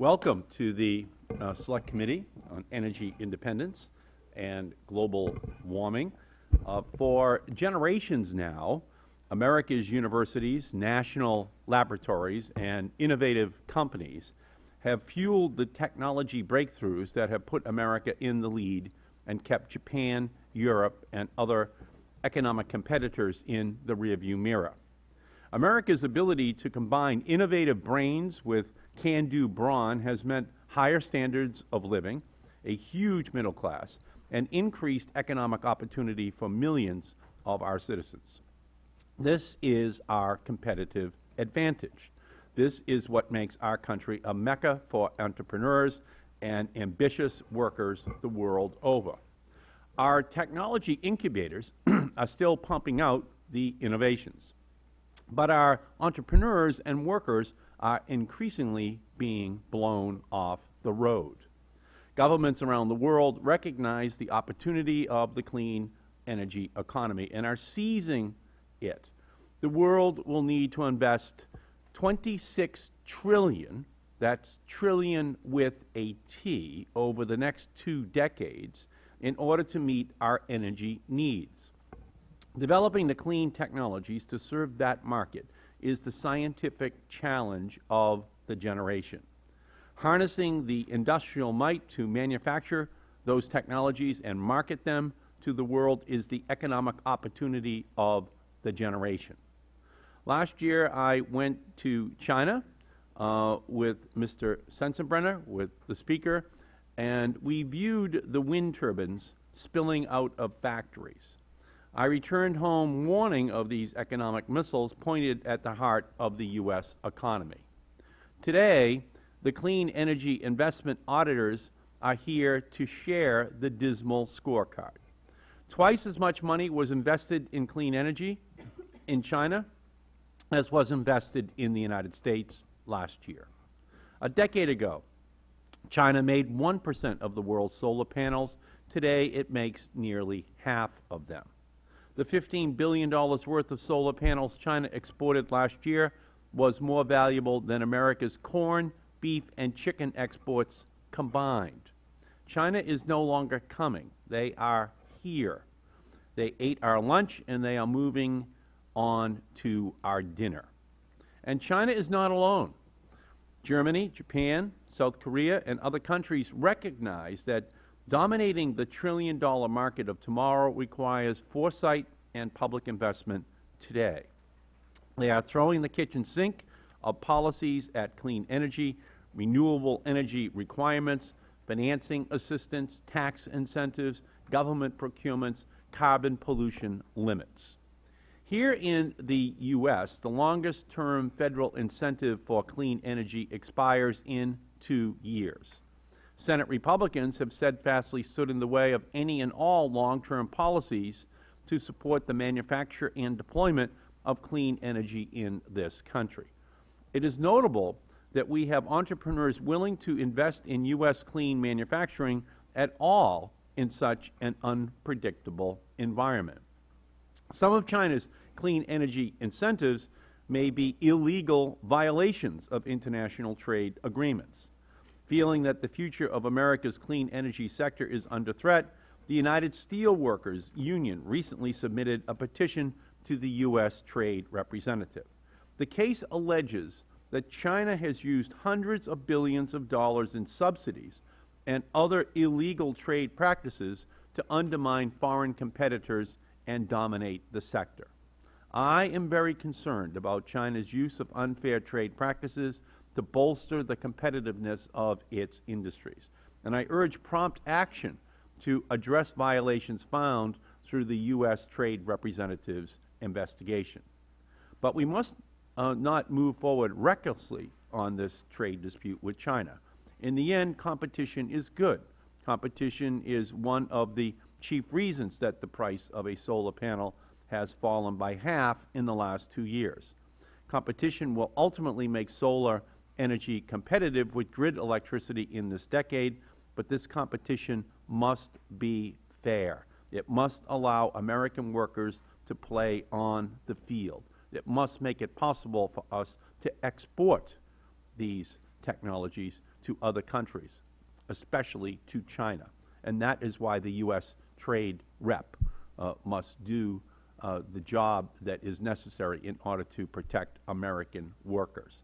Welcome to the Select Committee on Energy Independence and Global Warming. For generations now, America's universities, national laboratories, and innovative companies have fueled the technology breakthroughs that have put America in the lead and kept Japan, Europe, and other economic competitors in the rearview mirror. America's ability to combine innovative brains with can-do brawn has meant higher standards of living, a huge middle class, and increased economic opportunity for millions of our citizens. This is our competitive advantage. This is what makes our country a mecca for entrepreneurs and ambitious workers the world over. Our technology incubators are still pumping out the innovations, but our entrepreneurs and workers are increasingly being blown off the road. Governments around the world recognize the opportunity of the clean energy economy and are seizing it. The world will need to invest 26 trillion, that's trillion with a T, over the next 2 decades in order to meet our energy needs. Developing the clean technologies to serve that market is the scientific challenge of the generation. Harnessing the industrial might to manufacture those technologies and market them to the world is the economic opportunity of the generation. Last year I went to China with Mr. Sensenbrenner, with the speaker, and we viewed the wind turbines spilling out of factories. I returned home warning of these economic missiles pointed at the heart of the U.S. economy. Today, the clean energy investment auditors are here to share the dismal scorecard. Twice as much money was invested in clean energy in China as was invested in the United States last year. A decade ago, China made 1% of the world's solar panels. Today, it makes nearly half of them. The $15 billion worth of solar panels China exported last year was more valuable than America's corn, beef, and chicken exports combined. China is no longer coming. They are here. They ate our lunch, and they are moving on to our dinner. And China is not alone. Germany, Japan, South Korea, and other countries recognize that dominating the trillion-dollar market of tomorrow requires foresight and public investment today. They are throwing the kitchen sink of policies at clean energy, renewable energy requirements, financing assistance, tax incentives, government procurements, carbon pollution limits. Here in the U.S., the longest-term federal incentive for clean energy expires in 2 years. Senate Republicans have steadfastly stood in the way of any and all long-term policies to support the manufacture and deployment of clean energy in this country. It is notable that we have entrepreneurs willing to invest in U.S. clean manufacturing at all in such an unpredictable environment. Some of China's clean energy incentives may be illegal violations of international trade agreements. Feeling that the future of America's clean energy sector is under threat, the United Steelworkers Union recently submitted a petition to the U.S. Trade Representative. The case alleges that China has used hundreds of billions of dollars in subsidies and other illegal trade practices to undermine foreign competitors and dominate the sector. I am very concerned about China's use of unfair trade practices to bolster the competitiveness of its industries, and I urge prompt action to address violations found through the U.S. Trade Representative's investigation. But we must not move forward recklessly on this trade dispute with China. In the end, competition is good. Competition is one of the chief reasons that the price of a solar panel has fallen by half in the last 2 years. Competition will ultimately make solar energy competitive with grid electricity in this decade, but this competition must be fair. It must allow American workers to play on the field. It must make it possible for us to export these technologies to other countries, especially to China. And that is why the U.S. trade rep must do the job that is necessary in order to protect American workers.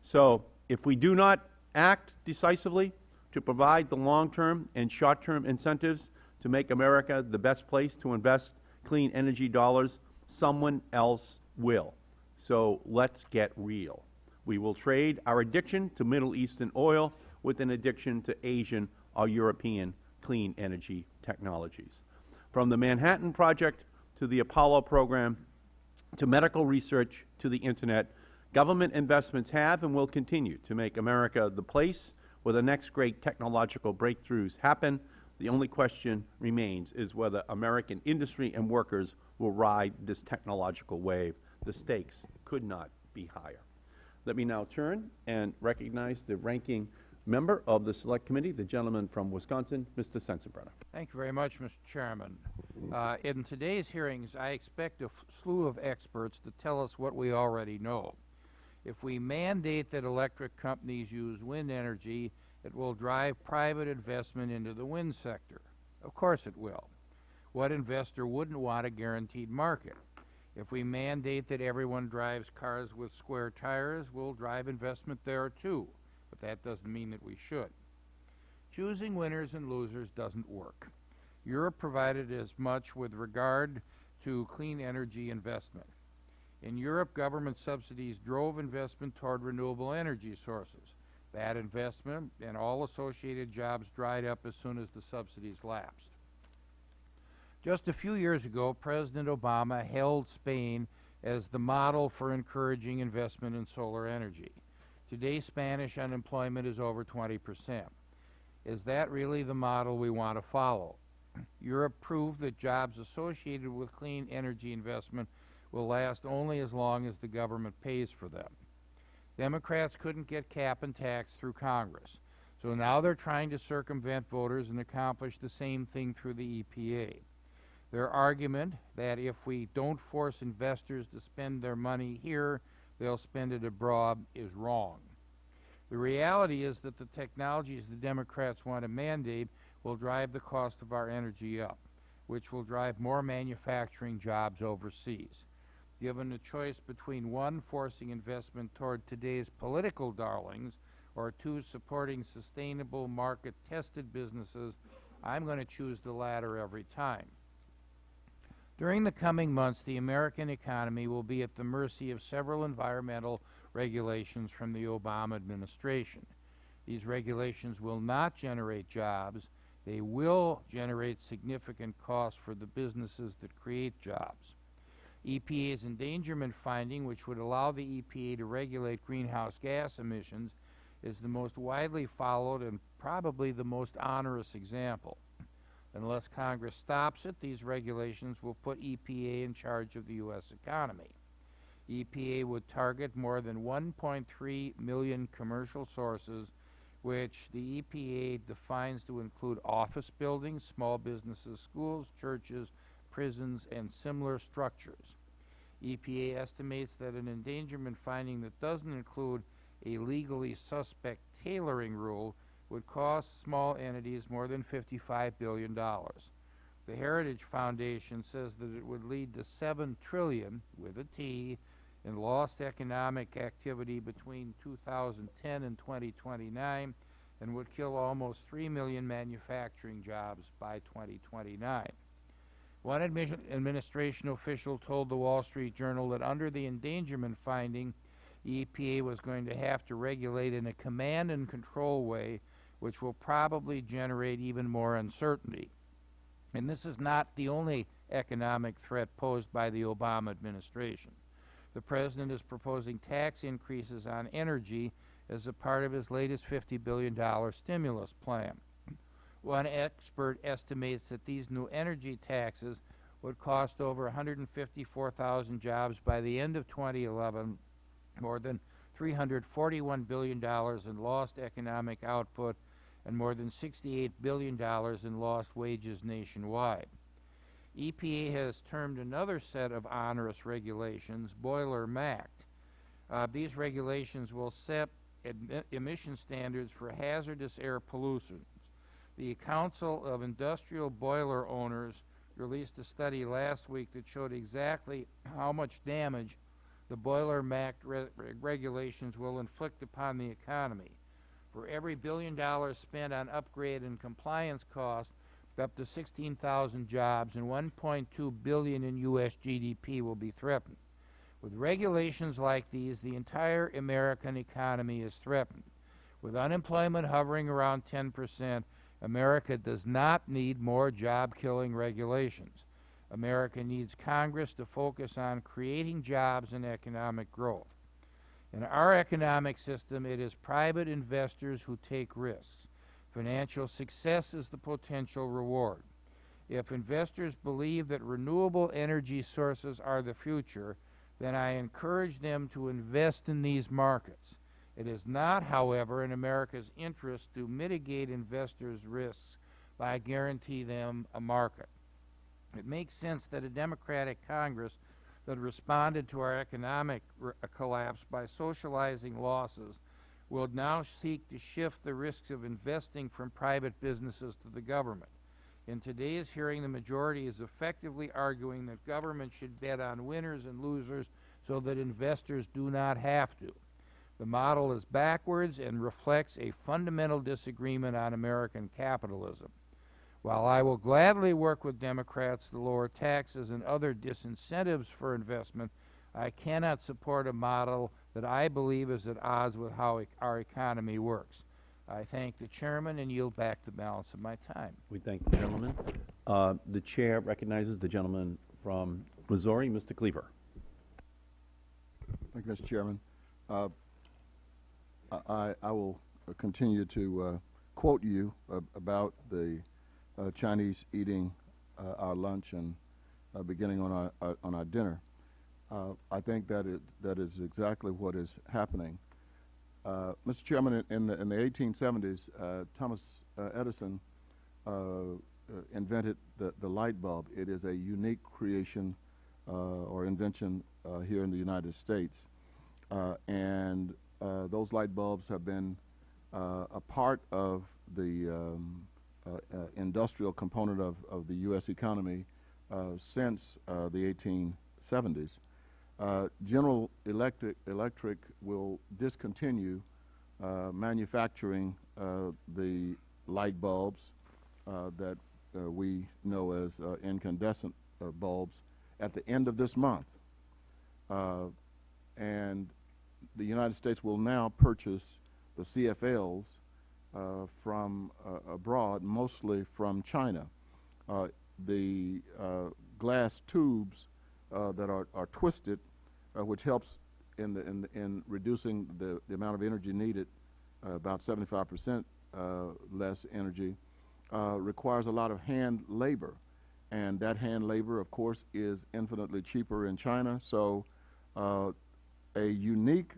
So if we do not act decisively to provide the long-term and short-term incentives to make America the best place to invest clean energy dollars, someone else will. So let's get real. We will trade our addiction to Middle Eastern oil with an addiction to Asian or European clean energy technologies. From the Manhattan Project to the Apollo program to medical research to the Internet, government investments have and will continue to make America the place where the next great technological breakthroughs happen. The only question remains is whether American industry and workers will ride this technological wave. The stakes could not be higher. Let me now turn and recognize the ranking member of the Select Committee, the gentleman from Wisconsin, Mr. Sensenbrenner. Thank you very much, Mr. Chairman. In today's hearings, I expect a slew of experts to tell us what we already know. If we mandate that electric companies use wind energy, it will drive private investment into the wind sector. Of course it will. What investor wouldn't want a guaranteed market? If we mandate that everyone drives cars with square tires, we'll drive investment there too. But that doesn't mean that we should. Choosing winners and losers doesn't work. Europe provided as much with regard to clean energy investment. In Europe, government subsidies drove investment toward renewable energy sources. That investment and all associated jobs dried up as soon as the subsidies lapsed. Just a few years ago, President Obama held Spain as the model for encouraging investment in solar energy. Today, Spanish unemployment is over 20%. Is that really the model we want to follow? Europe proved that jobs associated with clean energy investment will last only as long as the government pays for them. Democrats couldn't get cap and tax through Congress, so now they're trying to circumvent voters and accomplish the same thing through the EPA. Their argument that if we don't force investors to spend their money here, they'll spend it abroad is wrong. The reality is that the technologies the Democrats want to mandate will drive the cost of our energy up, which will drive more manufacturing jobs overseas. Given a choice between one, forcing investment toward today's political darlings, or two, supporting sustainable market-tested businesses, I'm going to choose the latter every time. During the coming months, the American economy will be at the mercy of several environmental regulations from the Obama administration. These regulations will not generate jobs. They will generate significant costs for the businesses that create jobs. EPA's endangerment finding, which would allow the EPA to regulate greenhouse gas emissions, is the most widely followed and probably the most onerous example. Unless Congress stops it, these regulations will put EPA in charge of the U.S. economy. EPA would target more than 1.3 million commercial sources, which the EPA defines to include office buildings, small businesses, schools, churches, prisons, and similar structures. EPA estimates that an endangerment finding that doesn't include a legally suspect tailoring rule would cost small entities more than $55 billion. The Heritage Foundation says that it would lead to $7 trillion, with a T, in lost economic activity between 2010 and 2029 and would kill almost 3 million manufacturing jobs by 2029. One administration official told the Wall Street Journal that under the endangerment finding, the EPA was going to have to regulate in a command and control way, which will probably generate even more uncertainty. And this is not the only economic threat posed by the Obama administration. The President is proposing tax increases on energy as a part of his latest $50 billion stimulus plan. One expert estimates that these new energy taxes would cost over 154,000 jobs by the end of 2011, more than $341 billion in lost economic output, and more than $68 billion in lost wages nationwide. EPA has termed another set of onerous regulations Boiler MACT. These regulations will set emission standards for hazardous air pollutions. The Council of Industrial Boiler Owners released a study last week that showed exactly how much damage the Boiler Act regulations will inflict upon the economy. For every $1 billion spent on upgrade and compliance costs, up to 16,000 jobs and $1.2 billion in U.S. GDP will be threatened. With regulations like these, the entire American economy is threatened. With unemployment hovering around 10%, America does not need more job-killing regulations. America needs Congress to focus on creating jobs and economic growth. In our economic system, it is private investors who take risks. Financial success is the potential reward. If investors believe that renewable energy sources are the future, then I encourage them to invest in these markets. It is not, however, in America's interest to mitigate investors' risks by guaranteeing them a market. It makes sense that a Democratic Congress that responded to our economic collapse by socializing losses will now seek to shift the risks of investing from private businesses to the government. In today's hearing, the majority is effectively arguing that government should bet on winners and losers so that investors do not have to. The model is backwards and reflects a fundamental disagreement on American capitalism. While I will gladly work with Democrats to lower taxes and other disincentives for investment, I cannot support a model that I believe is at odds with how our economy works. I thank the chairman and yield back the balance of my time. We thank the gentleman. The chair recognizes the gentleman from Missouri, Mr. Cleaver. Thank you, Mr. Chairman. I will continue to quote you about the Chinese eating our lunch and beginning on our dinner. I think that is exactly what is happening. Mr. Chairman, in the 1870s, Thomas Edison invented the light bulb. It is a unique creation or invention here in the United States. And those light bulbs have been a part of the industrial component of the U.S. economy since the 1870s. General Electric will discontinue manufacturing the light bulbs that we know as incandescent bulbs at the end of this month. And the United States will now purchase the CFLs from abroad, mostly from China. The glass tubes that are twisted, which helps in reducing the amount of energy needed, about 75% less energy, requires a lot of hand labor. And that hand labor, of course, is infinitely cheaper in China. So a unique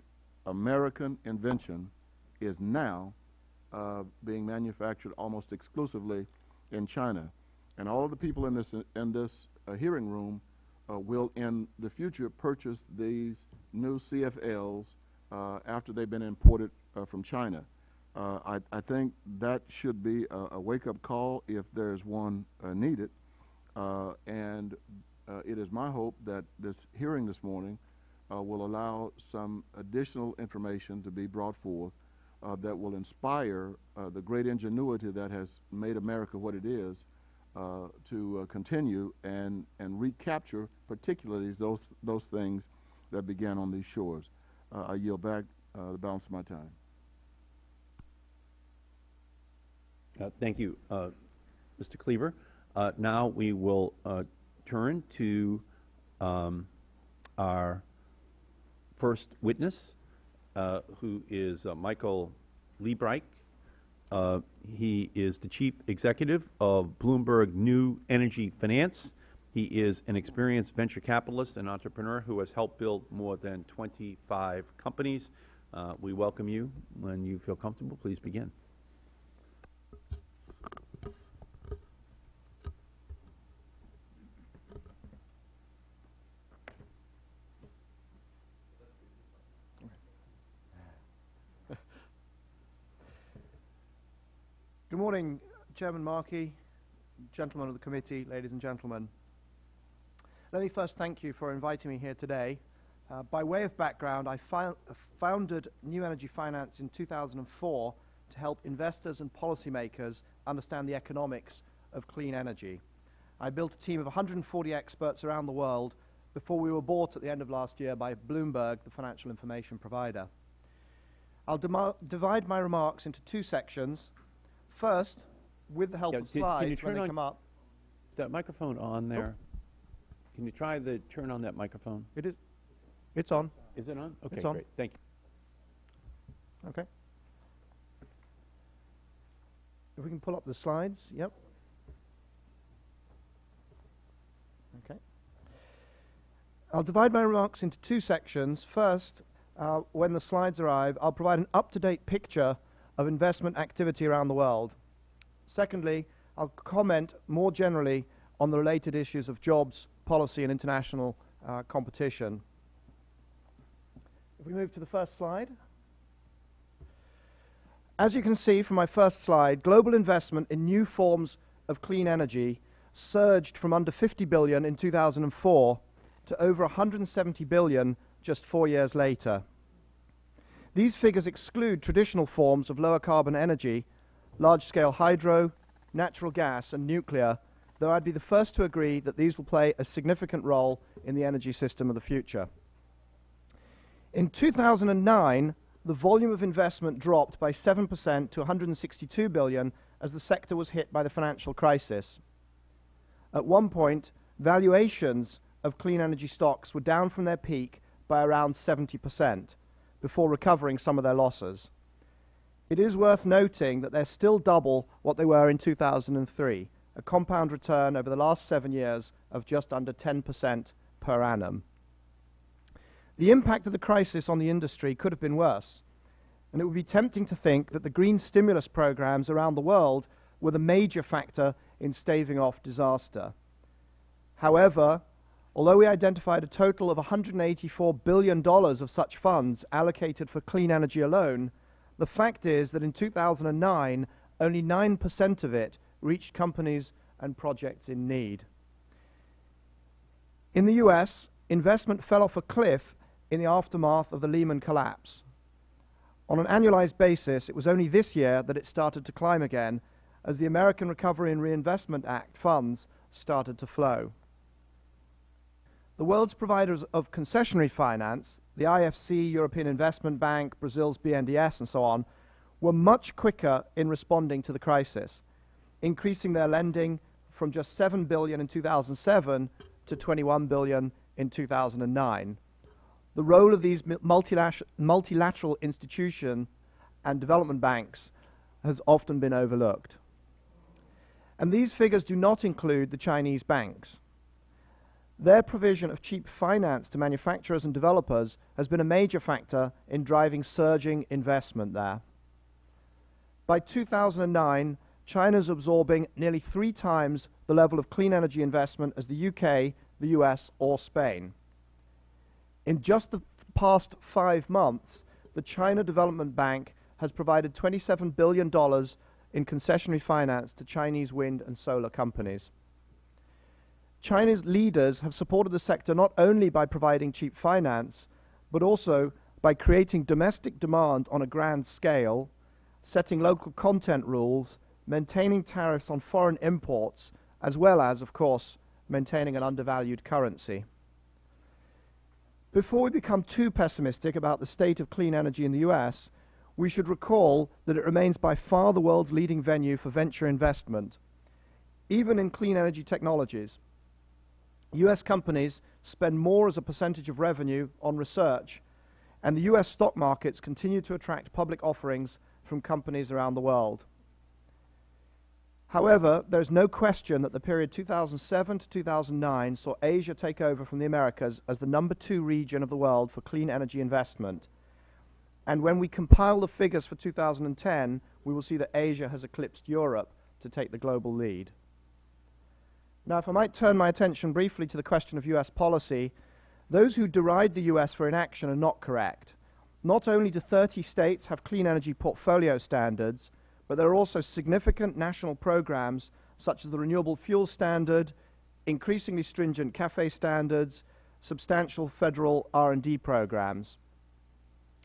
American invention is now being manufactured almost exclusively in China. And all of the people in this hearing room will in the future purchase these new CFLs after they've been imported from China. I think that should be a wake-up call if there's one needed. And it is my hope that this hearing this morning will allow some additional information to be brought forth that will inspire the great ingenuity that has made America what it is to continue and recapture particularly those things that began on these shores. I yield back the balance of my time. Thank you, Mr. Cleaver. Now we will turn to our first witness, who is Michael Liebreich. He is the Chief Executive of Bloomberg New Energy Finance. He is an experienced venture capitalist and entrepreneur who has helped build more than 25 companies. We welcome you. When you feel comfortable, please begin. Good morning, Chairman Markey, gentlemen of the committee, ladies and gentlemen. Let me first thank you for inviting me here today. By way of background, I founded New Energy Finance in 2004 to help investors and policymakers understand the economics of clean energy. I built a team of 140 experts around the world before we were bought at the end of last year by Bloomberg, the financial information provider. I'll divide my remarks into two sections. First, with the help of slides when they come up. Is that microphone on there? Can you try the turn on that microphone? It is. It's on. Is it on? Okay, it's on. Great. Thank you. Okay. If we can pull up the slides. Yep. Okay. I'll divide my remarks into two sections. First, when the slides arrive, I'll provide an up-to-date picture of investment activity around the world. Secondly, I'll comment more generally on the related issues of jobs, policy, and international competition. If we move to the first slide. As you can see from my first slide, global investment in new forms of clean energy surged from under 50 billion in 2004 to over 170 billion just 4 years later. These figures exclude traditional forms of lower carbon energy, large-scale hydro, natural gas, and nuclear, though I'd be the first to agree that these will play a significant role in the energy system of the future. In 2009, the volume of investment dropped by 7% to 162 billion as the sector was hit by the financial crisis. At one point, valuations of clean energy stocks were down from their peak by around 70% before recovering some of their losses. It is worth noting that they're still double what they were in 2003, a compound return over the last 7 years of just under 10% per annum. The impact of the crisis on the industry could have been worse, and it would be tempting to think that the green stimulus programs around the world were the major factor in staving off disaster. However, although we identified a total of $184 billion of such funds allocated for clean energy alone, the fact is that in 2009, only 9% of it reached companies and projects in need. In the US, investment fell off a cliff in the aftermath of the Lehman collapse. On an annualized basis, it was only this year that it started to climb again as the American Recovery and Reinvestment Act funds started to flow. The world's providers of concessionary finance, the IFC, European Investment Bank, Brazil's BNDES, and so on, were much quicker in responding to the crisis, increasing their lending from just 7 billion in 2007 to 21 billion in 2009. The role of these multilateral institutions and development banks has often been overlooked. And these figures do not include the Chinese banks. Their provision of cheap finance to manufacturers and developers has been a major factor in driving surging investment there. By 2009, China is absorbing nearly 3 times the level of clean energy investment as the UK, the US, or Spain. In just the past 5 months, the China Development Bank has provided $27 billion in concessionary finance to Chinese wind and solar companies. China's leaders have supported the sector not only by providing cheap finance, but also by creating domestic demand on a grand scale, setting local content rules, maintaining tariffs on foreign imports, as well as, of course, maintaining an undervalued currency. Before we become too pessimistic about the state of clean energy in the US, we should recall that it remains by far the world's leading venue for venture investment, even in clean energy technologies. US companies spend more as a percentage of revenue on research, and the US stock markets continue to attract public offerings from companies around the world. However, there is no question that the period 2007 to 2009 saw Asia take over from the Americas as the #2 region of the world for clean energy investment. And when we compile the figures for 2010, we will see that Asia has eclipsed Europe to take the global lead. Now, if I might turn my attention briefly to the question of US policy, those who deride the US for inaction are not correct. Not only do 30 states have clean energy portfolio standards, but there are also significant national programs such as the Renewable Fuel Standard, increasingly stringent CAFE standards, substantial federal R&D programs.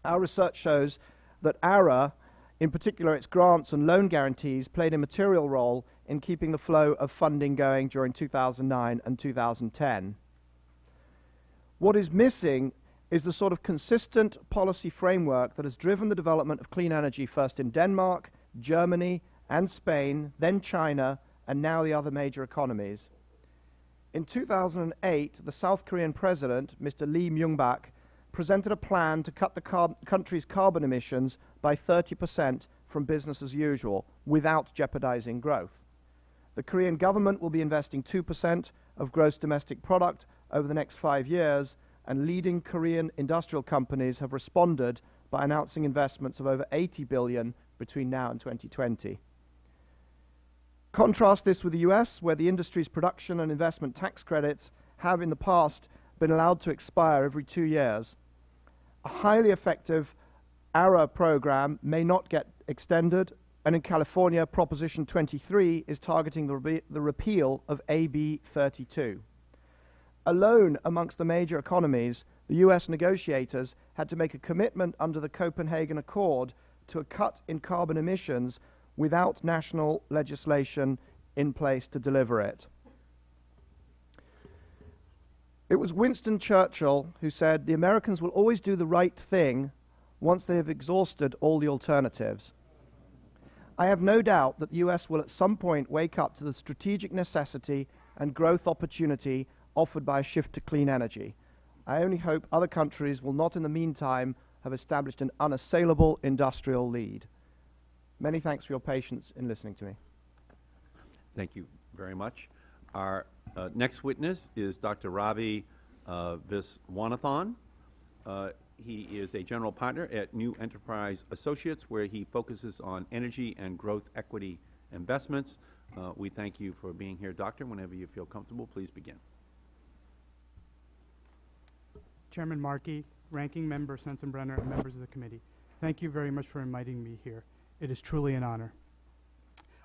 Our research shows that ARA, in particular its grants and loan guarantees, played a material role in keeping the flow of funding going during 2009 and 2010. What is missing is the sort of consistent policy framework that has driven the development of clean energy first in Denmark, Germany, and Spain, then China, and now the other major economies. In 2008, the South Korean president, Mr. Lee Myung-bak, presented a plan to cut the country's carbon emissions by 30% from business as usual, without jeopardizing growth. The Korean government will be investing 2% of gross domestic product over the next 5 years, and leading Korean industrial companies have responded by announcing investments of over 80 billion between now and 2020. Contrast this with the US, where the industry's production and investment tax credits have in the past been allowed to expire every 2 years. A highly effective ARA program may not get extended, and in California, Proposition 23 is targeting the repeal of AB 32. Alone amongst the major economies, the US negotiators had to make a commitment under the Copenhagen Accord to a cut in carbon emissions without national legislation in place to deliver it. It was Winston Churchill who said, "The Americans will always do the right thing once they have exhausted all the alternatives." I have no doubt that the US will at some point wake up to the strategic necessity and growth opportunity offered by a shift to clean energy. I only hope other countries will not in the meantime have established an unassailable industrial lead. Many thanks for your patience in listening to me. Thank you very much. Our next witness is Dr. Ravi Viswanathan. He is a general partner at New Enterprise Associates, where he focuses on energy and growth equity investments. We thank you for being here, Doctor. Whenever you feel comfortable, please begin. Chairman Markey, Ranking Member Sensenbrenner, and members of the committee, thank you very much for inviting me here. It is truly an honor.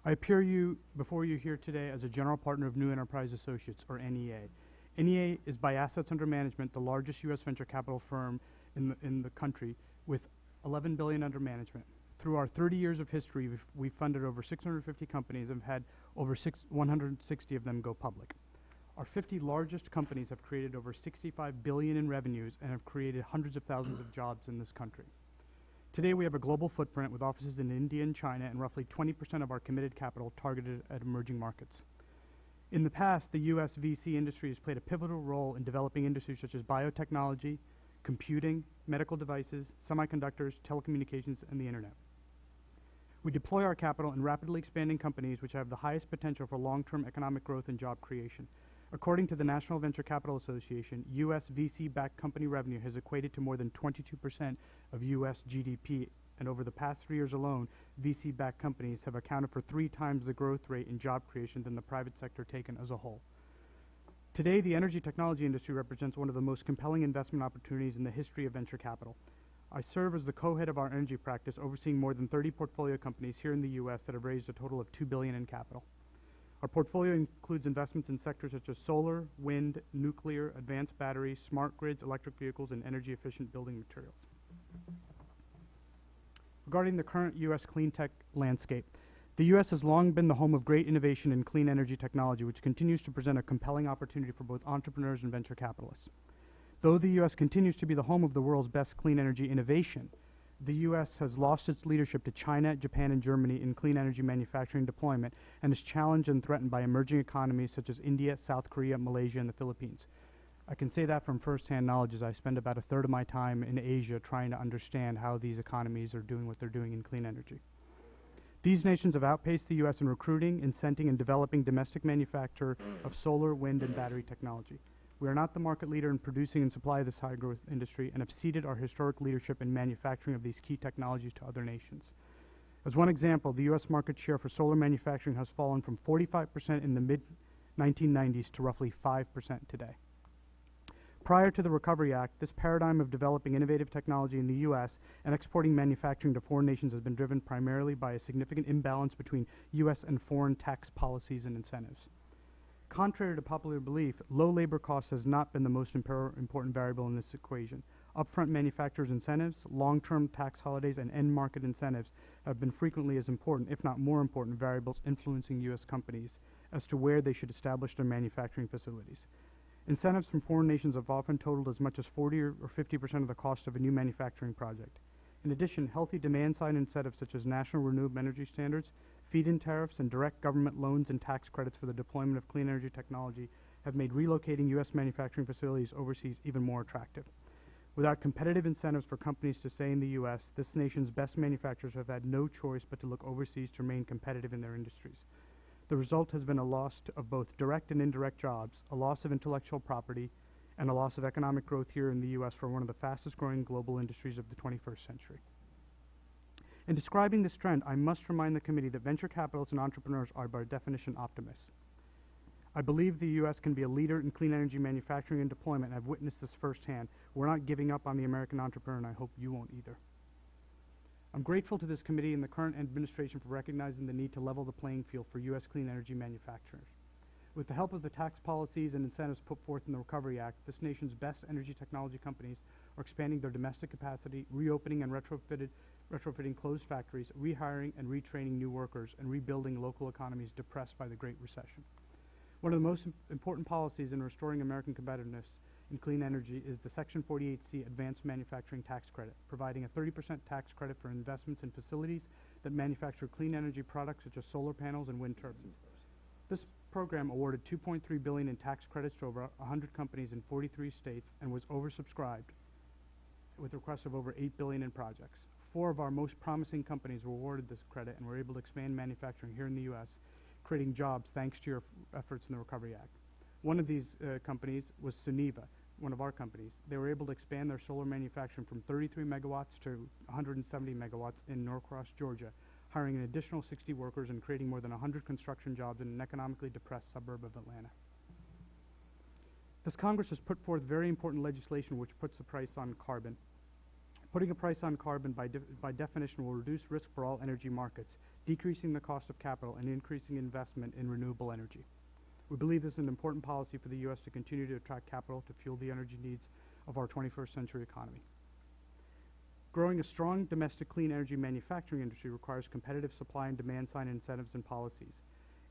I appear before you here today as a general partner of New Enterprise Associates, or NEA. NEA is, by assets under management, the largest U.S. venture capital firm in the country, with $11 billion under management. Through our 30 years of history, we've funded over 650 companies and had over 160 of them go public. Our 50 largest companies have created over $65 billion in revenues and have created hundreds of thousands of jobs in this country. Today, we have a global footprint with offices in India and China, and roughly 20% of our committed capital targeted at emerging markets. In the past, the U.S. VC industry has played a pivotal role in developing industries such as biotechnology, computing, medical devices, semiconductors, telecommunications, and the internet. We deploy our capital in rapidly expanding companies which have the highest potential for long-term economic growth and job creation. According to the National Venture Capital Association, U.S. VC-backed company revenue has equated to more than 22% of U.S. GDP, and over the past 3 years alone, VC-backed companies have accounted for 3 times the growth rate in job creation than the private sector taken as a whole. Today, the energy technology industry represents one of the most compelling investment opportunities in the history of venture capital. I serve as the co-head of our energy practice, overseeing more than 30 portfolio companies here in the U.S. that have raised a total of $2 billion in capital. Our portfolio includes investments in sectors such as solar, wind, nuclear, advanced batteries, smart grids, electric vehicles, and energy-efficient building materials. Regarding the current U.S. clean tech landscape, the U.S. has long been the home of great innovation in clean energy technology, which continues to present a compelling opportunity for both entrepreneurs and venture capitalists. Though the U.S. continues to be the home of the world's best clean energy innovation, the U.S. has lost its leadership to China, Japan, and Germany in clean energy manufacturing deployment, and is challenged and threatened by emerging economies such as India, South Korea, Malaysia, and the Philippines. I can say that from first-hand knowledge, as I spend about a third of my time in Asia trying to understand how these economies are doing what they're doing in clean energy. These nations have outpaced the U.S. in recruiting, incenting, and developing domestic manufacture of solar, wind, and battery technology. We are not the market leader in producing and supply this high-growth industry, and have ceded our historic leadership in manufacturing of these key technologies to other nations. As one example, the U.S. market share for solar manufacturing has fallen from 45% in the mid-1990s to roughly 5% today. Prior to the Recovery Act, this paradigm of developing innovative technology in the U.S. and exporting manufacturing to foreign nations has been driven primarily by a significant imbalance between U.S. and foreign tax policies and incentives. Contrary to popular belief, low labor costs has not been the most important variable in this equation. Upfront manufacturers' incentives, long-term tax holidays, and end-market incentives have been frequently as important, if not more important, variables influencing U.S. companies as to where they should establish their manufacturing facilities. Incentives from foreign nations have often totaled as much as 40 or 50% of the cost of a new manufacturing project. In addition, healthy demand-side incentives such as national renewable energy standards, feed-in tariffs, and direct government loans and tax credits for the deployment of clean energy technology have made relocating U.S. manufacturing facilities overseas even more attractive. Without competitive incentives for companies to stay in the U.S., this nation's best manufacturers have had no choice but to look overseas to remain competitive in their industries. The result has been a loss of both direct and indirect jobs, a loss of intellectual property, and a loss of economic growth here in the U.S. for one of the fastest-growing global industries of the 21st century. In describing this trend, I must remind the committee that venture capitalists and entrepreneurs are by definition optimists. I believe the U.S. can be a leader in clean energy manufacturing and deployment, and I've witnessed this firsthand. We're not giving up on the American entrepreneur, and I hope you won't either. I'm grateful to this committee and the current administration for recognizing the need to level the playing field for U.S. clean energy manufacturers. With the help of the tax policies and incentives put forth in the Recovery Act, this nation's best energy technology companies are expanding their domestic capacity, reopening and retrofitting closed factories, rehiring and retraining new workers, and rebuilding local economies depressed by the Great Recession. One of the most important policies in restoring American competitiveness in clean energy is the Section 48C Advanced Manufacturing Tax Credit, providing a 30% tax credit for investments in facilities that manufacture clean energy products such as solar panels and wind turbines. This program awarded $2.3 billion in tax credits to over 100 companies in 43 states and was oversubscribed with requests of over $8 billion in projects. 4 of our most promising companies were awarded this credit and were able to expand manufacturing here in the U.S., creating jobs thanks to your efforts in the Recovery Act. One of these companies was Suniva, one of our companies. They were able to expand their solar manufacturing from 33 megawatts to 170 megawatts in Norcross, Georgia, hiring an additional 60 workers and creating more than 100 construction jobs in an economically depressed suburb of Atlanta. This Congress has put forth very important legislation which puts a price on carbon. Putting a price on carbon by definition will reduce risk for all energy markets, decreasing the cost of capital and increasing investment in renewable energy. We believe this is an important policy for the U.S. to continue to attract capital to fuel the energy needs of our 21st century economy. Growing a strong domestic clean energy manufacturing industry requires competitive supply and demand side incentives and policies.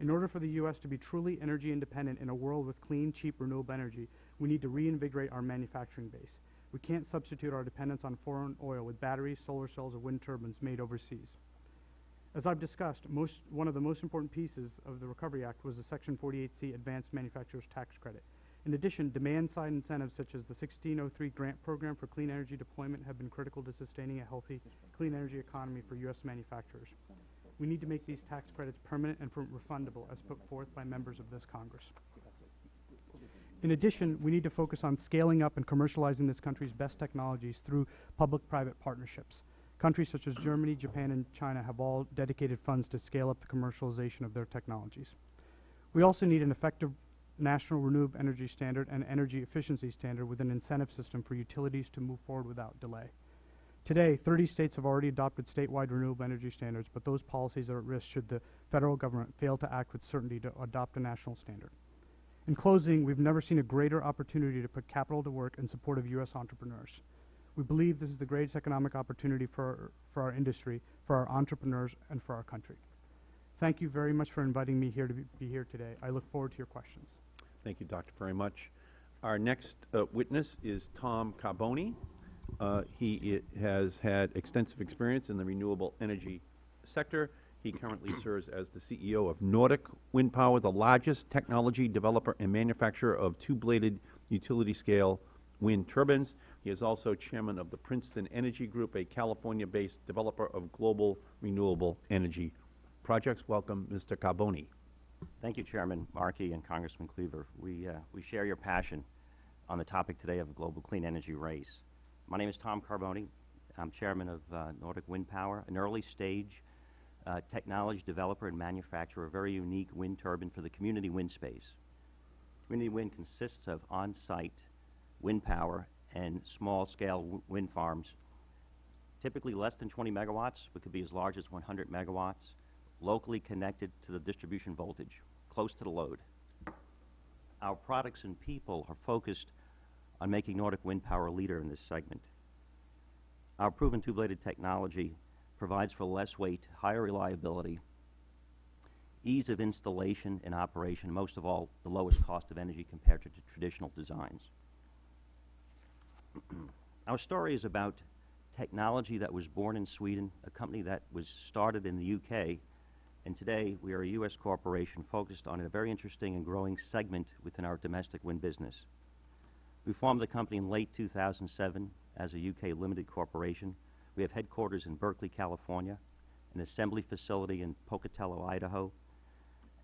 In order for the U.S. to be truly energy independent in a world with clean, cheap, renewable energy, we need to reinvigorate our manufacturing base. We can't substitute our dependence on foreign oil with batteries, solar cells, or wind turbines made overseas. As I've discussed, one of the most important pieces of the Recovery Act was the Section 48C Advanced Manufacturers Tax Credit. In addition, demand-side incentives such as the 1603 grant program for clean energy deployment have been critical to sustaining a healthy clean energy economy for U.S. manufacturers. We need to make these tax credits permanent and refundable as put forth by members of this Congress. In addition, we need to focus on scaling up and commercializing this country's best technologies through public-private partnerships. Countries such as Germany, Japan, and China have all dedicated funds to scale up the commercialization of their technologies. We also need an effective national renewable energy standard and energy efficiency standard with an incentive system for utilities to move forward without delay. Today, 30 states have already adopted statewide renewable energy standards, but those policies are at risk should the federal government fail to act with certainty to adopt a national standard. In closing, we've never seen a greater opportunity to put capital to work in support of U.S. entrepreneurs. We believe this is the greatest economic opportunity for our industry, for our entrepreneurs, and for our country. Thank you very much for inviting me here to be here today. I look forward to your questions. Thank you, Doctor, very much. Our next witness is Tom Carboni. He has had extensive experience in the renewable energy sector. He currently serves as the CEO of Nordic Wind Power, the largest technology developer and manufacturer of two-bladed utility-scale wind turbines. He is also chairman of the Princeton Energy Group, a California-based developer of global renewable energy projects. Welcome, Mr. Carboni. Thank you, Chairman Markey and Congressman Cleaver. We share your passion on the topic today of the global clean energy race. My name is Tom Carboni. I'm chairman of Nordic Wind Power, an early-stage technology developer and manufacturer of a very unique wind turbine for the community wind space. Community wind consists of on-site wind power and small-scale wind farms, typically less than 20 megawatts, but could be as large as 100 megawatts, locally connected to the distribution voltage, close to the load. Our products and people are focused on making Nordic Wind Power a leader in this segment. Our proven two-bladed technology provides for less weight, higher reliability, ease of installation and operation, and most of all, the lowest cost of energy compared to traditional designs. Our story is about technology that was born in Sweden, a company that was started in the UK, and today we are a U.S. corporation focused on a very interesting and growing segment within our domestic wind business. We formed the company in late 2007 as a UK limited corporation. We have headquarters in Berkeley, California, an assembly facility in Pocatello, Idaho,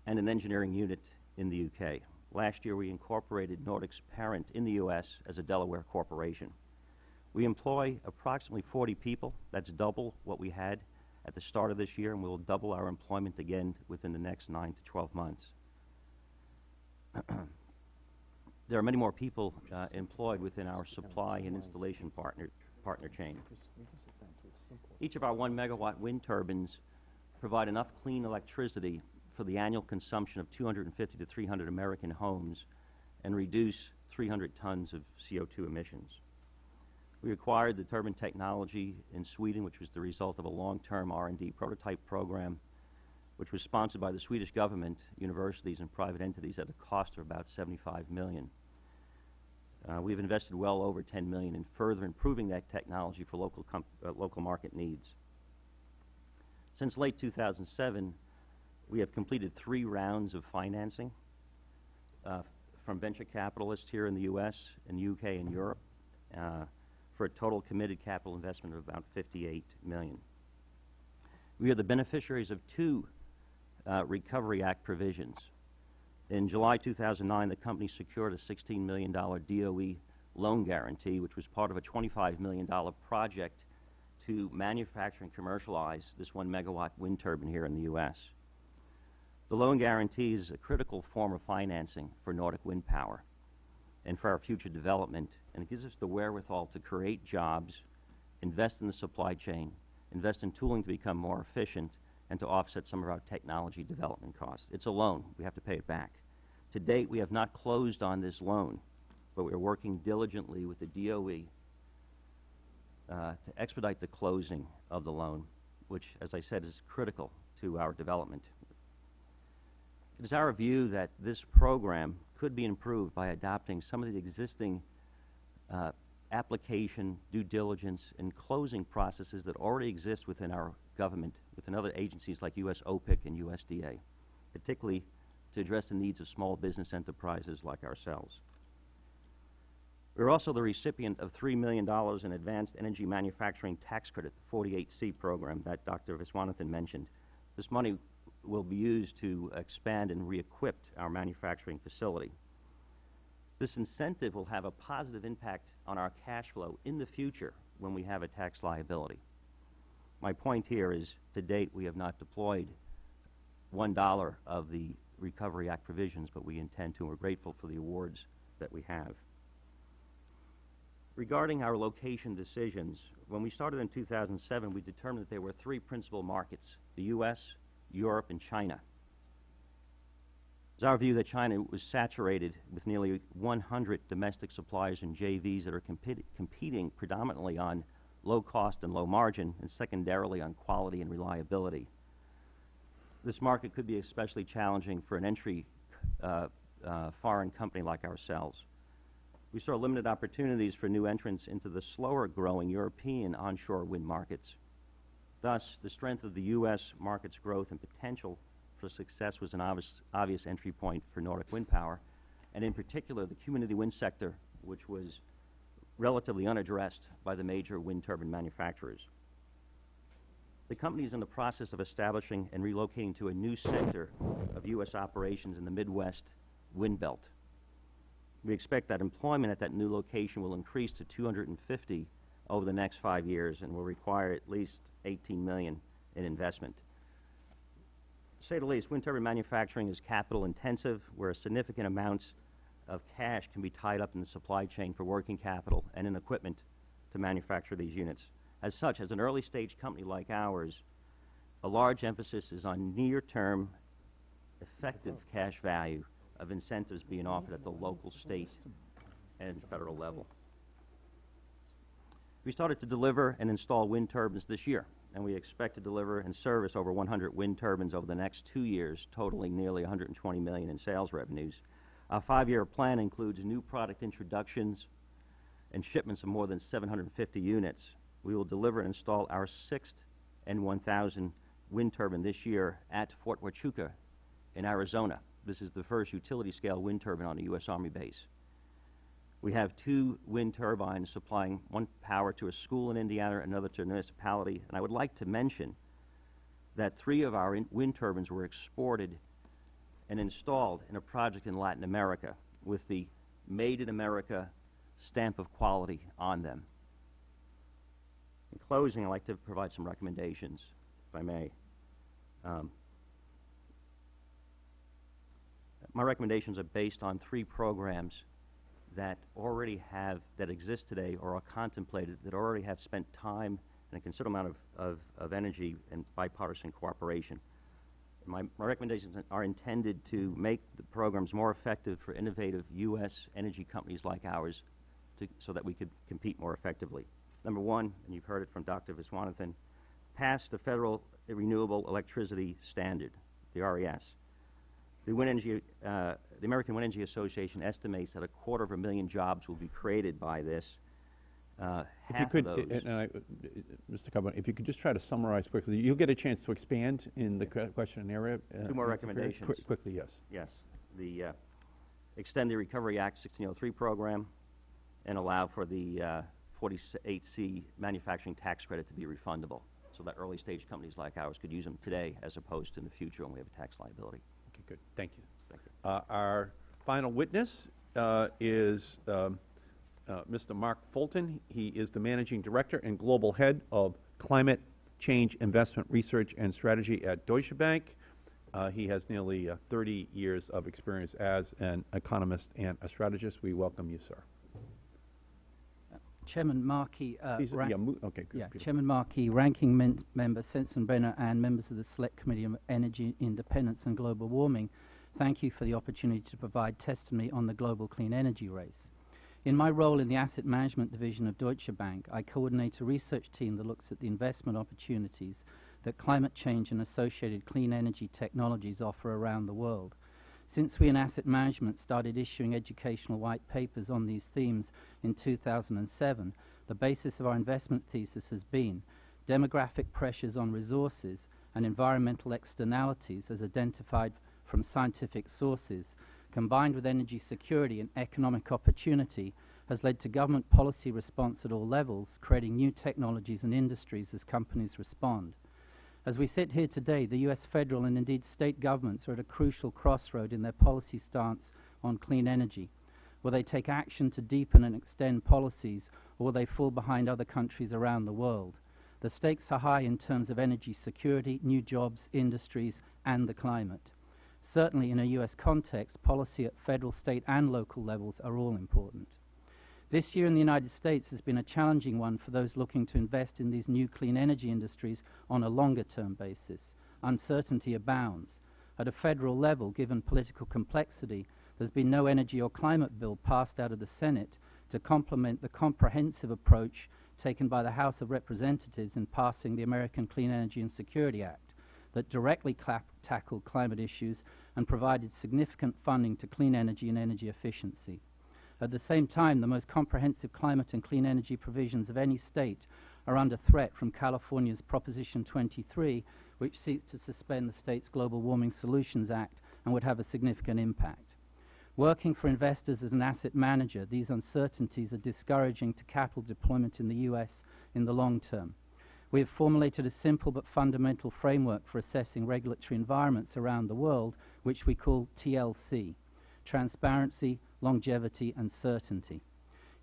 and an engineering unit in the UK. Last year we incorporated Nordic's parent in the U.S. as a Delaware corporation. We employ approximately 40 people. That's double what we had at the start of this year, and we'll double our employment again within the next 9 to 12 months. There are many more people employed within our supply and installation partner chain. Each of our 1 megawatt wind turbines provide enough clean electricity for the annual consumption of 250 to 300 American homes and reduce 300 tons of CO2 emissions. We acquired the turbine technology in Sweden, which was the result of a long-term R&D prototype program, which was sponsored by the Swedish government, universities, and private entities at a cost of about $75 million. We've invested well over $10 million in further improving that technology for local market needs. Since late 2007, we have completed 3 rounds of financing from venture capitalists here in the U.S., in the UK, and Europe, for a total committed capital investment of about $58 million. We are the beneficiaries of 2 Recovery Act provisions. In July 2009, the company secured a $16 million DOE loan guarantee, which was part of a $25 million project to manufacture and commercialize this 1 megawatt wind turbine here in the U.S. The loan guarantee is a critical form of financing for Nordic Wind Power and for our future development, and it gives us the wherewithal to create jobs, invest in the supply chain, invest in tooling to become more efficient, and to offset some of our technology development costs. It's a loan. We have to pay it back. To date, we have not closed on this loan, but we are working diligently with the DOE to expedite the closing of the loan, which, as I said, is critical to our development. It is our view that this program could be improved by adopting some of the existing application, due diligence, and closing processes that already exist within our government, within other agencies like U.S. OPIC and USDA, particularly to address the needs of small business enterprises like ourselves. We're also the recipient of $3 million in Advanced Energy Manufacturing Tax Credit, the 48C program that Dr. Viswanathan mentioned. This money will be used to expand and re-equip our manufacturing facility. This incentive will have a positive impact on our cash flow in the future when we have a tax liability. My point here is, to date, we have not deployed $1 of the Recovery Act provisions, but we intend to, and we're grateful for the awards that we have. Regarding our location decisions, when we started in 2007, we determined that there were 3 principal markets: the U.S., Europe, and China. It's our view that China was saturated with nearly 100 domestic suppliers and JVs that are competing predominantly on low cost and low margin, and secondarily on quality and reliability. This market could be especially challenging for an entry foreign company like ourselves. We saw limited opportunities for new entrants into the slower growing European onshore wind markets. Thus, the strength of the U.S. market's growth and potential for success was an obvious entry point for Nordic Wind Power, and in particular the community wind sector, which was relatively unaddressed by the major wind turbine manufacturers. The company is in the process of establishing and relocating to a new center of U.S. operations in the Midwest wind belt. We expect that employment at that new location will increase to 250 over the next 5 years and will require at least $18 million in investment. To say the least, wind turbine manufacturing is capital intensive, where significant amounts of cash can be tied up in the supply chain for working capital and in equipment to manufacture these units. As such, as an early stage company like ours, a large emphasis is on near-term effective cash value of incentives being offered at the local, state, and federal level. We started to deliver and install wind turbines this year, and we expect to deliver and service over 100 wind turbines over the next 2 years, totaling nearly $120 million in sales revenues. Our 5-year plan includes new product introductions and shipments of more than 750 units. We will deliver and install our 6th N1000 wind turbine this year at Fort Huachuca in Arizona. This is the first utility-scale wind turbine on a U.S. Army base. We have 2 wind turbines supplying one power to a school in Indiana, another to a municipality. And I would like to mention that 3 of our wind turbines were exported and installed in a project in Latin America with the Made in America stamp of quality on them. In closing, I'd like to provide some recommendations, if I may. My recommendations are based on 3 programs that exist today or are contemplated, that already have spent time and a considerable amount of energy and bipartisan cooperation. My recommendations are intended to make the programs more effective for innovative U.S. energy companies like ours so that we could compete more effectively. Number 1, and you've heard it from Dr. Viswanathan, pass the Federal Renewable Electricity Standard, the RES. The American Wind Energy Association estimates that 250,000 jobs will be created by this. Half of those. Mr. Carbone, if you could just try to summarize quickly. You'll get a chance to expand in the question and area. 2 more recommendations. Quickly, yes. Yes. The Extend the Recovery Act 1603 program and allow for the 48C manufacturing tax credit to be refundable so that early stage companies like ours could use them today as opposed to in the future when we have a tax liability. Okay, good. Thank you. Thank you. Our final witness is Mr. Mark Fulton. He is the Managing Director and Global Head of Climate Change Investment Research and Strategy at Deutsche Bank. He has nearly 30 years of experience as an economist and a strategist. We welcome you, sir. Chairman Markey, Chairman Markey, Ranking Member Sensenbrenner, and members of the Select Committee on Energy Independence and Global Warming, thank you for the opportunity to provide testimony on the global clean energy race. In my role in the Asset Management Division of Deutsche Bank, I coordinate a research team that looks at the investment opportunities that climate change and associated clean energy technologies offer around the world. Since we in asset management started issuing educational white papers on these themes in 2007, the basis of our investment thesis has been demographic pressures on resources and environmental externalities as identified from scientific sources, combined with energy security and economic opportunity, has led to government policy response at all levels, creating new technologies and industries as companies respond. As we sit here today, the U.S. federal and indeed state governments are at a crucial crossroad in their policy stance on clean energy. Will they take action to deepen and extend policies, or will they fall behind other countries around the world? The stakes are high in terms of energy security, new jobs, industries, and the climate. Certainly in a U.S. context, policy at federal, state, and local levels are all important. This year in the United States has been a challenging one for those looking to invest in these new clean energy industries on a longer-term basis. Uncertainty abounds. At a federal level, given political complexity, there's been no energy or climate bill passed out of the Senate to complement the comprehensive approach taken by the House of Representatives in passing the American Clean Energy and Security Act that directly tackled climate issues and provided significant funding to clean energy and energy efficiency. At the same time, the most comprehensive climate and clean energy provisions of any state are under threat from California's Proposition 23, which seeks to suspend the state's Global Warming Solutions Act and would have a significant impact. Working for investors as an asset manager, these uncertainties are discouraging to capital deployment in the U.S. in the long term. We have formulated a simple but fundamental framework for assessing regulatory environments around the world, which we call TLC: transparency, longevity, and certainty.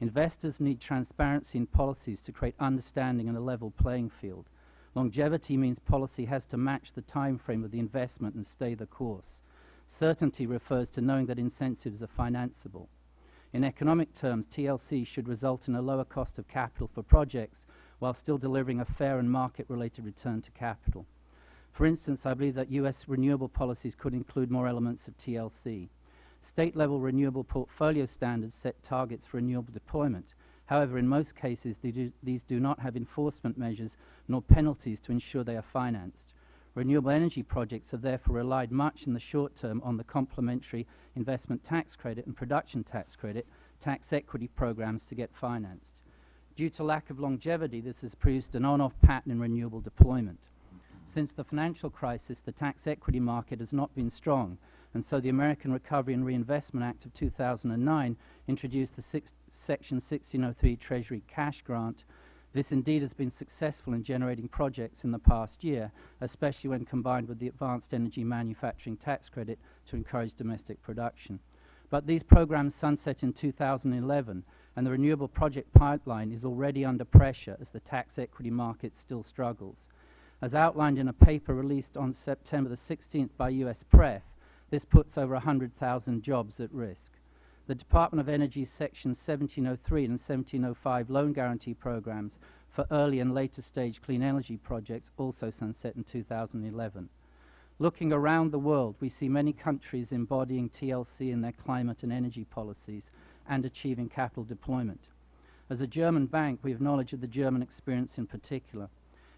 Investors need transparency in policies to create understanding and a level playing field. Longevity means policy has to match the time frame of the investment and stay the course. Certainty refers to knowing that incentives are financeable. In economic terms, TLC should result in a lower cost of capital for projects while still delivering a fair and market-related return to capital. For instance, I believe that U.S. renewable policies could include more elements of TLC. State-level renewable portfolio standards set targets for renewable deployment. However, in most cases, these do not have enforcement measures nor penalties to ensure they are financed. Renewable energy projects have therefore relied much in the short term on the complementary investment tax credit and production tax credit tax equity programs to get financed. Due to lack of longevity, this has produced an on-off pattern in renewable deployment. Since the financial crisis, the tax equity market has not been strong, and so the American Recovery and Reinvestment Act of 2009 introduced the Section 1603 Treasury Cash Grant. This indeed has been successful in generating projects in the past year, especially when combined with the Advanced Energy Manufacturing Tax Credit to encourage domestic production. But these programs sunset in 2011, and the renewable project pipeline is already under pressure as the tax equity market still struggles. As outlined in a paper released on September the 16th by US Pref, this puts over 100,000 jobs at risk. The Department of Energy's Section 1703 and 1705 loan guarantee programs for early and later stage clean energy projects also sunset in 2011. Looking around the world, we see many countries embodying TLC in their climate and energy policies and achieving capital deployment. As a German bank, we have knowledge of the German experience in particular.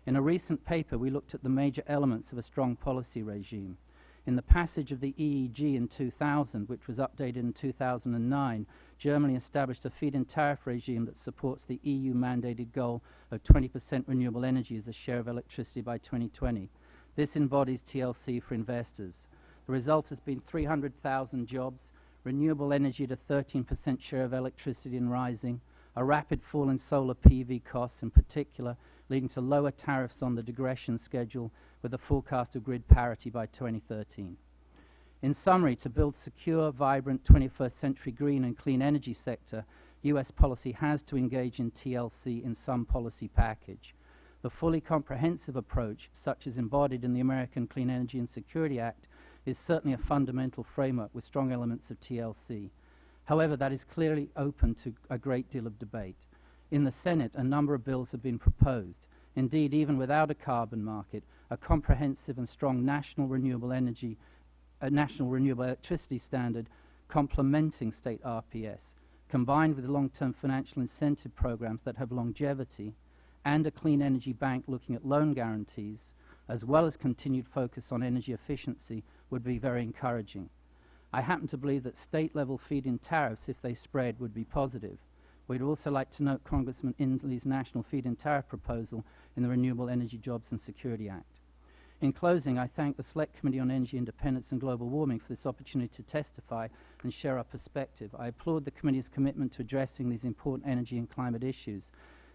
In a recent paper, we looked at the major elements of a strong policy regime. In the passage of the EEG in 2000, which was updated in 2009, Germany established a feed-in tariff regime that supports the EU-mandated goal of 20% renewable energy as a share of electricity by 2020. This embodies TLC for investors. The result has been 300,000 jobs, renewable energy at a 13% share of electricity and rising, a rapid fall in solar PV costs in particular, leading to lower tariffs on the digression schedule with a forecast of grid parity by 2013. In summary, to build secure, vibrant 21st century green and clean energy sector, US policy has to engage in TLC in some policy package. The fully comprehensive approach, such as embodied in the American Clean Energy and Security Act, is certainly a fundamental framework with strong elements of TLC. However, that is clearly open to a great deal of debate. In the Senate, a number of bills have been proposed. Indeed, even without a carbon market, a comprehensive and strong national renewable electricity standard complementing state RPS, combined with long-term financial incentive programs that have longevity, and a clean energy bank looking at loan guarantees, as well as continued focus on energy efficiency, would be very encouraging. I happen to believe that state-level feed-in tariffs, if they spread, would be positive. We'd also like to note Congressman Inslee's national feed-in tariff proposal in the Renewable Energy Jobs and Security Act. In closing, I thank the Select Committee on Energy Independence and Global Warming for this opportunity to testify and share our perspective. I applaud the committee's commitment to addressing these important energy and climate issues.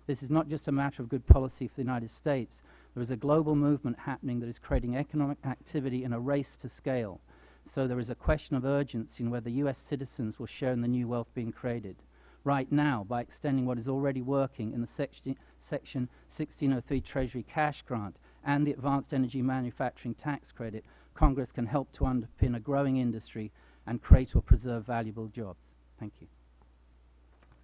This is not just a matter of good policy for the United States. There is a global movement happening that is creating economic activity in a race to scale. So there is a question of urgency in whether US citizens will share in the new wealth being created. Right now, by extending what is already working in the Section 1603 Treasury Cash Grant and the Advanced Energy Manufacturing Tax Credit, Congress can help to underpin a growing industry and create or preserve valuable jobs. Thank you.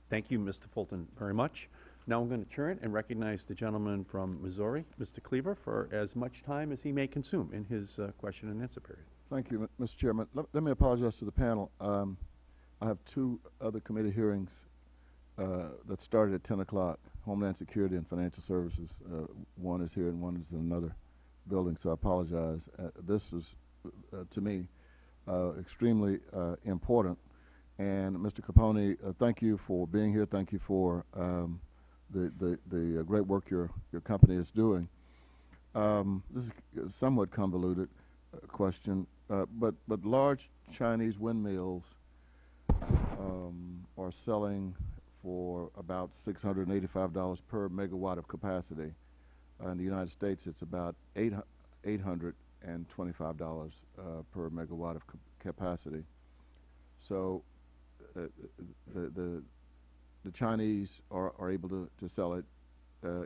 Thank you, Mr. Fulton, very much. Now I'm going to turn and recognize the gentleman from Missouri, Mr. Cleaver, for as much time as he may consume in his question and answer period. Thank you, Mr. Chairman. Let me apologize to the panel. I have two other committee hearings that started at 10 o'clock, Homeland Security and Financial Services. One is here and one is in another building, so I apologize. This is, to me, extremely important. And Mr. Capone, thank you for being here. Thank you for the great work your company is doing. This is a somewhat convoluted question, but large Chinese windmills are selling for about $685 per megawatt of capacity. In the United States, it's about $825 per megawatt of capacity. So the Chinese are able to sell it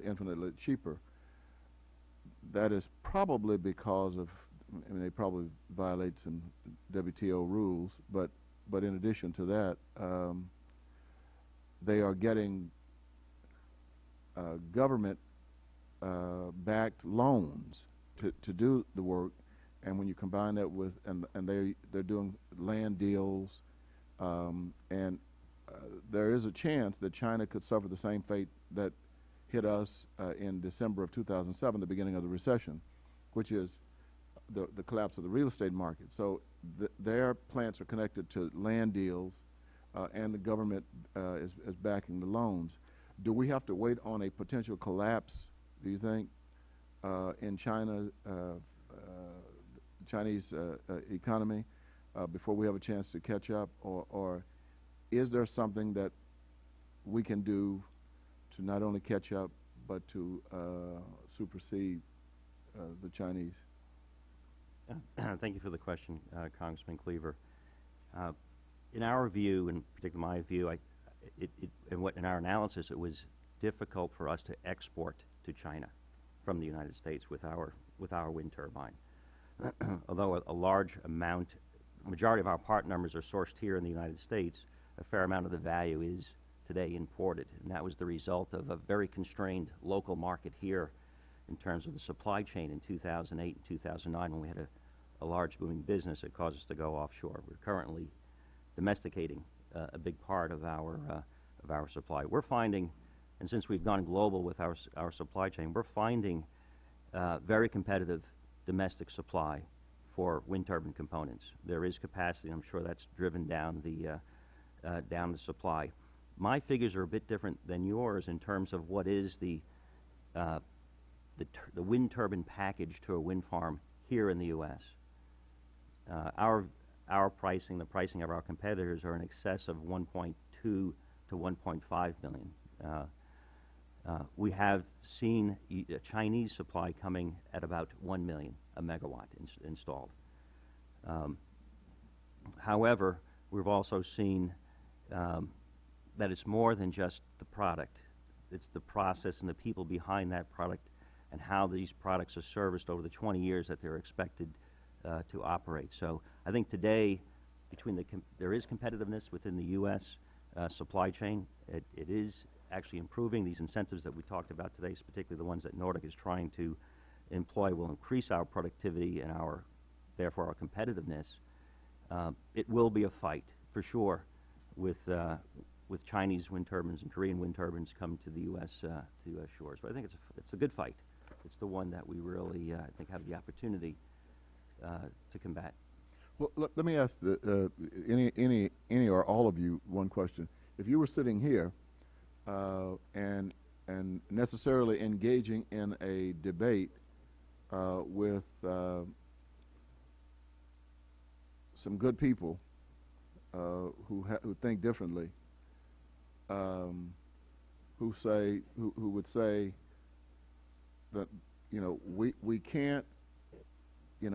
infinitely cheaper. That is probably because of, I mean, they probably violate some WTO rules, but in addition to that, they are getting government backed loans to do the work, and when you combine that with and they're doing land deals, and there is a chance that China could suffer the same fate that hit us in December of 2007, the beginning of the recession, which is the collapse of the real estate market. So their plants are connected to land deals, and the government is backing the loans. Do we have to wait on a potential collapse, do you think, in China, Chinese economy before we have a chance to catch up, or is there something that we can do to not only catch up but to supersede the Chinese? Thank you for the question, Congressman Cleaver. In our view, and particularly my view, in our analysis, it was difficult for us to export to China from the United States with our wind turbine. Although a large majority of our part numbers are sourced here in the United States, a fair amount of the value is today imported, and that was the result of a very constrained local market here in terms of the supply chain in 2008 and 2009 when we had a large booming business that caused us to go offshore. We're currently domesticating a big part of our supply. We're finding, and since we've gone global with our supply chain, we're finding very competitive domestic supply for wind turbine components. There is capacity. I'm sure that's driven down the supply. My figures are a bit different than yours in terms of what is the wind turbine package to a wind farm here in the U.S. Our pricing, the pricing of our competitors, are in excess of 1.2 to 1.5 million. We have seen Chinese supply coming at about 1 million a megawatt installed. However, we've also seen that it's more than just the product. It's the process and the people behind that product and how these products are serviced over the 20 years that they're expected to operate. So I think today, there is competitiveness within the U.S. Supply chain. It is actually improving. These incentives that we talked about today, particularly the ones that Nordic is trying to employ, will increase our productivity and therefore our competitiveness. It will be a fight for sure with Chinese wind turbines and Korean wind turbines come to the U.S. Shores. But I think it's a good fight. It's the one that we really I think have the opportunity to combat. Well, let me ask any or all of you one question. If you were sitting here and necessarily engaging in a debate with some good people who think differently, who would say that we can't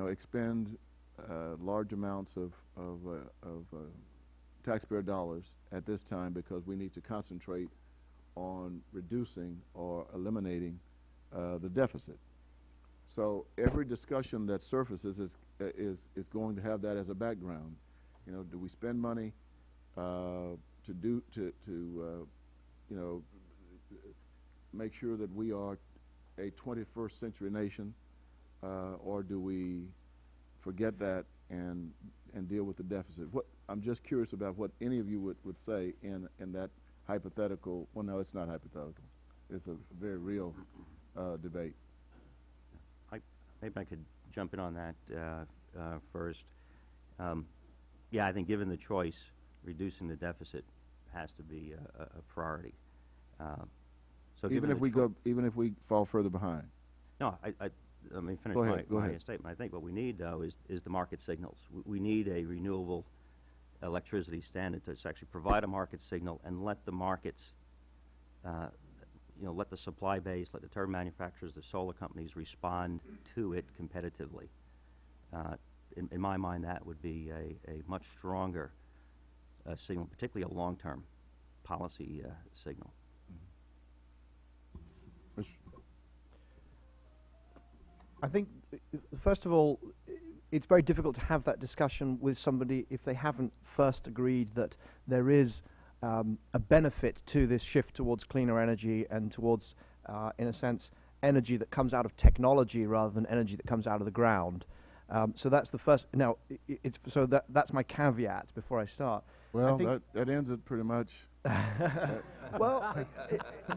expend large amounts of taxpayer dollars at this time because we need to concentrate on reducing or eliminating the deficit. So every discussion that surfaces is going to have that as a background. Do we spend money to make sure that we are a 21st century nation, or do we forget that and deal with the deficit? I'm just curious about what any of you would say in that hypothetical. Well, no, it's not hypothetical. It's a very real debate. Maybe I could jump in on that first. Yeah, I think given the choice, reducing the deficit has to be a priority. So even if we fall further behind. No, let me finish my statement. I think what we need, though, is the market signals. We need a renewable electricity standard to actually provide a market signal and let the markets, let the supply base, let the turbine manufacturers, the solar companies respond to it competitively. In my mind, that would be a much stronger signal, particularly a long-term policy signal. I think, first of all, it's very difficult to have that discussion with somebody if they haven't first agreed that there is a benefit to this shift towards cleaner energy and towards, in a sense, energy that comes out of technology rather than energy that comes out of the ground. So that's the first. Now, that's my caveat before I start. Well, that ends it pretty much. Well,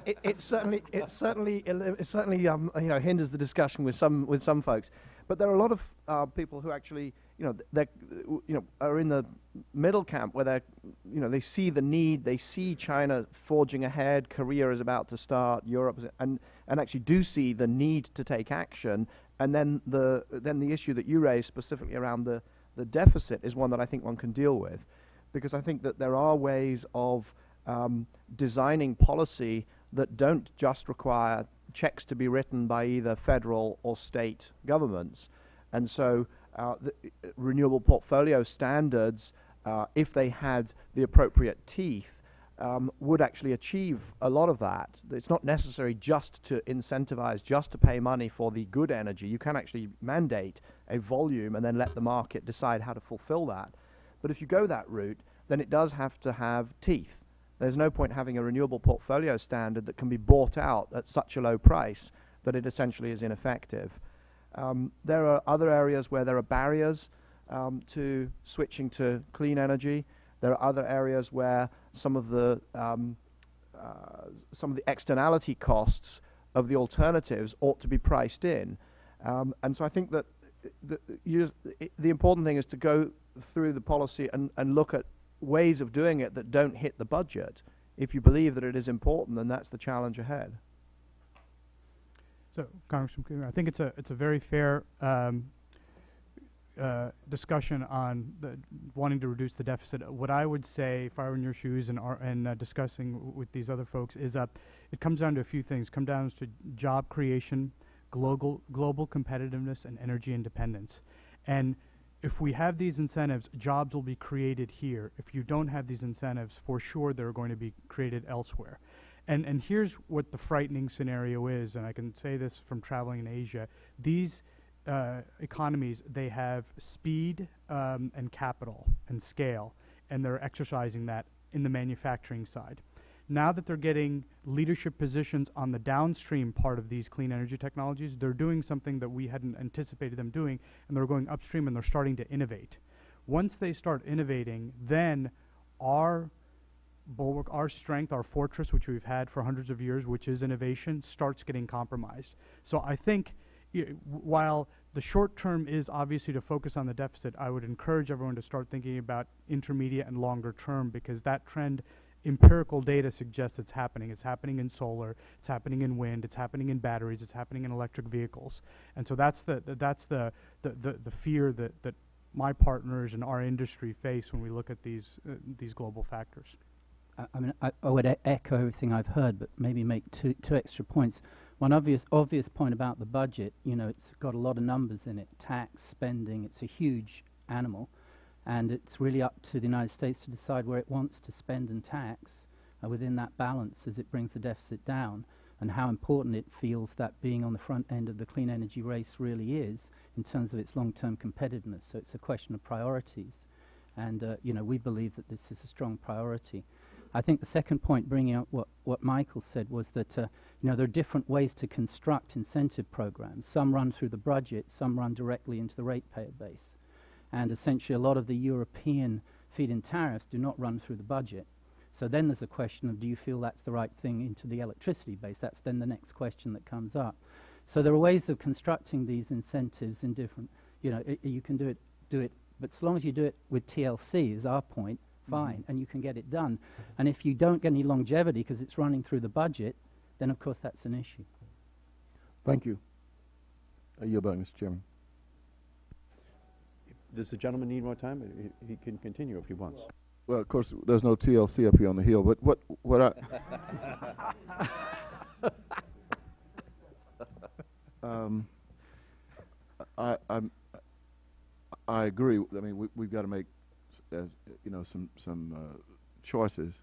it certainly hinders the discussion with some folks. But there are a lot of people who actually are in the middle camp where they see the need, they see China forging ahead, Korea is about to start, Europe, and actually do see the need to take action. And then the issue that you raised specifically around the deficit is one that I think one can deal with, because I think that there are ways of designing policy that don't just require checks to be written by either federal or state governments. And so the renewable portfolio standards, if they had the appropriate teeth, would actually achieve a lot of that. It's not necessary just to incentivize, just to pay money for the good energy. You can actually mandate a volume and then let the market decide how to fulfill that. But if you go that route, then it does have to have teeth. There's no point having a renewable portfolio standard that can be bought out at such a low price that it essentially is ineffective. There are other areas where there are barriers to switching to clean energy. There are other areas where some of the externality costs of the alternatives ought to be priced in. And so I think that the important thing is to go through the policy and look at ways of doing it that don't hit the budget. If you believe that it is important, then that's the challenge ahead. So, Congressman Cleaver, I think it's a very fair discussion on wanting to reduce the deficit. What I would say, if I were in your shoes and discussing with these other folks, is it comes down to a few things. It comes down to job creation, global competitiveness, and energy independence. And if we have these incentives, jobs will be created here. If you don't have these incentives, for sure they're going to be created elsewhere. And here's what the frightening scenario is, and I can say this from traveling in Asia. These economies, they have speed and capital and scale, and they're exercising that in the manufacturing side. Now that they're getting leadership positions on the downstream part of these clean energy technologies, they're doing something that we hadn't anticipated them doing, and they're going upstream and they're starting to innovate. Once they start innovating, then our bulwark, our strength, our fortress, which we've had for hundreds of years, which is innovation, starts getting compromised. So I think while the short term is obviously to focus on the deficit, I would encourage everyone to start thinking about intermediate and longer term, because that trend, empirical data suggests it's happening. It's happening in solar, it's happening in wind, it's happening in batteries, it's happening in electric vehicles. And so that's the fear that my partners and our industry face when we look at these global factors. I mean, I would echo everything I've heard, but maybe make two extra points. One obvious point about the budget, it's got a lot of numbers in it, tax, spending, it's a huge animal, and it's really up to the United States to decide where it wants to spend and tax within that balance as it brings the deficit down, and how important it feels that being on the front end of the clean energy race really is in terms of its long-term competitiveness. So it's a question of priorities, and we believe that this is a strong priority. I think the second point, bringing up what Michael said, was that there are different ways to construct incentive programs. Some run through the budget, some run directly into the ratepayer base. And essentially a lot of the European feed-in tariffs do not run through the budget. So then there's a question of, do you feel that's the right thing into the electricity base? That's then the next question that comes up. So there are ways of constructing these incentives in different, you can do it, but as long as you do it with TLC, is our point, fine, and you can get it done. And if you don't get any longevity because it's running through the budget, then of course that's an issue. Thank you. I yield back, Mr. Chairman. Does the gentleman need more time? He can continue if he wants. Well, of course, there's no TLC up here on the Hill, but what I agree. I mean, we've got to make some choices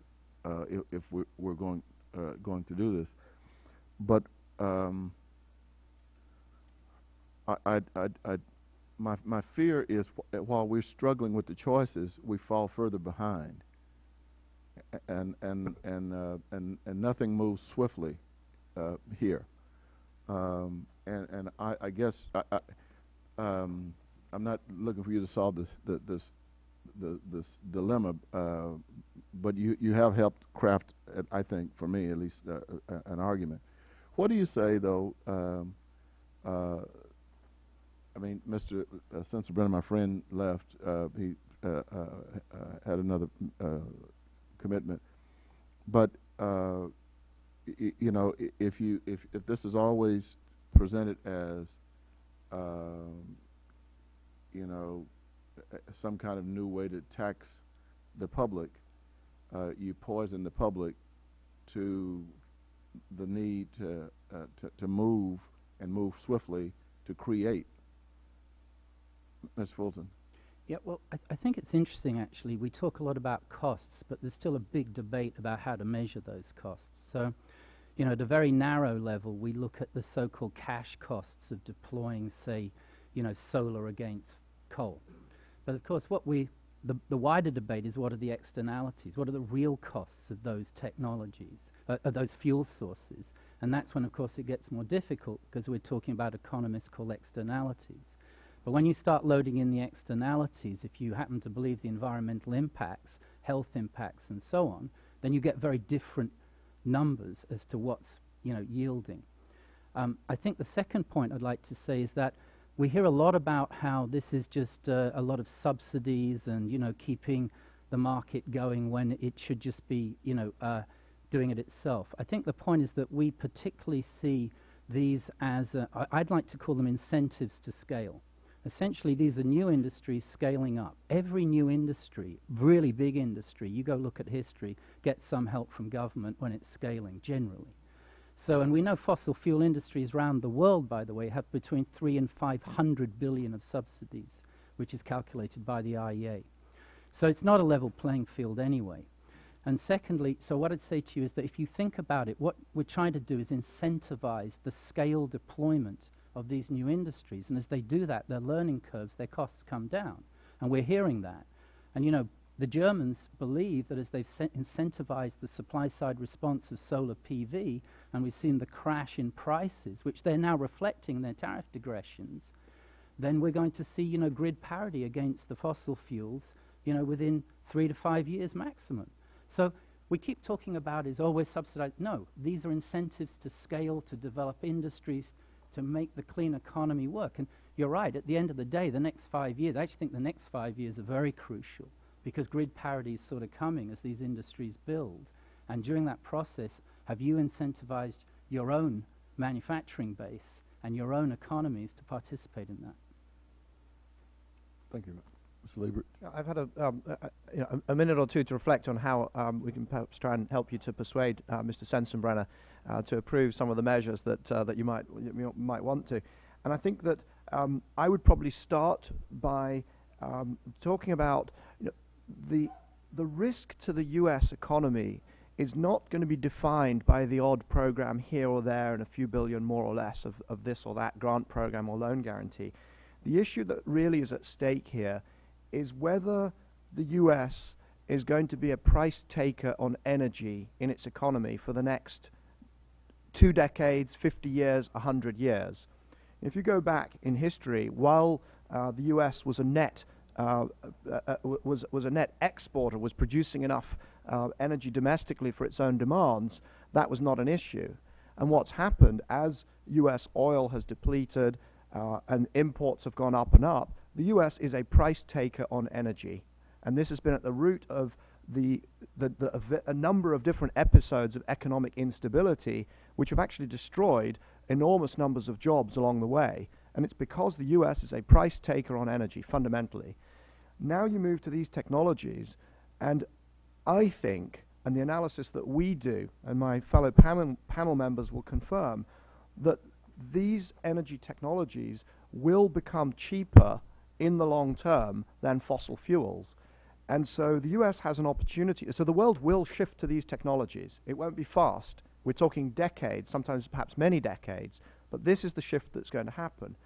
if we're going to do this. But my fear is while we're struggling with the choices, we fall further behind. and nothing moves swiftly here. And I guess I'm not looking for you to solve this dilemma, but you have helped craft, I think, for me at least, an argument. What do you say, though? I mean, Mr. Sensenbrenner, my friend, left. He had another commitment, but you know, if this is always presented as you know, some kind of new way to tax the public, you poison the public to the need to move and move swiftly to create. Ms. Fulton. Yeah, well, I think it's interesting, actually. We talk a lot about costs, but there's still a big debate about how to measure those costs. So, you know, at a very narrow level, we look at the so-called cash costs of deploying, say, you know, solar against coal. But of course, the wider debate is, what are the externalities? What are the real costs of those technologies, of those fuel sources? And that's when, of course, it gets more difficult, because we're talking about economists call externalities. But when you start loading in the externalities, if you happen to believe the environmental impacts, health impacts, and so on, then you get very different numbers as to what's, you know, yielding. I think the second point I'd like to say is that we hear a lot about how this is just a lot of subsidies and, you know, keeping the market going when it should just be, you know, doing it itself. I think the point is that we particularly see these as, I'd like to call them incentives to scale. Essentially, these are new industries scaling up. Every new industry, really big industry, you go look at history, gets some help from government when it's scaling, generally. So, and we know fossil fuel industries around the world, by the way, have between 300 and 500 billion of subsidies, which is calculated by the IEA. So it's not a level playing field anyway. And secondly, so what I'd say to you is that if you think about it, what we're trying to do is incentivize the scale deployment of these new industries. And as they do that, their learning curves, their costs come down. And we're hearing that. And, you know, the Germans believe that as they've incentivized the supply-side response of solar PV, and we've seen the crash in prices, which they're now reflecting in their tariff digressions, then we're going to see, you know, grid parity against the fossil fuels, you know, within 3 to 5 years maximum. So we keep talking about is, oh, we're subsidized. No, these are incentives to scale, to develop industries, to make the clean economy work. And you're right, at the end of the day, the next 5 years, I actually think the next 5 years are very crucial, because grid parity is sort of coming as these industries build. And during that process, have you incentivized your own manufacturing base and your own economies to participate in that? Thank you. Mr. Liebert. I've had you know, a minute or two to reflect on how we can perhaps try and help you to persuade Mr. Sensenbrenner to approve some of the measures that you might want to. And I think that I would probably start by talking about, you know, the risk to the U.S. economy is not going to be defined by the odd program here or there and a few billion more or less of this or that grant program or loan guarantee. The issue that really is at stake here is whether the U.S. is going to be a price taker on energy in its economy for the next 2 decades, 50 years, 100 years. If you go back in history, while the U.S. was a net was a net exporter, was producing enough energy domestically for its own demands, that was not an issue. And what's happened as U.S. oil has depleted and imports have gone up and up, the U.S. is a price taker on energy. And this has been at the root of a number of different episodes of economic instability, which have actually destroyed enormous numbers of jobs along the way. And it's because the U.S. is a price taker on energy, fundamentally. Now you move to these technologies, and I think, and the analysis that we do, and my fellow panel members will confirm, that these energy technologies will become cheaper in the long term than fossil fuels. And so the U.S. has an opportunity. So the world will shift to these technologies. It won't be fast. We're talking decades, sometimes perhaps many decades, but this is the shift that's going to happen.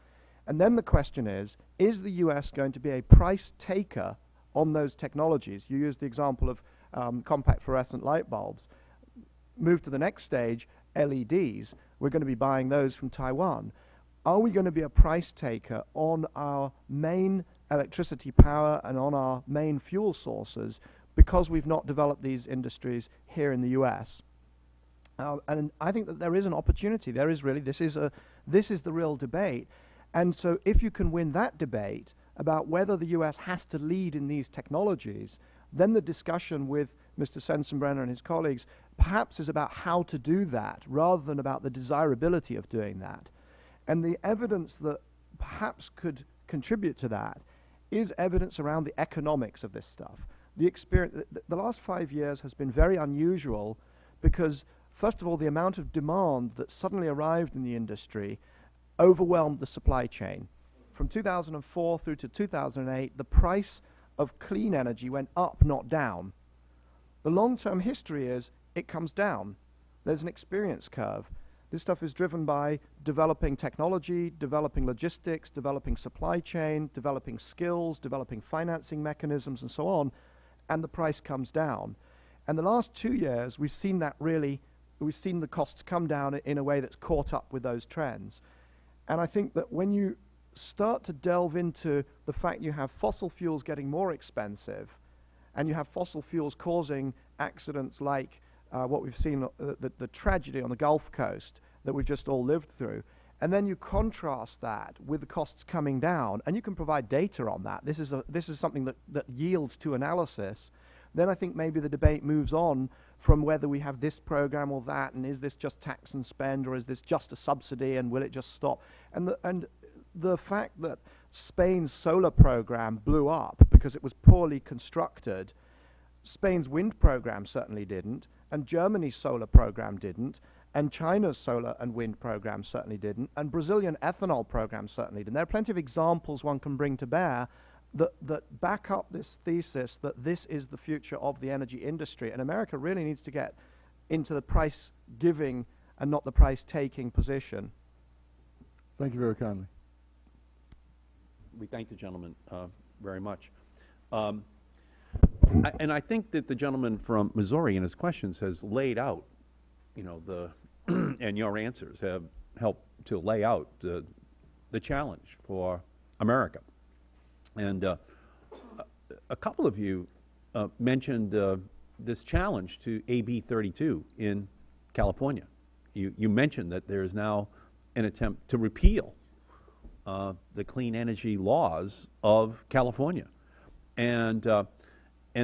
And then the question is the U.S. going to be a price taker on those technologies? You used the example of compact fluorescent light bulbs. Move to the next stage, LEDs. We're going to be buying those from Taiwan. Are we going to be a price taker on our main electricity power and on our main fuel sources because we've not developed these industries here in the US? And I think that there is an opportunity. There is really, this is the real debate. And so if you can win that debate about whether the US has to lead in these technologies, then the discussion with Mr. Sensenbrenner and his colleagues perhaps is about how to do that rather than about the desirability of doing that. And the evidence that perhaps could contribute to that is evidence around the economics of this stuff. The last 5 years has been very unusual because, first of all, the amount of demand that suddenly arrived in the industry overwhelmed the supply chain. From 2004 through to 2008, the price of clean energy went up, not down. The long-term history is it comes down. There's an experience curve. This stuff is driven by developing technology, developing logistics, developing supply chain, developing skills, developing financing mechanisms, and so on, and the price comes down. And the last 2 years, we've seen that really, we've seen the costs come down in a way that's caught up with those trends. And I think that when you start to delve into the fact you have fossil fuels getting more expensive, and you have fossil fuels causing accidents like what we've seen, the tragedy on the Gulf Coast that we've just all lived through, and then you contrast that with the costs coming down, and you can provide data on that. This is something that yields to analysis. Then I think maybe the debate moves on from whether we have this program or that, and is this just tax and spend, or is this just a subsidy, and will it just stop? And the fact that Spain's solar program blew up because it was poorly constructed, Spain's wind program certainly didn't, and Germany's solar program didn't, and China's solar and wind program certainly didn't, and Brazilian ethanol program certainly didn't. There are plenty of examples one can bring to bear that back up this thesis that this is the future of the energy industry, and America really needs to get into the price-giving and not the price-taking position. Thank you very kindly. We thank the gentleman very much. And I think that the gentleman from Missouri in his questions has laid out, you know, and your answers have helped to lay out the challenge for America. And a couple of you mentioned this challenge to AB 32 in California. You mentioned that there is now an attempt to repeal the clean energy laws of California. And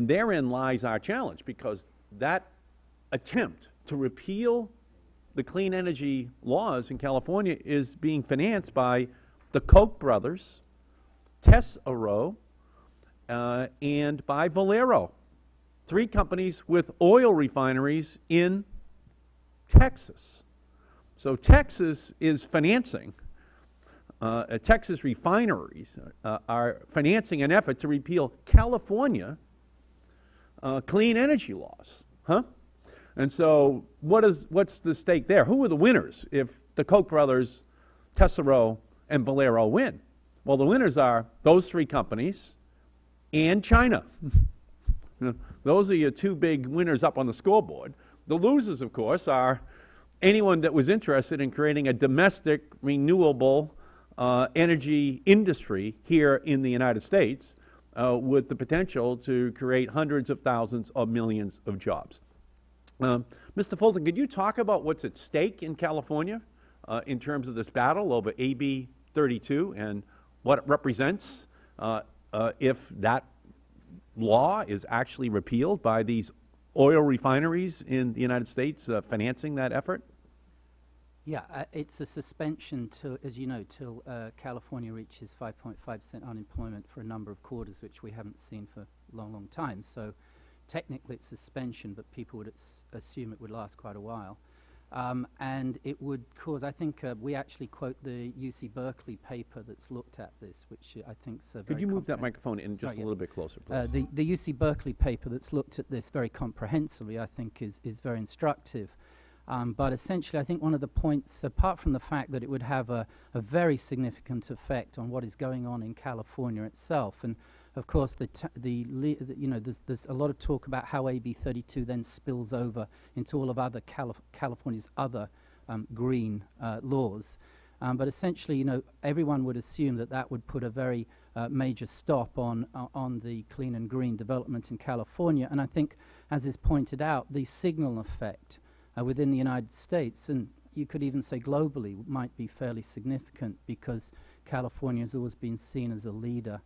therein lies our challenge, because that attempt to repeal the clean energy laws in California is being financed by the Koch brothers, Tesoro, and by Valero, 3 companies with oil refineries in Texas. So Texas is financing, Texas refineries are financing an effort to repeal California clean energy laws, huh? And so what's the stake there? Who are the winners if the Koch brothers, Tesoro, and Valero win? Well, the winners are those 3 companies and China. Those are your 2 big winners up on the scoreboard. The losers, of course, are anyone that was interested in creating a domestic renewable energy industry here in the United States with the potential to create hundreds of thousands of millions of jobs. Mr. Fulton, could you talk about what's at stake in California in terms of this battle over AB 32 and what it represents if that law is actually repealed by these oil refineries in the United States financing that effort? Yeah, it's a suspension till, as you know, till California reaches 5.5% unemployment for a number of quarters, which we haven't seen for a long, long time. So technically it's suspension, but people would assume it would last quite a while. And it would cause, I think, we actually quote the UC Berkeley paper that's looked at this, which I think is very Could you move that microphone in just a little bit closer, please? The UC Berkeley paper that's looked at this very comprehensively, I think, is very instructive. But essentially, I think one of the points, apart from the fact that it would have a very significant effect on what is going on in California itself, and Of course, there's a lot of talk about how AB 32 then spills over into all of other California's other green laws. But essentially, everyone would assume that that would put a very major stop on the clean and green development in California. And I think, as is pointed out, the signal effect within the United States, and you could even say globally, might be fairly significant, because California has always been seen as a leader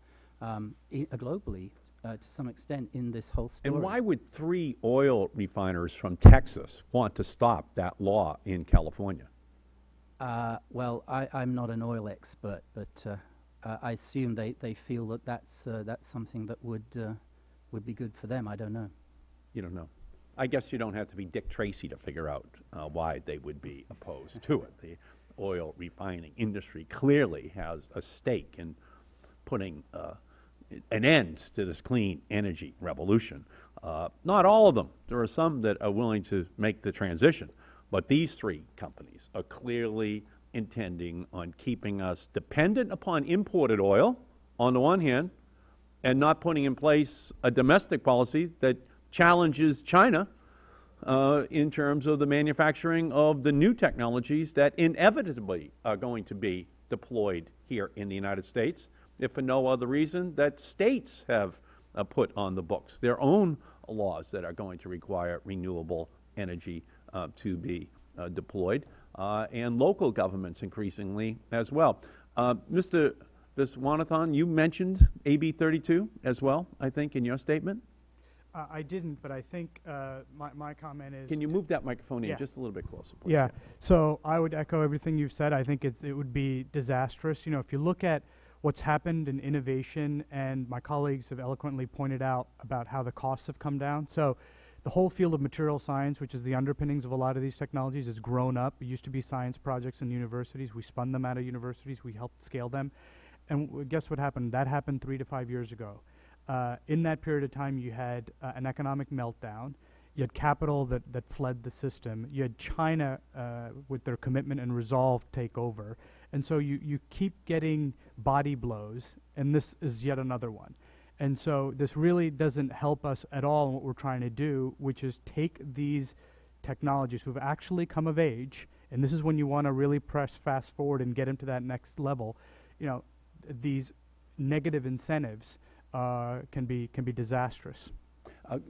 globally to some extent in this whole story. And why would 3 oil refiners from Texas want to stop that law in California? Well, I'm not an oil expert, but I assume they feel that that's something that would be good for them. I don't know. You don't know. I guess you don't have to be Dick Tracy to figure out why they would be opposed to it. The oil refining industry clearly has a stake in putting an end to this clean energy revolution. Not all of them. There are some that are willing to make the transition. But these 3 companies are clearly intending on keeping us dependent upon imported oil, on the one hand, and not putting in place a domestic policy that challenges China in terms of the manufacturing of the new technologies that inevitably are going to be deployed here in the United States, if for no other reason that states have put on the books their own laws that are going to require renewable energy to be deployed, and local governments increasingly as well. Mr. Viswanathan, you mentioned AB 32 as well, I think, in your statement. I didn't, but I think my comment is... Can you move that microphone in just a little bit closer, please? Yeah. So I would echo everything you've said. I think it would be disastrous. If you look at what's happened in innovation, and my colleagues have eloquently pointed out about how the costs have come down. So the whole field of material science, which is the underpinnings of a lot of these technologies, has grown up. It used to be science projects in universities. We spun them out of universities. We helped scale them. And guess what happened? That happened 3 to 5 years ago. In that period of time, you had an economic meltdown. You had capital that fled the system. You had China with their commitment and resolve take over. And so you keep getting body blows, and this is yet another one. And so this really doesn't help us at all in what we're trying to do, which is take these technologies who have actually come of age, and this is when you want to really press fast forward and get them to that next level. These negative incentives can be disastrous.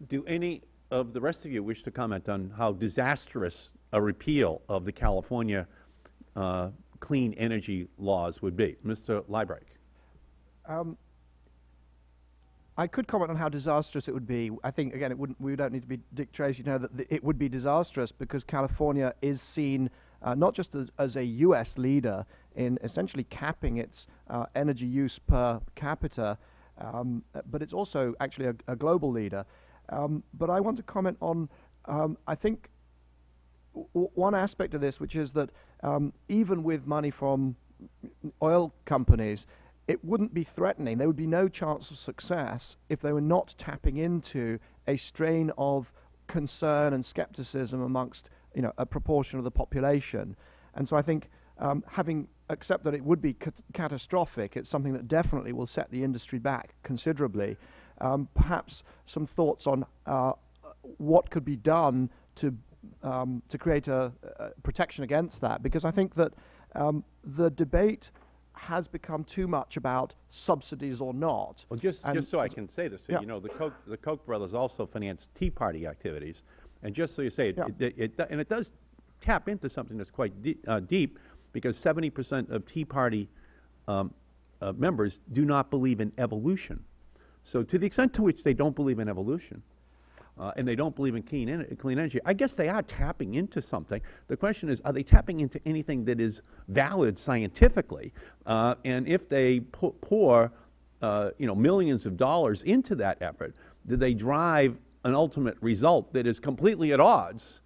Do any of the rest of you wish to comment on how disastrous a repeal of the California clean energy laws would be? Mr. Leibrach. I could comment on how disastrous it would be. I think, again, we don't need to be Dick Tracy to know that it would be disastrous, because California is seen not just as a U.S. leader in essentially capping its energy use per capita, but it's also actually a global leader. But I want to comment on, I think, one aspect of this, which is that even with money from oil companies, it wouldn't be threatening. There would be no chance of success if they were not tapping into a strain of concern and skepticism amongst a proportion of the population. And so I think having accepted that it would be catastrophic, it's something that definitely will set the industry back considerably. Perhaps some thoughts on what could be done to create a protection against that, because I think that the debate has become too much about subsidies or not. Well, just so I can say this, so the Koch brothers also financed Tea Party activities, and just so you say, it does tap into something that's quite deep, because 70% of Tea Party members do not believe in evolution. So to the extent to which they don't believe in evolution, and they don't believe in clean energy, I guess they are tapping into something. The question is, are they tapping into anything that is valid scientifically? And if they pour millions of dollars into that effort, do they drive an ultimate result that is completely at odds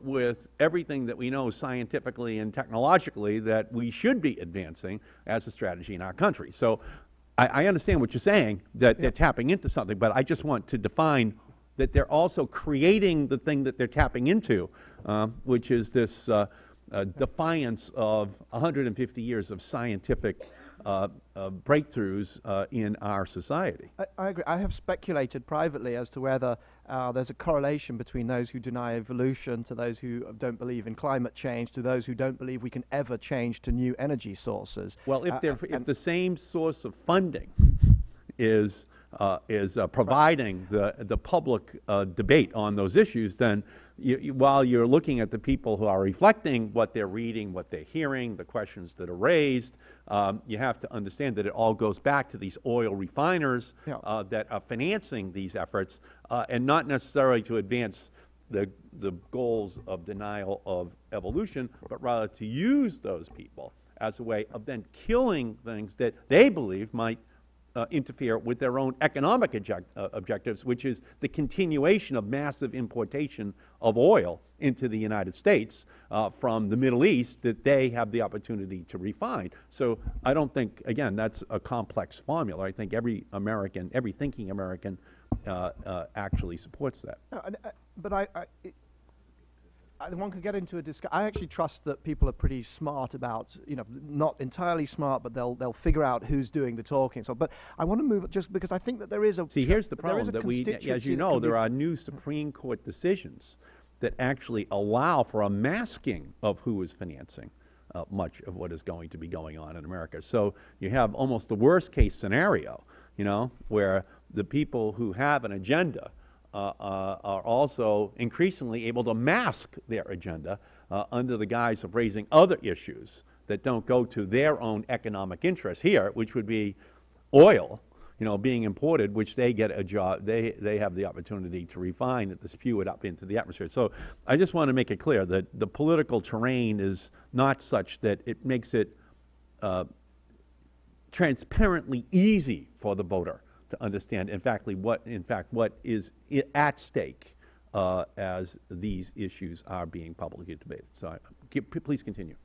with everything that we know scientifically and technologically that we should be advancing as a strategy in our country? So I understand what you're saying, that they're tapping into something, but I just want to define that they're also creating the thing that they're tapping into, which is this defiance of 150 years of scientific breakthroughs in our society. I agree. I have speculated privately as to whether there's a correlation between those who deny evolution to those who don't believe in climate change to those who don't believe we can ever change to new energy sources. Well, if the same source of funding is providing the public debate on those issues, then while you're looking at the people who are reflecting what they're reading, what they're hearing, the questions that are raised, you have to understand that it all goes back to these oil refiners that are financing these efforts, and not necessarily to advance the goals of denial of evolution, but rather to use those people as a way of then killing things that they believe might interfere with their own economic objectives, which is the continuation of massive importation of oil into the United States from the Middle East that they have the opportunity to refine. So I don't think, again, that's a complex formula. I think every American, every thinking American actually supports that. But one could get into a discussion. I actually trust that people are pretty smart about, not entirely smart, but they'll figure out who's doing the talking. So, but I want to move just because I think that there is a. See, here's the problem that as you know, there are new Supreme Court decisions that actually allow for a masking of who is financing much of what is going to be going on in America. So you have almost the worst case scenario, where the people who have an agenda are also increasingly able to mask their agenda under the guise of raising other issues that don't go to their own economic interests here, which would be oil, being imported, which they get a job, they have the opportunity to refine it, to spew it up into the atmosphere. So I just want to make it clear that the political terrain is not such that it makes it transparently easy for the voter to understand, in fact, what is at stake as these issues are being publicly debated. So, please continue.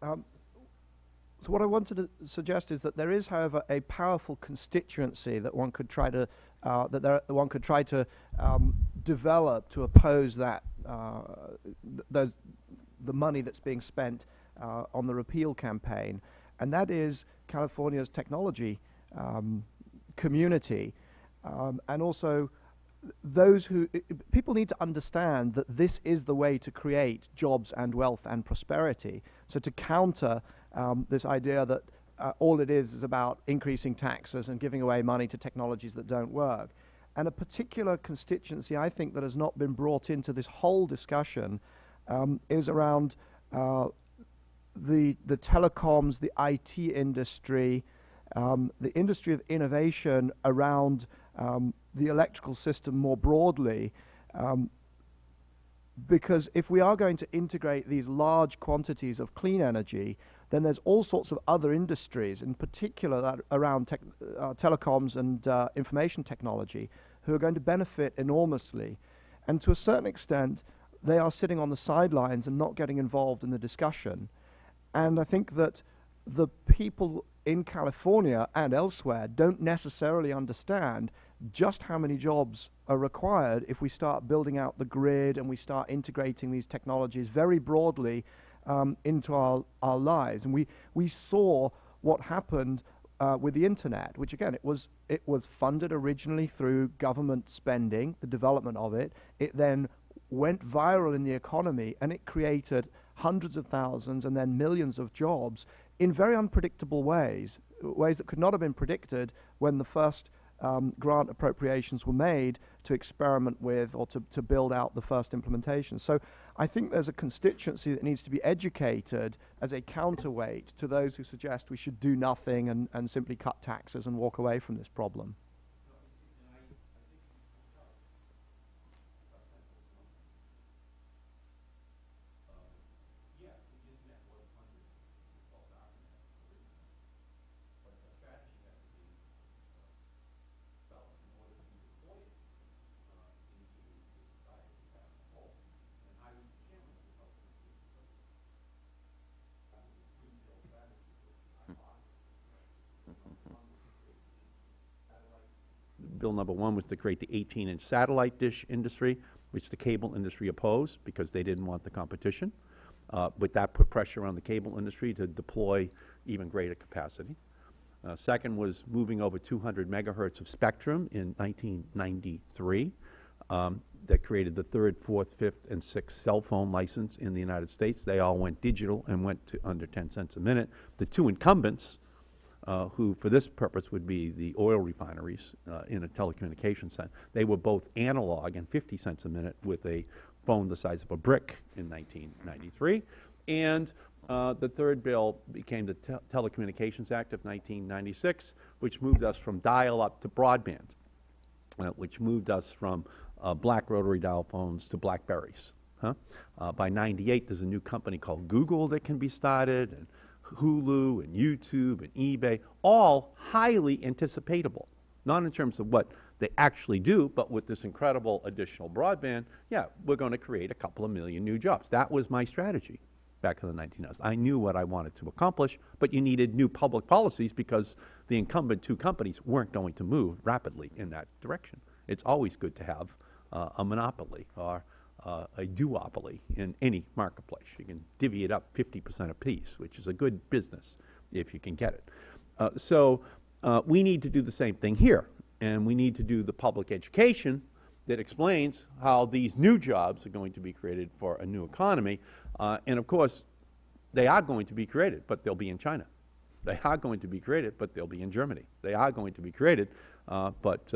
So, what I wanted to suggest is that there is, however, a powerful constituency that one could try to develop to oppose that the money that's being spent on the repeal campaign, and that is California's technology community, and also those who people need to understand that this is the way to create jobs and wealth and prosperity. So to counter this idea that all it is about increasing taxes and giving away money to technologies that don't work. And a particular constituency I think that has not been brought into this whole discussion is around the telecoms, the IT industry, the industry of innovation around the electrical system more broadly, because if we are going to integrate these large quantities of clean energy, then there's all sorts of other industries, in particular that around telecoms and information technology, who are going to benefit enormously. And to a certain extent, they are sitting on the sidelines and not getting involved in the discussion. And I think that the people in California and elsewhere don't necessarily understand just how many jobs are required if we start building out the grid and we start integrating these technologies very broadly into our lives. And we saw what happened with the internet, which again, it was funded originally through government spending, the development of it. It then went viral in the economy, and it created hundreds of thousands and then millions of jobs in very unpredictable ways that could not have been predicted when the first grant appropriations were made to experiment with or to build out the first implementation. So I think there's a constituency that needs to be educated as a counterweight to those who suggest we should do nothing and simply cut taxes and walk away from this problem. Bill number 1 was to create the 18-inch satellite dish industry, which the cable industry opposed because they didn't want the competition. But that put pressure on the cable industry to deploy even greater capacity. Second was moving over 200 megahertz of spectrum in 1993. That created the third, fourth, fifth, and sixth cell phone license in the United States. They all went digital and went to under 10 cents a minute. The two incumbents, who for this purpose would be the oil refineries in a telecommunications sense, they were both analog and 50 cents a minute with a phone the size of a brick in 1993. And the third bill became the Telecommunications Act of 1996, which moved us from dial-up to broadband, which moved us from black rotary dial phones to BlackBerries. By 98, there's a new company called Google that can be started, and Hulu and YouTube and eBay, all highly anticipatable, not in terms of what they actually do, but with this incredible additional broadband, yeah, we're going to create a couple of million new jobs. That was my strategy back in the 1990s. I knew what I wanted to accomplish, but you needed new public policies because the incumbent two companies weren't going to move rapidly in that direction. It's always good to have a monopoly or a duopoly in any marketplace. You can divvy it up 50% apiece, which is a good business if you can get it. So we need to do the same thing here, and we need to do the public education that explains how these new jobs are going to be created for a new economy. And of course, they are going to be created, but they'll be in China. They are going to be created, but they'll be in Germany. They are going to be created, but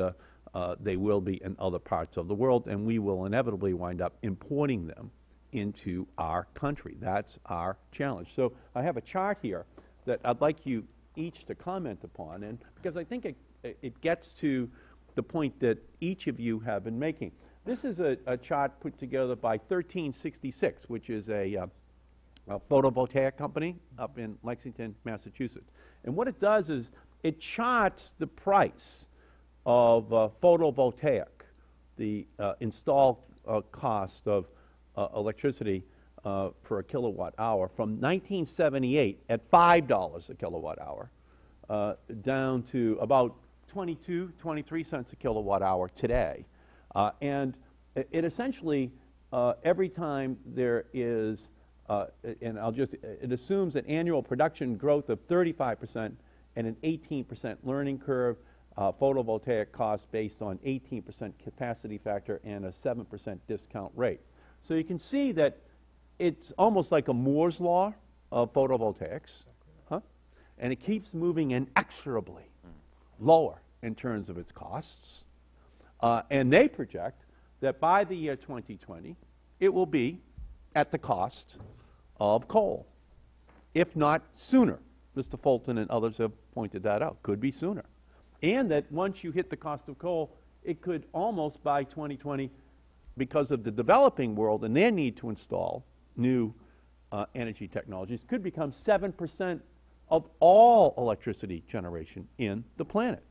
they will be in other parts of the world, and we will inevitably wind up importing them into our country. That's our challenge. So I have a chart here that I'd like you each to comment upon, and because I think it gets to the point that each of you have been making. This is a chart put together by 1366, which is a photovoltaic company up in Lexington, Massachusetts. And what it does is it charts the price of photovoltaic, the installed cost of electricity for a kilowatt hour from 1978 at $5 a kilowatt hour down to about 23 cents a kilowatt hour today. And it essentially, every time there is, and it assumes an annual production growth of 35% and an 18% learning curve, photovoltaic cost based on 18% capacity factor and a 7% discount rate. So you can see that it's almost like a Moore's law of photovoltaics, and it keeps moving inexorably lower in terms of its costs. And they project that by the year 2020, it will be at the cost of coal, if not sooner. Mr. Fulton and others have pointed that out. Could be sooner. And that once you hit the cost of coal, it could almost by 2020, because of the developing world and their need to install new energy technologies, could become 7% of all electricity generation in the planet.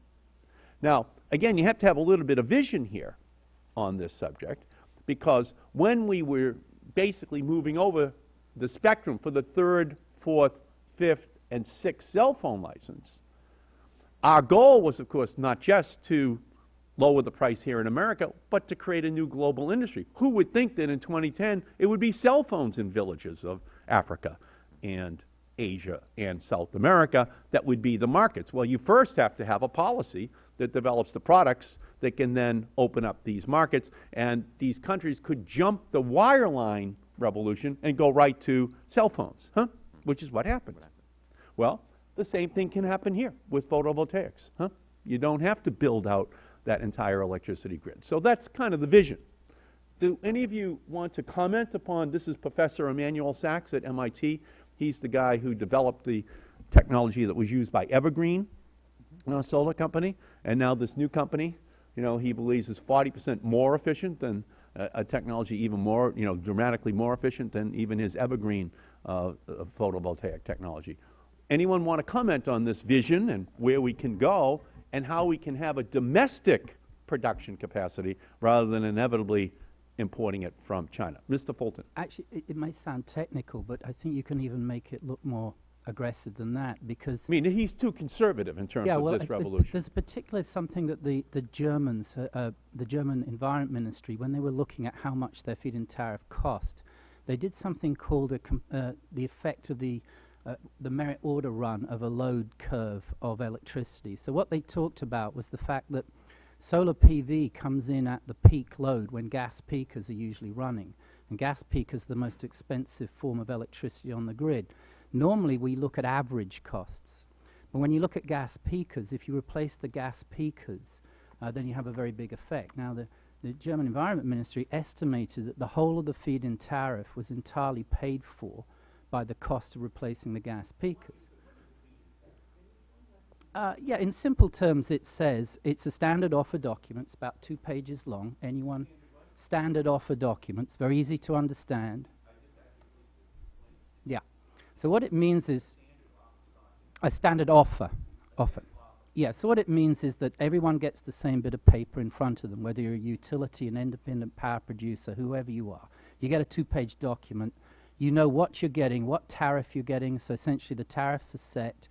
Now, again, you have to have a little bit of vision here on this subject, because when we were basically moving over the spectrum for the third, fourth, fifth, and sixth cell phone license, our goal was, of course, not just to lower the price here in America, but to create a new global industry. Who would think that in 2010 it would be cell phones in villages of Africa and Asia and South America that would be the markets? Well, you first have to have a policy that develops the products that can then open up these markets, and these countries could jump the wireline revolution and go right to cell phones, which is what happened. Well, the same thing can happen here with photovoltaics. You don't have to build out that entire electricity grid. So that's kind of the vision. Do any of you want to comment upon, this is Professor Emmanuel Sachs at MIT. He's the guy who developed the technology that was used by Evergreen Solar Company, and now this new company, he believes is 40% more efficient than a technology even more, dramatically more efficient than even his Evergreen photovoltaic technology. Anyone want to comment on this vision and where we can go and how we can have a domestic production capacity rather than inevitably importing it from China? Mr. Fulton. Actually, it may sound technical, but I think you can even make it look more aggressive than that, because I mean, he's too conservative in terms of this revolution. There's particularly something that the Germans, the German Environment Ministry, when they were looking at how much their feed-in tariff cost, they did something called the effect of the the merit order run of a load curve of electricity. So what they talked about was the fact that solar PV comes in at the peak load when gas peakers are usually running. And gas peakers are the most expensive form of electricity on the grid. Normally we look at average costs. But when you look at gas peakers, if you replace the gas peakers, then you have a very big effect. Now the German Environment Ministry estimated that the whole of the feed-in tariff was entirely paid for by the cost of replacing the gas peakers. Yeah, in simple terms it says it's a standard offer document, it's about 2 pages long. Anyone? Standard offer document, it's very easy to understand. Yeah. So what it means is a standard offer. Yeah, so what it means is that everyone gets the same bit of paper in front of them, whether you're a utility, an independent power producer, whoever you are. You get a 2-page document. You know what you're getting, what tariff you're getting. So essentially the tariffs are set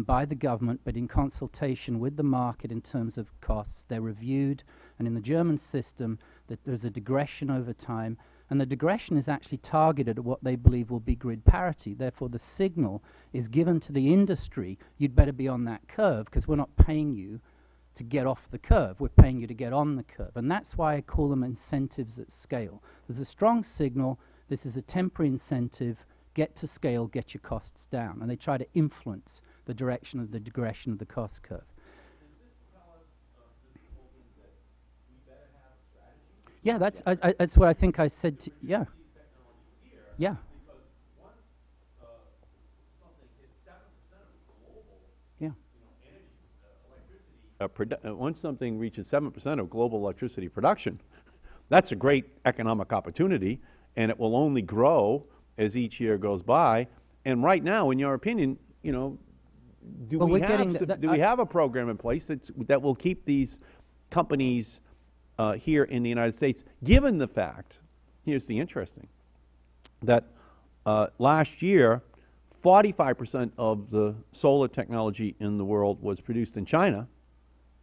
by the government, but in consultation with the market in terms of costs. They're reviewed, and in the German system, that there's a digression over time, and the digression is actually targeted at what they believe will be grid parity. Therefore, the signal is given to the industry, you'd better be on that curve, because we're not paying you to get off the curve, we're paying you to get on the curve. And that's why I call them incentives at scale. There's a strong signal, this is a temporary incentive, get to scale, get your costs down. And they try to influence the direction of the digression of the cost curve. Yeah, that's what I think I said to, yeah. Yeah. Yeah. Once something reaches 7% of global electricity production, that's a great economic opportunity, and it will only grow as each year goes by. And right now, in your opinion, you know, do we have a program in place that will keep these companies here in the United States, given the fact, here's the interesting, that last year, 45% of the solar technology in the world was produced in China,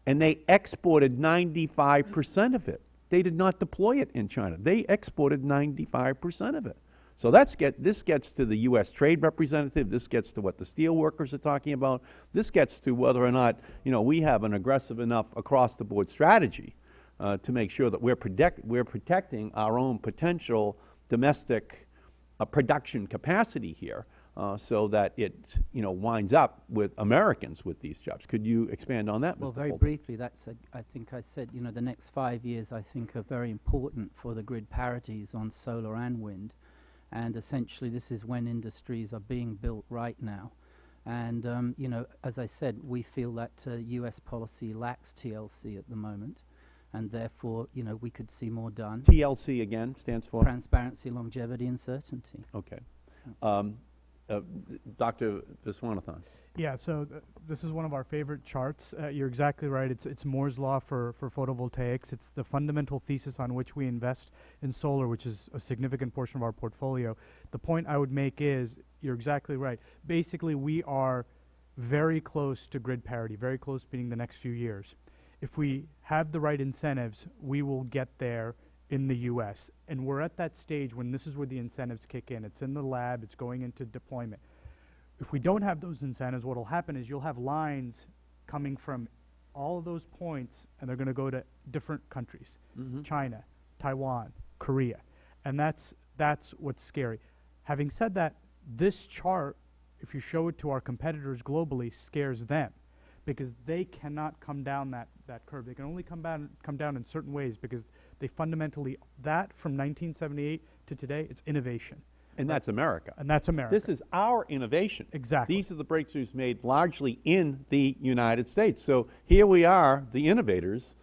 and they exported 95% of it. They did not deploy it in China. They exported 95% of it. So this gets to the U.S. trade representative. This gets to what the steel workers are talking about. This gets to whether or not, you know, we have an aggressive enough across-the-board strategy to make sure that we're protecting our own potential domestic production capacity here, so that it, you know, winds up with Americans with these jobs. Could you expand on that, Mr. Well, very Bolton? briefly, I think I said, you know, the next 5 years I think are very important for the grid parities on solar and wind. And essentially this is when industries are being built right now. And, you know, as I said, we feel that U.S. policy lacks TLC at the moment. And therefore, you know, we could see more done. TLC again stands for? Transparency, longevity, and certainty. Okay. Dr. Viswanathan. Yeah, so this is one of our favorite charts. You're exactly right. It's Moore's law for photovoltaics. It's the fundamental thesis on which we invest in solar, which is a significant portion of our portfolio. The point I would make is, you're exactly right. Basically, we are very close to grid parity, very close meaning the next few years. If we have the right incentives, we will get there in the U.S. And we're at that stage when this is where the incentives kick in. It's in the lab, it's going into deployment. If we don't have those incentives, what will happen is you'll have lines coming from all of those points, and they're going to go to different countries, China, Taiwan, Korea. And that's what's scary. Having said that, this chart, if you show it to our competitors globally, scares them, because they cannot come down that curve. They can only come down in certain ways, because they fundamentally, that from 1978 to today, it's innovation. And that's America. And that's America. This is our innovation. Exactly. These are the breakthroughs made largely in the United States. So here we are, the innovators,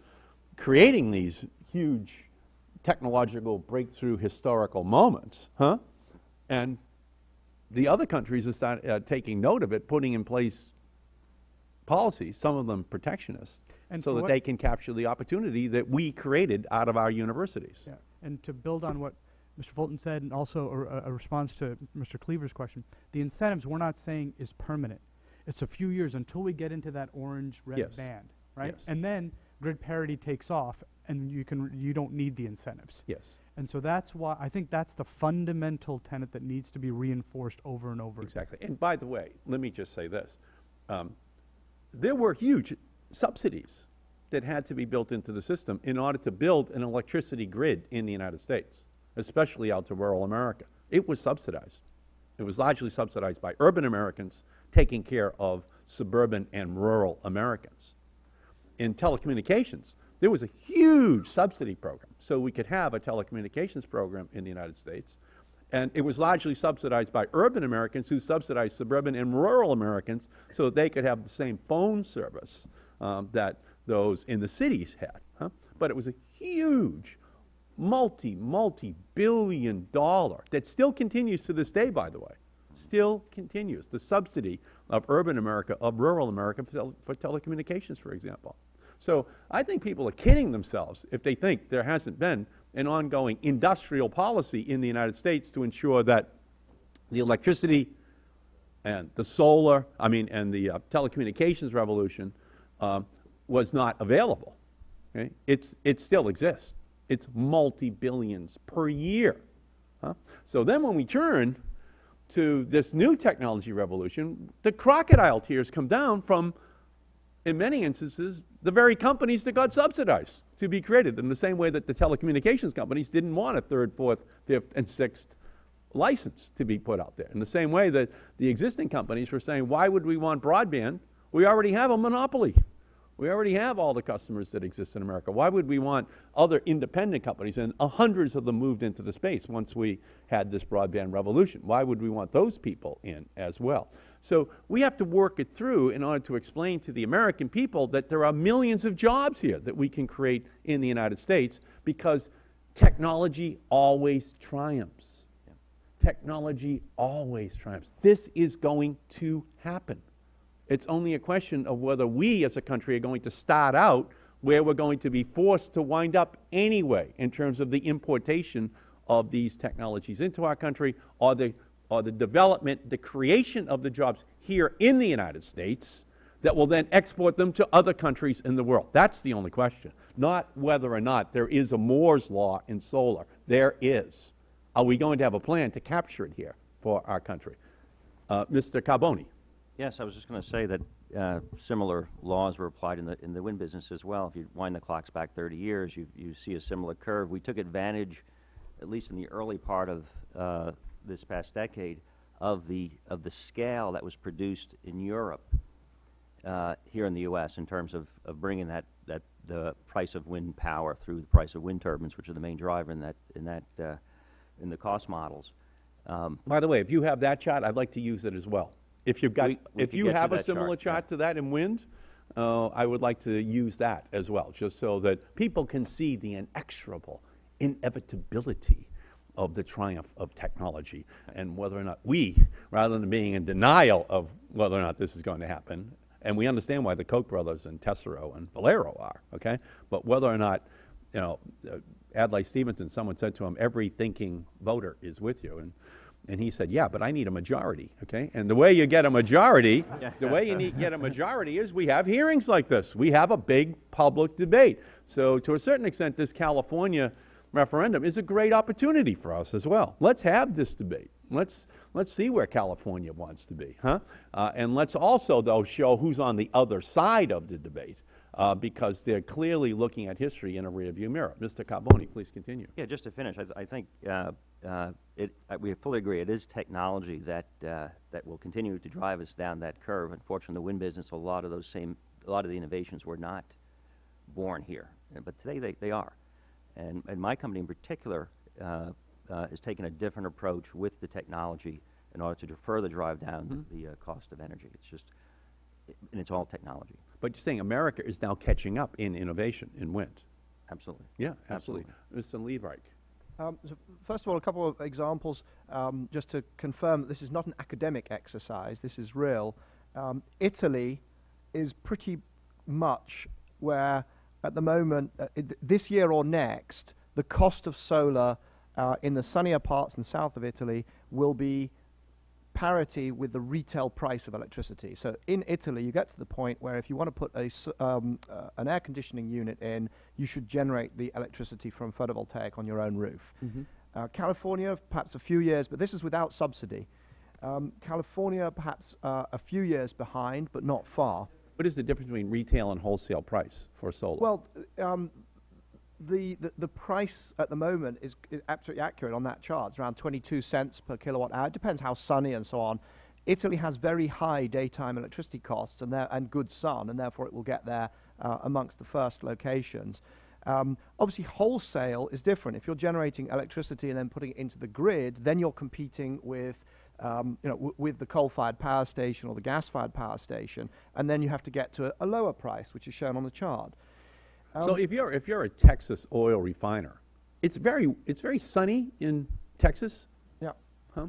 creating these huge technological breakthrough historical moments, and the other countries are taking note of it, putting in place policies, some of them protectionist, and so that they can capture the opportunity that we created out of our universities. Yeah. And to build on what Mr. Fulton said, and also a response to Mr. Cleaver's question, the incentives we're not saying is permanent. It's a few years until we get into that orange-red band, right? Yes. And then grid parity takes off, and you don't need the incentives. Yes. And so that's why I think that's the fundamental tenet that needs to be reinforced over and over. Exactly. And by the way, let me just say this. There were huge subsidies that had to be built into the system in order to build an electricity grid in the United States, especially out to rural America. It was subsidized. It was largely subsidized by urban Americans taking care of suburban and rural Americans. In telecommunications, there was a huge subsidy program so we could have a telecommunications program in the United States, and it was largely subsidized by urban Americans who subsidized suburban and rural Americans so that they could have the same phone service that those in the cities had. But it was a huge multi-billion dollar that still continues to this day, by the way, still continues, the subsidy of urban America, of rural America for telecommunications, for example. So I think people are kidding themselves if they think there hasn't been an ongoing industrial policy in the United States to ensure that the electricity and the solar, and the telecommunications revolution was not available. Okay? It still exists. It's multi-billions per year. So then when we turn to this new technology revolution, the crocodile tears come down from, in many instances, the very companies that got subsidized to be created, in the same way that the telecommunications companies didn't want a third, fourth, fifth, and sixth license to be put out there. In the same way that the existing companies were saying, why would we want broadband? We already have a monopoly. We already have all the customers that exist in America. Why would we want other independent companies? And hundreds of them moved into the space once we had this broadband revolution. Why would we want those people in as well? So we have to work it through in order to explain to the American people that there are millions of jobs here that we can create in the United States, because technology always triumphs. Technology always triumphs. This is going to happen. It's only a question of whether we as a country are going to start out where we're going to be forced to wind up anyway in terms of the importation of these technologies into our country, or the development, the creation of the jobs here in the United States that will then export them to other countries in the world. That's the only question, not whether or not there is a Moore's Law in solar. There is. Are we going to have a plan to capture it here for our country? Mr. Carboni. Yes, I was just going to say that similar laws were applied in the wind business as well. If you wind the clocks back 30 years, you see a similar curve. We took advantage, at least in the early part of this past decade, of the scale that was produced in Europe here in the U.S. in terms of bringing the price of wind power through the price of wind turbines, which are the main driver in the cost models. By the way, if you have that chart, I'd like to use it as well. If you've got, if you have a similar chart to that in wind, I would like to use that as well, just so that people can see the inexorable inevitability of the triumph of technology, and whether or not we, rather than being in denial of whether or not this is going to happen, and we understand why the Koch brothers and Tessero and Valero are, okay, but whether or not, Adlai Stevenson, someone said to him, every thinking voter is with you, and he said, yeah, but I need a majority, okay? And the way you get a majority, get a majority is we have hearings like this. We have a big public debate. So to a certain extent, this California referendum is a great opportunity for us as well. Let's have this debate. Let's see where California wants to be, and let's also, though, show who's on the other side of the debate, because they're clearly looking at history in a rearview mirror. Mr. Carboni, please continue. Yeah, just to finish, I think we fully agree. It is technology that will continue to drive us down that curve. Unfortunately, the wind business, a lot of the innovations were not born here, but today they are. And my company in particular has taken a different approach with the technology in order to further drive down the cost of energy. It's just, and it's all technology. But you're saying America is now catching up in innovation in wind. Absolutely. Yeah, absolutely. Mr. Liebreich. So first of all, a couple of examples just to confirm that this is not an academic exercise. This is real. Italy is pretty much where, at the moment, this year or next, the cost of solar in the sunnier parts and south of Italy will be parity with the retail price of electricity. So in Italy, you get to the point where if you want to put an air conditioning unit in, you should generate the electricity from photovoltaic on your own roof. California, perhaps a few years, but this is without subsidy. California, perhaps a few years behind, but not far. What is the difference between retail and wholesale price for solar? Well, the price at the moment is absolutely accurate on that chart. It's around 22 cents per kilowatt hour. It depends how sunny and so on. Italy has very high daytime electricity costs and good sun, and therefore it will get there amongst the first locations. Obviously, wholesale is different. If you're generating electricity and then putting it into the grid, then you're competing with with the coal-fired power station or the gas-fired power station, and then you have to get to a lower price, which is shown on the chart. So if you're a Texas oil refiner, it's very sunny in Texas. Yeah. Huh?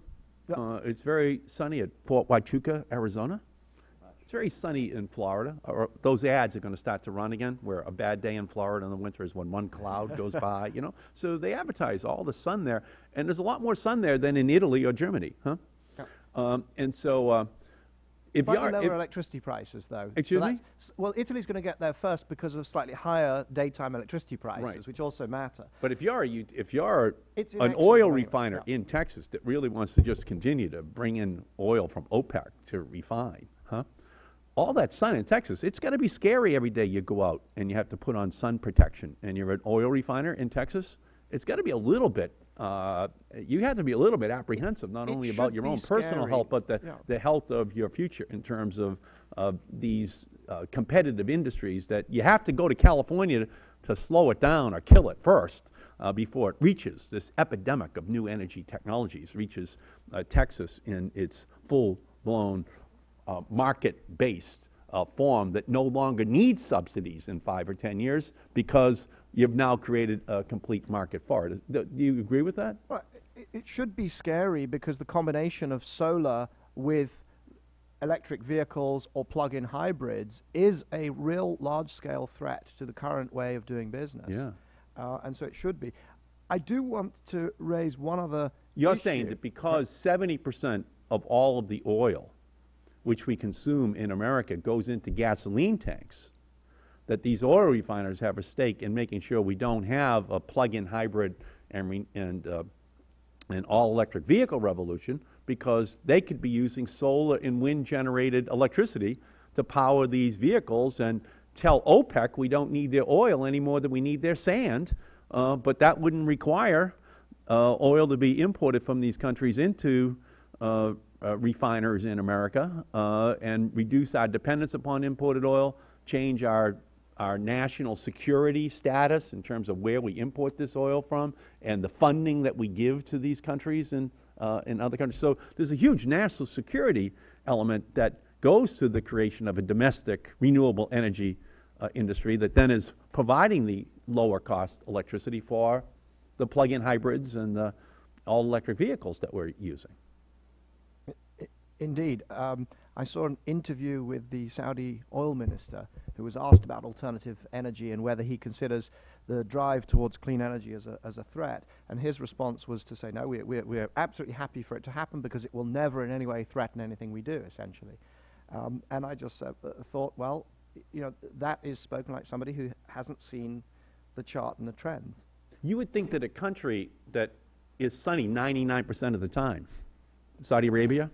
Yeah. It's very sunny at Fort Huachuca, Arizona. It's very sunny in Florida. Or those ads are going to start to run again, where a bad day in Florida in the winter is when one cloud goes by. So they advertise all the sun there, and there's a lot more sun there than in Italy or Germany, huh? Yeah. And so. If Slightly lower electricity prices, though. Excuse me? Well, Italy's going to get there first because of slightly higher daytime electricity prices, Right. which also matter. But if you're It's an inexorable oil anyway, refiner yeah. in Texas that really wants to just continue to bring in oil from OPEC to refine, all that sun in Texas, it's going to be scary every day you go out and you have to put on sun protection, and you're an oil refiner in Texas. It's got to be a little bit. You have to be a little bit apprehensive, not only about your own personal health, but the health of your future in terms of these competitive industries that you have to go to California to slow it down or kill it first before it reaches this epidemic of new energy technologies, reaches Texas in its full-blown market-based form that no longer needs subsidies in 5 or 10 years because you've now created a complete market for it. Do you agree with that? Well, it should be scary because the combination of solar with electric vehicles or plug-in hybrids is a real large-scale threat to the current way of doing business. Yeah. And so it should be. I do want to raise one other You're issue. saying that because 70% of all of the oil which we consume in America goes into gasoline tanks, that these oil refiners have a stake in making sure we don't have a plug-in hybrid and all-electric vehicle revolution, because they could be using solar and wind-generated electricity to power these vehicles and tell OPEC we don't need their oil any more than we need their sand, but that wouldn't require oil to be imported from these countries into refiners in America and reduce our dependence upon imported oil, change our national security status in terms of where we import this oil from and the funding that we give to these countries and in other countries. So there's a huge national security element that goes to the creation of a domestic renewable energy industry that then is providing the lower cost electricity for the plug-in hybrids and the all-electric vehicles that we're using. Indeed. I saw an interview with the Saudi oil minister who was asked about alternative energy and whether he considers the drive towards clean energy as a threat. And his response was to say, no, we're absolutely happy for it to happen because it will never in any way threaten anything we do, essentially. And I just thought, well, that is spoken like somebody who hasn't seen the chart and the trends. You would think that a country that is sunny 99% of the time, Saudi Arabia,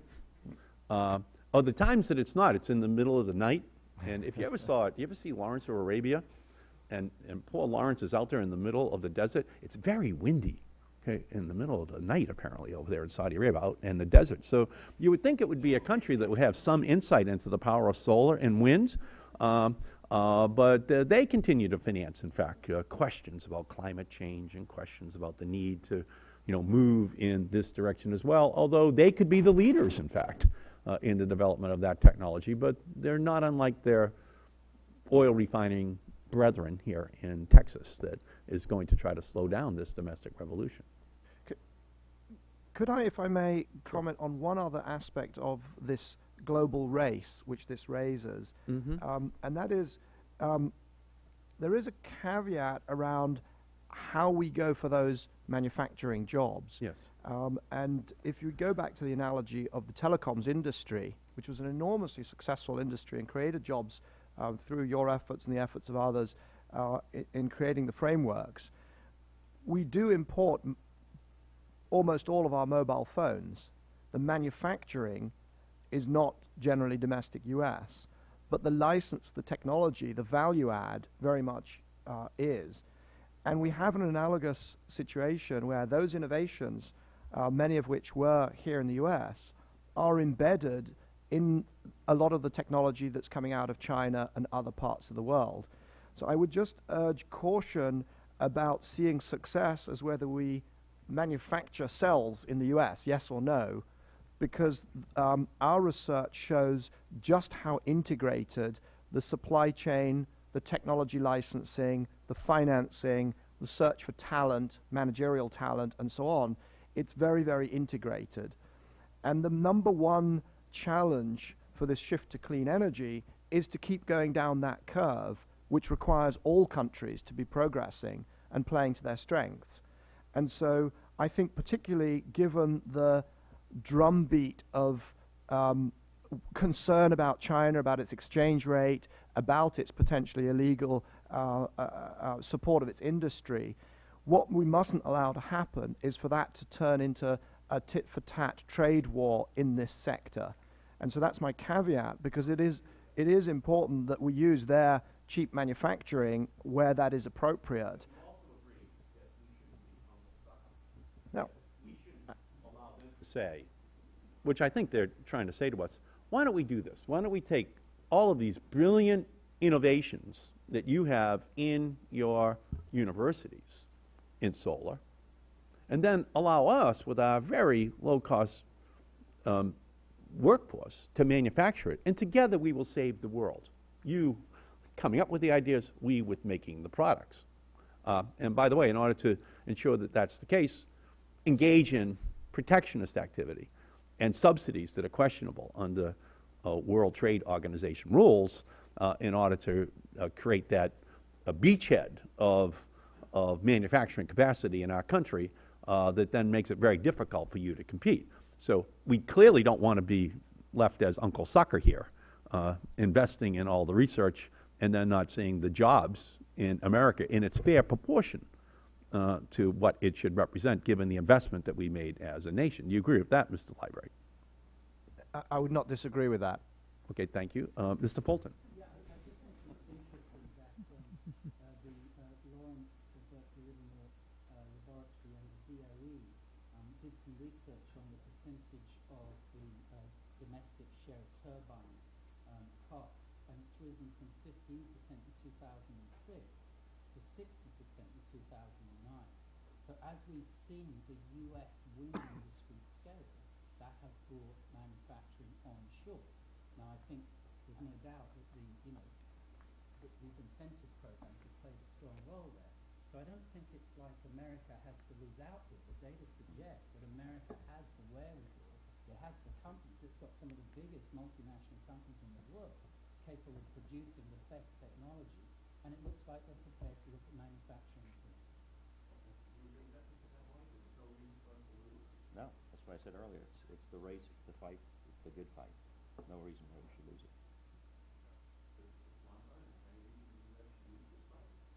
the times that it's not, it's in the middle of the night. And if you ever saw it, you ever see Lawrence of Arabia? And poor Lawrence is out there in the middle of the desert. It's very windy, okay, in the middle of the night, apparently, over there in Saudi Arabia, out in the desert. So you would think it would be a country that would have some insight into the power of solar and wind, but they continue to finance, in fact, questions about climate change and questions about the need to, move in this direction as well, although they could be the leaders, in fact, in the development of that technology, but they're not unlike their oil refining brethren here in Texas that is going to try to slow down this domestic revolution. Could I, if I may, comment on one other aspect of this global race which this raises, and that is there is a caveat around how we go for those manufacturing jobs. Yes. And if you go back to the analogy of the telecoms industry, which was an enormously successful industry and created jobs through your efforts and the efforts of others in creating the frameworks, we do import almost all of our mobile phones. The manufacturing is not generally domestic US, but the license, the technology, the value add very much is. And we have an analogous situation where those innovations, many of which were here in the US, are embedded in a lot of the technology that's coming out of China and other parts of the world. So I would just urge caution about seeing success as whether we manufacture cells in the US, yes or no, because our research shows just how integrated the supply chain, the technology licensing, the financing, the search for talent, managerial talent, and so on. It's very, very integrated. And the number one challenge for this shift to clean energy is to keep going down that curve, which requires all countries to be progressing and playing to their strengths. And so I think particularly given the drumbeat of concern about China, about its exchange rate, about its potentially illegal support of its industry, what we mustn't allow to happen is for that to turn into a tit-for-tat trade war in this sector. And so that's my caveat, because it is important that we use their cheap manufacturing where that is appropriate. No. We shouldn't allow them to say, which I think they're trying to say to us, why don't we do this? Why don't we take all of these brilliant innovations that you have in your universities in solar, and then allow us, with our very low-cost workforce, to manufacture it, and together we will save the world. You coming up with the ideas, we with making the products. And by the way, in order to ensure that that's the case, engage in protectionist activity and subsidies that are questionable under World Trade Organization rules in order to create that beachhead of manufacturing capacity in our country that then makes it very difficult for you to compete. So we clearly don't want to be left as Uncle Sucker here, investing in all the research and then not seeing the jobs in America in its fair proportion to what it should represent given the investment that we made as a nation. Do you agree with that, Mr. Library? I would not disagree with that. Okay, thank you. Mr. Fulton. Yeah, I just think it's interesting that the Lawrence Berkeley Livermore Laboratory and the DOE did some research on the percentage of the domestic share of turbine costs, and it's risen from 15% in 2006 to 60% in 2009. So as we've seen the US wind industry scale, that has brought manufacturing onshore. Now, I think there's no doubt that that these incentive programs have played a strong role there. So I don't think it's like America has to lose out here. The data suggests that America has the wherewithal, it has the companies, it's got some of the biggest multinational companies in the world capable of producing the best technology, and it looks like they're prepared to look at manufacturing too. No, that's what I said earlier. It's the race, it's the fight, it's the good fight. No reason why we should lose it.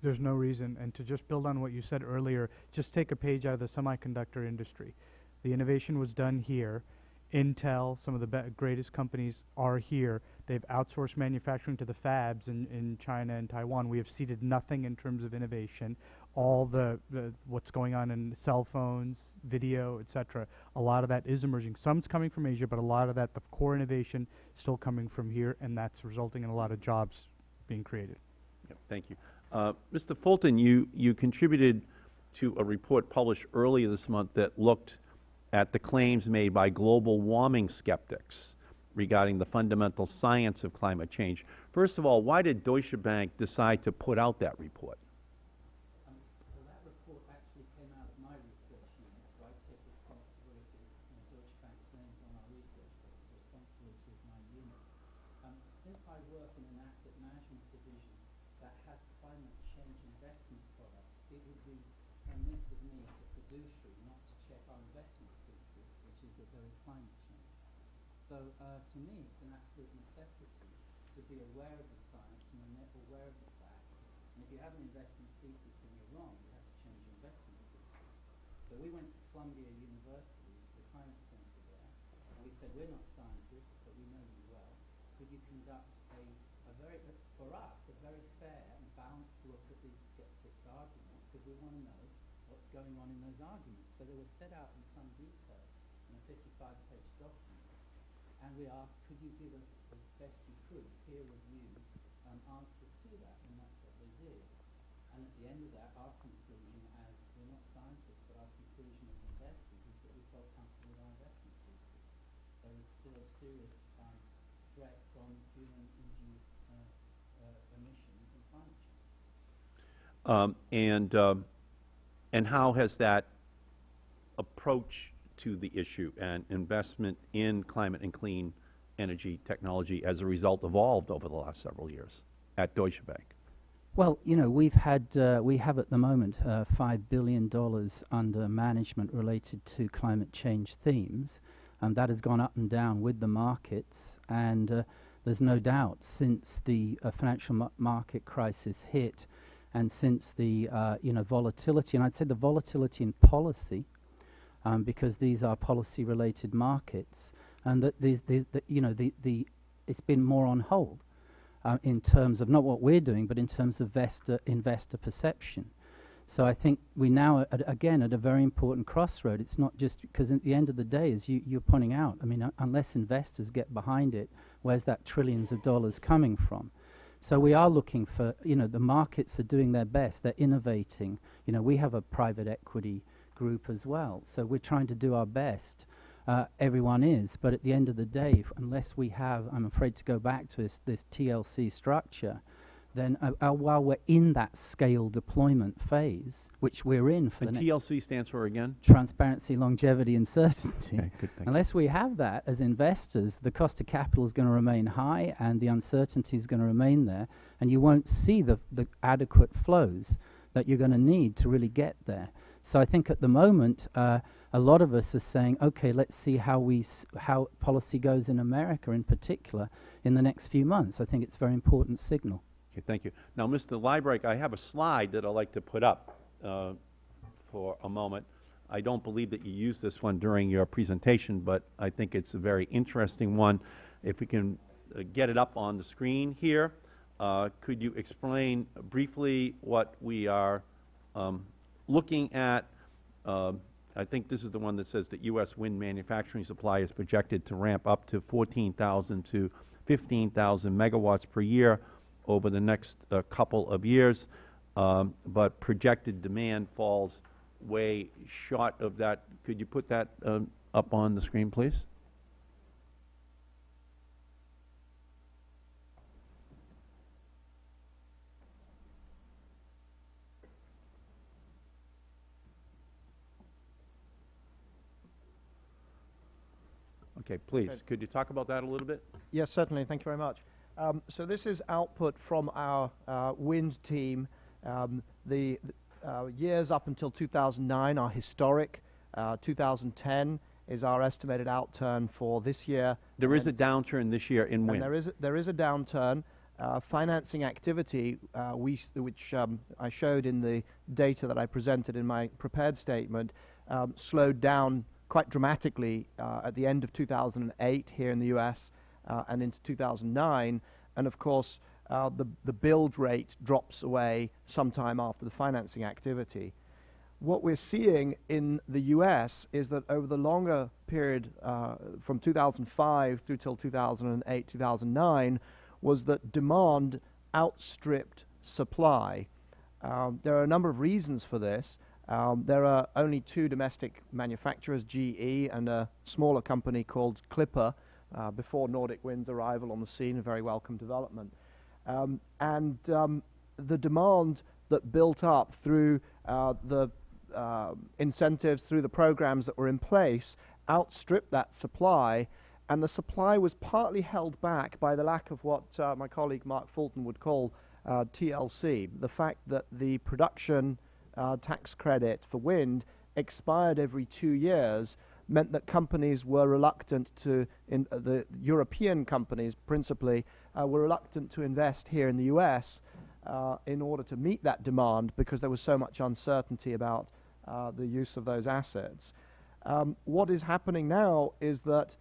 There's no reason. And to just build on what you said earlier, just take a page out of the semiconductor industry. The innovation was done here. Intel, some of the greatest companies are here. They've outsourced manufacturing to the fabs in China and Taiwan. We have ceded nothing in terms of innovation. All the what's going on in cell phones, video, etc. A lot of that is emerging. Some's coming from Asia, but a lot of that, the core innovation, still coming from here, and that's resulting in a lot of jobs being created. Yep, thank you. Mr. Fulton, you contributed to a report published earlier this month that looked at the claims made by global warming skeptics regarding the fundamental science of climate change. First of all, why did Deutsche Bank decide to put out that report? Well, that report actually came out of my research unit, so I take responsibility. Deutsche Bank's name's on our research, but the responsibility is my unit. Since I work in an asset management division that has climate change investment products, it would be remiss of me as a fiduciary not to check our investment thesis, which is that there is climate change. So to me, it's an absolute necessity to be aware of the science and aware of the facts. And if you have an investment thesis and you're wrong, you have to change your investment thesis. So we went to Columbia University, the climate center there, and we said, we're not scientists, but we know you well. Could you conduct a very, for us, a very fair and balanced look at these skeptics' arguments, because we want to know what's going on in those arguments. So they were set out in some detail in a 55-page document, and we asked, could you give us, as best you could, peer-reviewed answers to that, and that's what they did. And at the end of that, our conclusion, as we're not scientists, but our conclusion as investors is that we felt comfortable with our investment thesis. There is still a serious threat from human-induced emissions and climate change. And how has that approach to the issue and investment in climate and clean energy technology as a result evolved over the last several years at Deutsche Bank? Well, you know, we have at the moment $5 billion under management related to climate change themes, and that has gone up and down with the markets. And there's no doubt since the financial market crisis hit, and since the volatility, and I'd say the volatility in policy, because these are policy-related markets, and that it's been more on hold. In terms of not what we're doing, but in terms of investor perception. So I think we now, again, at a very important crossroad. It's not just because at the end of the day, as you're pointing out, I mean, unless investors get behind it, where's that trillions of dollars coming from? So we are looking for, the markets are doing their best. They're innovating. We have a private equity group as well. So we're trying to do our best. Everyone is, but at the end of the day, unless we have, I'm afraid to go back to this TLC structure, then while we're in that scale deployment phase, which we're in for the next... TLC stands for, again? Transparency, longevity, and certainty. Okay, good, unless we have that as investors, the cost of capital is going to remain high and the uncertainty is going to remain there, and you won't see the adequate flows that you're going to need to really get there. So I think at the moment, a lot of us are saying, okay, let's see how policy goes in America in particular in the next few months. I think it's a very important signal. Okay, thank you. Now, Mr. Leibrach, I have a slide that I'd like to put up for a moment. I don't believe that you used this one during your presentation, but I think it's a very interesting one. If we can get it up on the screen here, could you explain briefly what we are looking at? I think this is the one that says that U.S. wind manufacturing supply is projected to ramp up to 14,000 to 15,000 megawatts per year over the next couple of years, but projected demand falls way short of that. Could you put that up on the screen, please? Okay, please. Okay. Could you talk about that a little bit? Yes, certainly. Thank you very much. So this is output from our wind team. The years up until 2009 are historic. 2010 is our estimated outturn for this year. There is a downturn this year in wind. There is a downturn. Financing activity, which I showed in the data that I presented in my prepared statement, slowed down quite dramatically at the end of 2008 here in the US and into 2009, and of course the build rate drops away sometime after the financing activity. What we're seeing in the US is that over the longer period from 2005 through till 2008, 2009, was that demand outstripped supply. There are a number of reasons for this. There are only two domestic manufacturers, GE and a smaller company called Clipper, before Nordic Wind's arrival on the scene, a very welcome development. The demand that built up through the incentives, through the programs that were in place, outstripped that supply, and the supply was partly held back by the lack of what my colleague Mark Fulton would call TLC, the fact that the production tax credit for wind expired every 2 years meant that companies were reluctant to, the European companies principally, were reluctant to invest here in the US in order to meet that demand because there was so much uncertainty about the use of those assets. What is happening now is that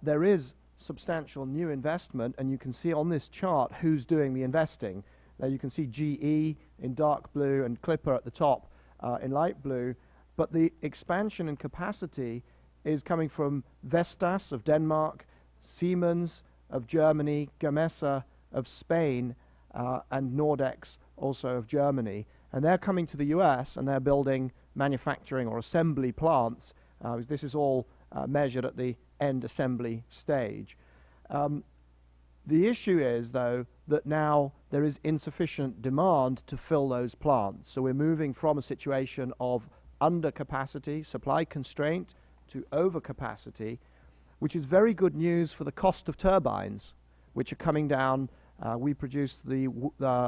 there is substantial new investment, and you can see on this chart who's doing the investing. Now you can see GE in dark blue and Clipper at the top in light blue, but the expansion in capacity is coming from Vestas of Denmark, Siemens of Germany, Gamesa of Spain, and Nordex also of Germany. And they're coming to the US and they're building manufacturing or assembly plants. This is all measured at the end assembly stage. The issue is, though, that now there is insufficient demand to fill those plants. So we're moving from a situation of undercapacity, supply constraint, to overcapacity, which is very good news for the cost of turbines, which are coming down. We produce the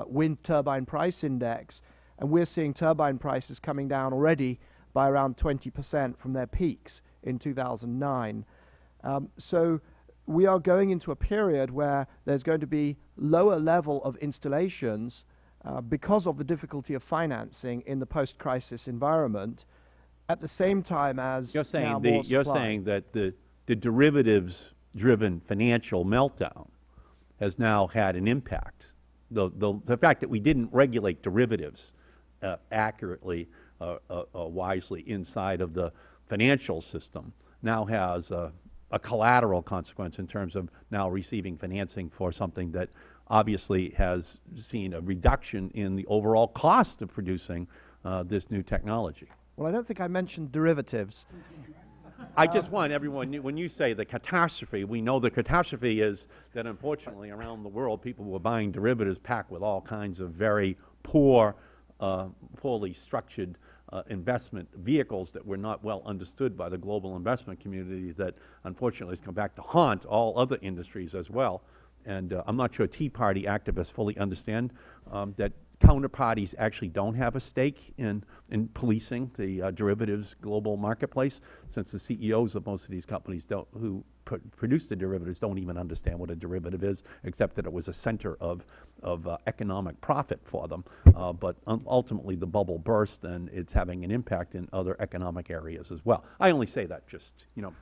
wind turbine price index, and we're seeing turbine prices coming down already by around 20% from their peaks in 2009. So we are going into a period where there's going to be lower level of installations because of the difficulty of financing in the post-crisis environment, at the same time as you're saying that the derivatives-driven financial meltdown has now had an impact. The fact that we didn't regulate derivatives accurately, wisely inside of the financial system now has a collateral consequence in terms of now receiving financing for something that obviously has seen a reduction in the overall cost of producing this new technology. Well, I don't think I mentioned derivatives. I just want everyone, when you say the catastrophe, we know the catastrophe is that unfortunately around the world people were buying derivatives packed with all kinds of very poorly structured investment vehicles that were not well understood by the global investment community that unfortunately has come back to haunt all other industries as well. And I'm not sure Tea Party activists fully understand that counterparties actually don't have a stake in policing the derivatives global marketplace, since the CEOs of most of these companies who produce the derivatives don't even understand what a derivative is, except that it was a center of economic profit for them. But ultimately the bubble burst and it's having an impact in other economic areas as well. I only say that just, to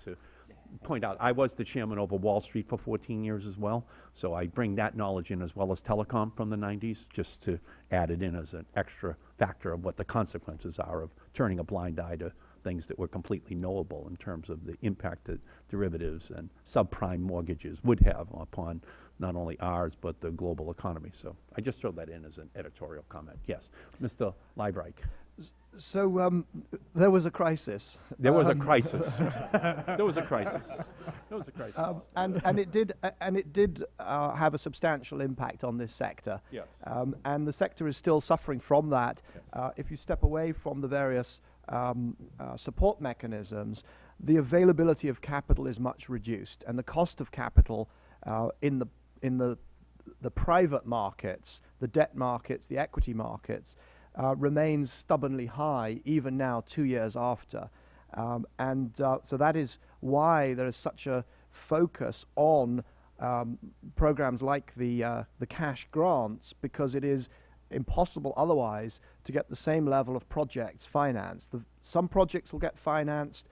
point out, I was the chairman over Wall Street for 14 years as well, so I bring that knowledge in as well as telecom from the 90s, just to add it in as an extra factor of what the consequences are of turning a blind eye to things that were completely knowable in terms of the impact that derivatives and subprime mortgages would have upon not only ours but the global economy. So I just throw that in as an editorial comment. Yes, Mr. Leibrich. So there was a crisis. There was a crisis. There was a crisis. There was a crisis. And it did have a substantial impact on this sector. Yes. And the sector is still suffering from that. Yes. If you step away from the various support mechanisms, the availability of capital is much reduced, and the cost of capital in the private markets, the debt markets, the equity markets, remains stubbornly high even now 2 years after. So that is why there is such a focus on programs like the cash grants, because it is impossible otherwise to get the same level of projects financed. Some projects will get financed,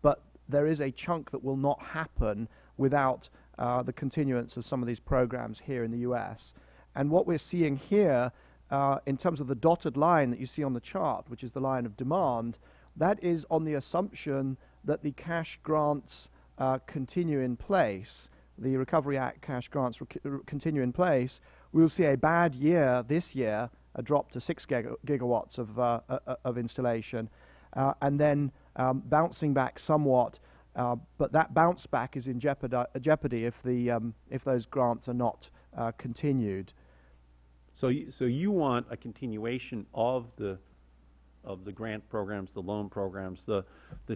but there is a chunk that will not happen without the continuance of some of these programs here in the US. And what we're seeing here in terms of the dotted line that you see on the chart, which is the line of demand, that is on the assumption that the cash grants continue in place, the Recovery Act cash grants continue in place. We will see a bad year this year, a drop to 6 gigawatts of installation, and then bouncing back somewhat, but that bounce back is in jeopardy if those grants are not continued. So you want a continuation of the grant programs, the loan programs, the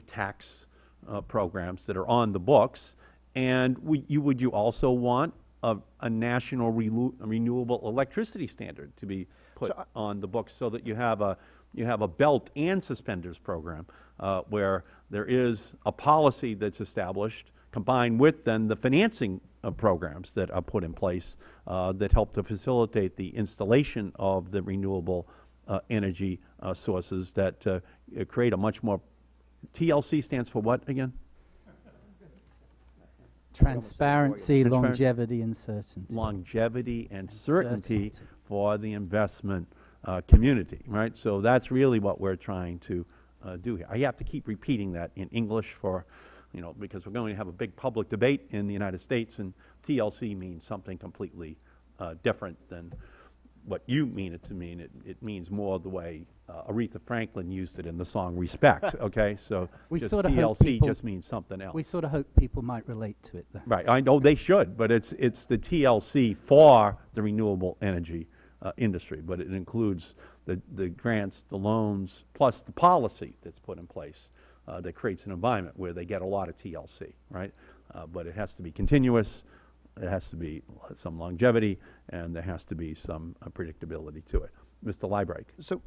tax programs that are on the books, and would you also want a national renewable electricity standard to be put on the books, so that you have you have a belt and suspenders program where there is a policy that's established combined with then the financing programs that are put in place that help to facilitate the installation of the renewable energy sources that create a much more, TLC stands for what again? Transparency, longevity, and certainty. Longevity and certainty for the investment community, right? So that's really what we're trying to do here. I have to keep repeating that in English for, you know, because we're going to have a big public debate in the United States, and TLC means something completely different than what you mean it to mean. It means more the way Aretha Franklin used it in the song Respect, okay? So just TLC just means something else. We sort of hope people might relate to it, though. Right, I know they should, but it's the TLC for the renewable energy industry, but it includes the grants, the loans, plus the policy that's put in place that creates an environment where they get a lot of TLC, right? But it has to be continuous, there has to be some longevity, and there has to be some predictability to it. Mr. Leibrake. So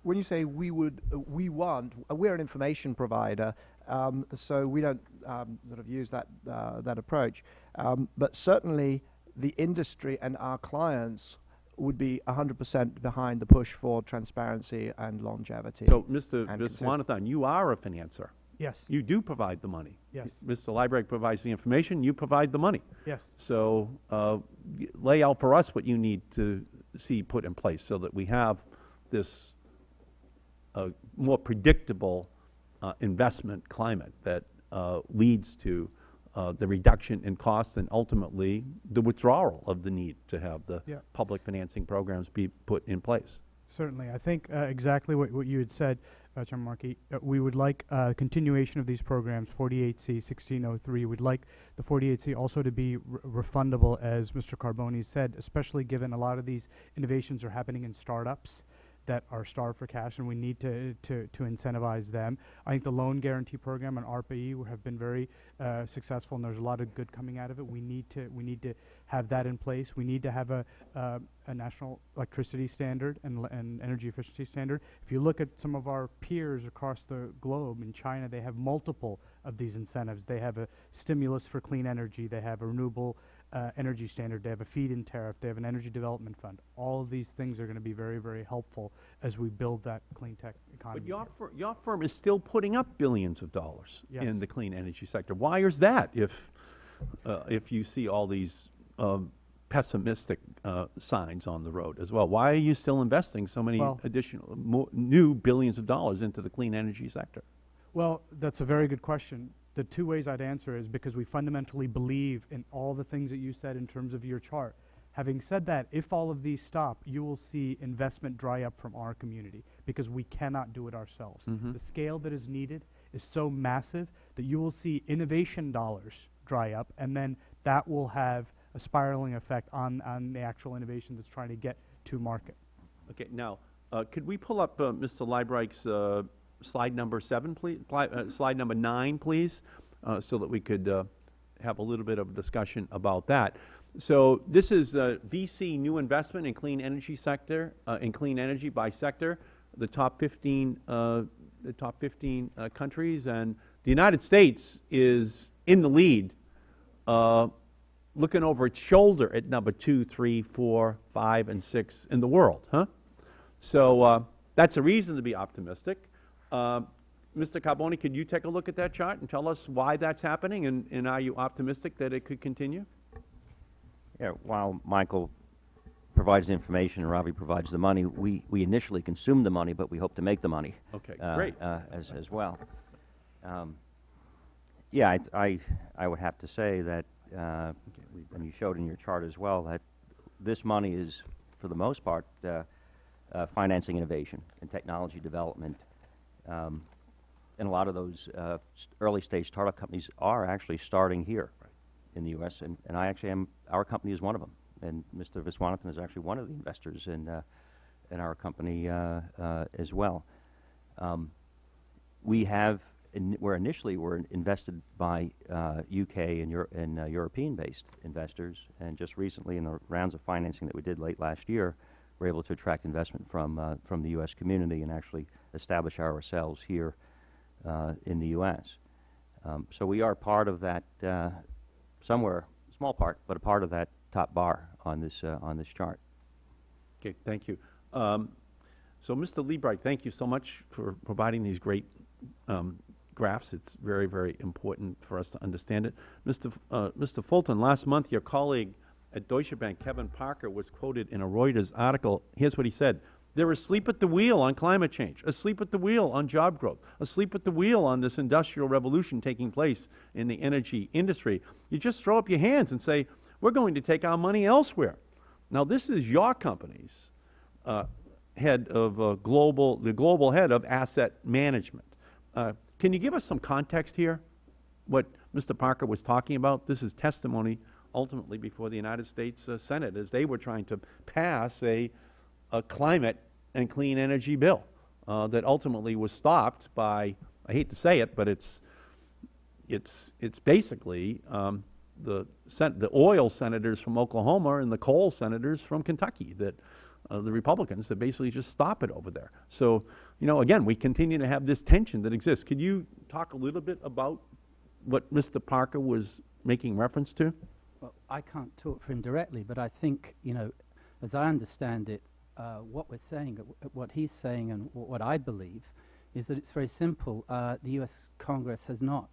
when you say we're an information provider, so we don't sort of use that, that approach. But certainly the industry and our clients would be 100% behind the push for transparency and longevity. So, Mr. Viswanathan, you are a financer. Yes. You do provide the money. Yes. Mr. Leibrake provides the information, you provide the money. Yes. So lay out for us what you need to see put in place so that we have this more predictable investment climate that leads to the reduction in costs and ultimately the withdrawal of the need to have the public financing programs be put in place. Certainly. I think exactly what you had said, Chairman Markey. We would like continuation of these programs, 48C, 1603. We'd like the 48C also to be refundable, as Mr. Carboni said, especially given a lot of these innovations are happening in startups that are starved for cash, and we need to incentivize them. I think the loan guarantee program and ARPA-E have been very successful, and there's a lot of good coming out of it. We need to have that in place. We need to have a national electricity standard and energy efficiency standard. If you look at some of our peers across the globe, in China, they have multiple of these incentives. They have a stimulus for clean energy. They have a renewable energy standard. They have a feed-in tariff. They have an energy development fund. All of these things are going to be very, very helpful as we build that clean tech economy. But your firm is still putting up billions of dollars Yes. in the clean energy sector. Why is that if you see all these pessimistic signs on the road as well? Why are you still investing so many additional new billions of dollars into the clean energy sector? Well, that's a very good question. The two ways I'd answer is because we fundamentally believe in all the things that you said in terms of your chart. Having said that, if all of these stop, you will see investment dry up from our community because we cannot do it ourselves. The scale that is needed is so massive that you will see innovation dollars dry up, and then that will have a spiraling effect on the actual innovation that's trying to get to market. Okay, now, could we pull up Mr. Leibrake's slide number 7, please? Slide number 9, please, so that we could have a little bit of a discussion about that. So this is VC new investment in clean energy sector, in clean energy by sector, the top 15 countries, and the United States is in the lead, looking over its shoulder at number 2, 3, 4, 5, and 6 in the world, huh? So that's a reason to be optimistic. Mr. Carboni, could you take a look at that chart and tell us why that's happening, and are you optimistic that it could continue? Yeah, while Michael provides the information and Ravi provides the money, we initially consume the money, but we hope to make the money. Okay, great. As well. Yeah, I would have to say that, and you showed in your chart as well, that this money is, for the most part, financing innovation and technology development. And a lot of those early-stage startup companies are actually starting here in the U.S., and our company is one of them. And Mr. Viswanathan is actually one of the investors in our company as well. We're initially invested by UK and European-based investors, and just recently in the rounds of financing that we did late last year, we're able to attract investment from the U.S. community and actually establish ourselves here in the U.S. So we are part of that, somewhere, small part, but a part of that top bar on this chart. Okay, thank you. So, Mr. Liebright, thank you so much for providing these great graphs. It's very, very important for us to understand it. Mr. Fulton, last month your colleague at Deutsche Bank, Kevin Parker, was quoted in a Reuters article. Here's what he said: "They're asleep at the wheel on climate change, asleep at the wheel on job growth, asleep at the wheel on this industrial revolution taking place in the energy industry. You just throw up your hands and say, we're going to take our money elsewhere." Now, this is your company's head of the global head of asset management. Can you give us some context here, what Mr. Parker was talking about? This is testimony ultimately before the United States Senate as they were trying to pass a climate and clean energy bill that ultimately was stopped by, I hate to say it, but it's basically the oil senators from Oklahoma and the coal senators from Kentucky, that the Republicans, that basically just stop it over there. So, you know, again, we continue to have this tension that exists. Could you talk a little bit about what Mr. Parker was making reference to? Well, I can't talk for him directly, but I think, you know, as I understand it, what we're saying, what he's saying and what I believe is that it's very simple. The U.S. Congress has not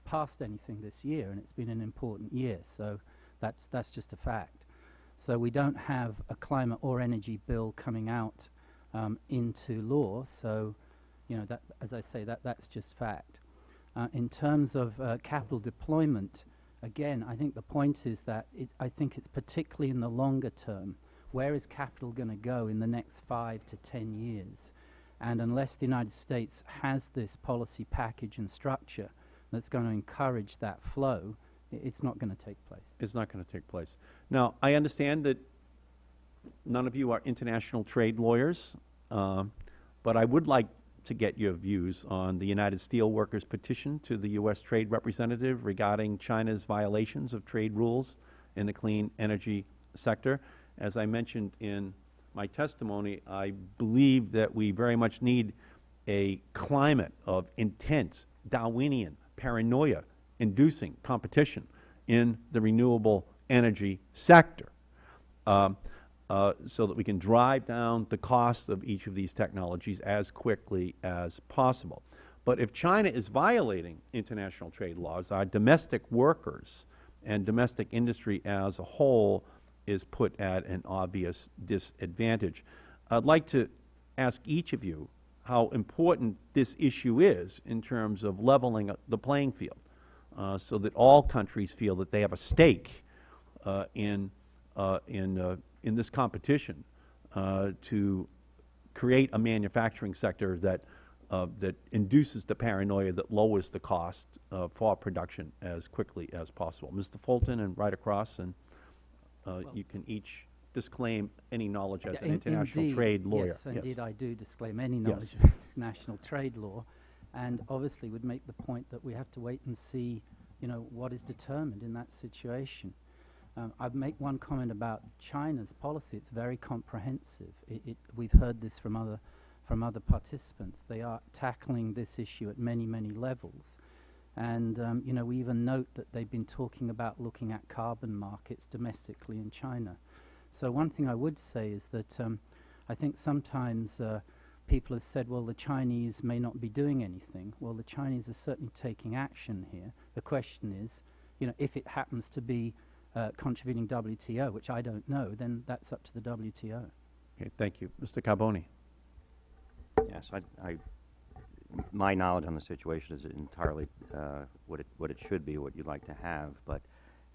passed anything this year, and it's been an important year, so that's just a fact. So we don't have a climate or energy bill coming out into law, so, you know, that, as I say, that's just fact. In terms of capital deployment, again, I think the point is that I think it's particularly in the longer term. Where is capital going to go in the next 5 to 10 years? And unless the United States has this policy package and structure that's going to encourage that flow, it's not going to take place. It's not going to take place. Now, I understand that none of you are international trade lawyers, but I would like to get your views on the United Steelworkers petition to the U.S. Trade Representative regarding China's violations of trade rules in the clean energy sector. As I mentioned in my testimony, I believe that we very much need a climate of intense Darwinian paranoia inducing competition in the renewable energy sector so that we can drive down the cost of each of these technologies as quickly as possible. But if China is violating international trade laws, our domestic workers and domestic industry as a whole is put at an obvious disadvantage. I'd like to ask each of you how important this issue is in terms of leveling the playing field, so that all countries feel that they have a stake in this competition to create a manufacturing sector that induces the paranoia, that lowers the cost for production as quickly as possible. Mr. Fulton, and right across, and you can each disclaim any knowledge as an international trade lawyer. Yes, indeed, I do disclaim any knowledge Yes. of international trade law, and obviously would make the point that we have to wait and see, you know, what is determined in that situation. I'd make one comment about China's policy. It's very comprehensive. We've heard this from other participants. They are tackling this issue at many, many levels. And, you know, we even note that they've been talking about looking at carbon markets domestically in China. So one thing I would say is that I think sometimes people have said, well, the Chinese may not be doing anything. Well, the Chinese are certainly taking action here. The question is, you know, if it happens to be contributing WTO, which I don't know, then that's up to the WTO. Okay, thank you. Mr. Carboni. Yes, my knowledge on the situation is entirely what it should be, what you'd like to have, but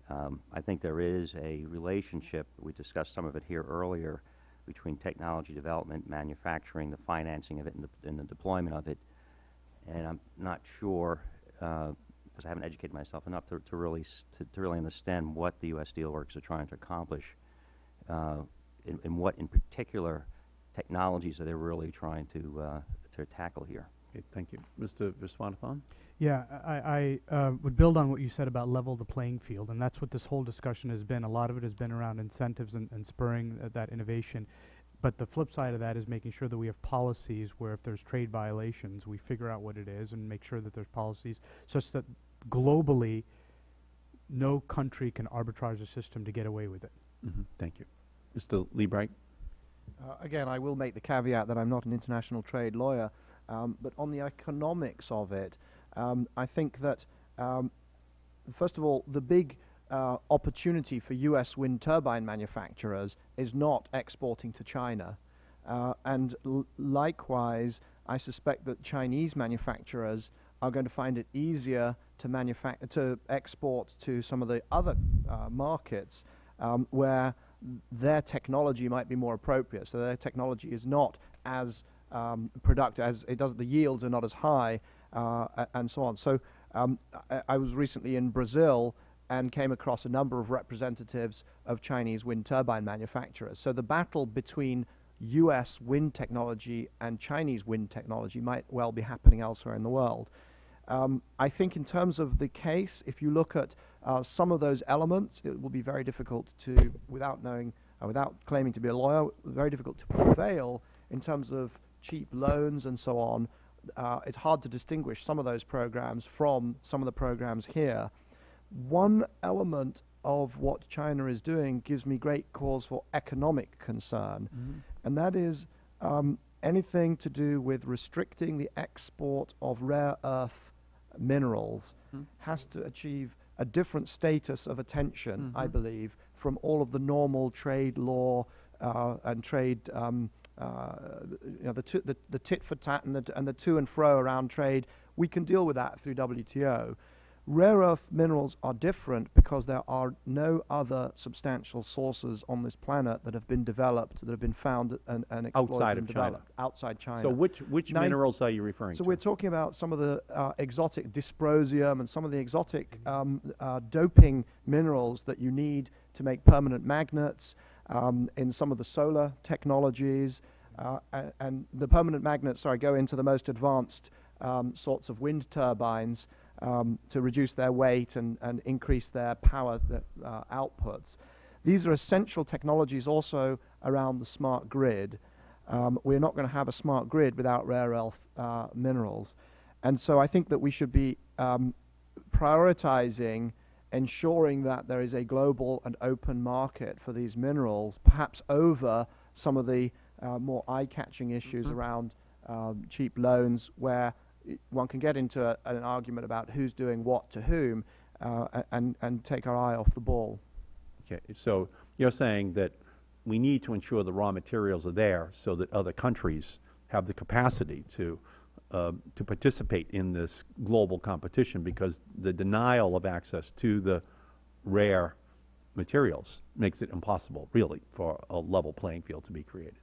I think there is a relationship, we discussed some of it here earlier, between technology development, manufacturing, the financing of it, and the deployment of it, and I'm not sure, because I haven't educated myself enough to really understand what the U.S. Steelworkers are trying to accomplish, and what in particular technologies are they really trying to tackle here. Okay, thank you. Mr. Viswanathan? Yeah, I would build on what you said about level the playing field, and that's what this whole discussion has been. A lot of it has been around incentives and spurring that innovation. But the flip side of that is making sure that we have policies where if there's trade violations, we figure out what it is and make sure that there's policies such that globally no country can arbitrage a system to get away with it. Thank you. Mr. Liebright? Again, I will make the caveat that I'm not an international trade lawyer, but on the economics of it, I think that, first of all, the big opportunity for U.S. wind turbine manufacturers is not exporting to China. And likewise, I suspect that Chinese manufacturers are going to find it easier to export to some of the other markets where their technology might be more appropriate. So their technology is not as productive, as it does, the yields are not as high, and so on. So I was recently in Brazil and came across a number of representatives of Chinese wind turbine manufacturers. So the battle between US wind technology and Chinese wind technology might well be happening elsewhere in the world. I think in terms of the case, if you look at some of those elements, it will be very difficult to, without claiming to be a lawyer, very difficult to prevail in terms of cheap loans and so on. It's hard to distinguish some of those programs from some of the programs here. One element of what China is doing gives me great cause for economic concern, and that is anything to do with restricting the export of rare earth minerals has to achieve a different status of attention, I believe, from all of the normal trade law and trade, the tit for tat and the to and fro around trade. We can deal with that through WTO. Rare earth minerals are different because there are no other substantial sources on this planet that have been developed, that have been found and exploited Outside and of China. developed outside China. So which minerals are you referring to? So we're talking about some of the exotic dysprosium and some of the exotic doping minerals that you need to make permanent magnets in some of the solar technologies. And the permanent magnets, go into the most advanced sorts of wind turbines to reduce their weight and increase their power outputs. These are essential technologies also around the smart grid. We're not going to have a smart grid without rare earth minerals. And so I think that we should be prioritizing ensuring that there is a global and open market for these minerals, perhaps over some of the more eye-catching issues around cheap loans, where one can get into an argument about who's doing what to whom and take our eye off the ball. Okay, so you're saying that we need to ensure the raw materials are there so that other countries have the capacity to participate in this global competition, because the denial of access to the rare materials makes it impossible, really, for a level playing field to be created.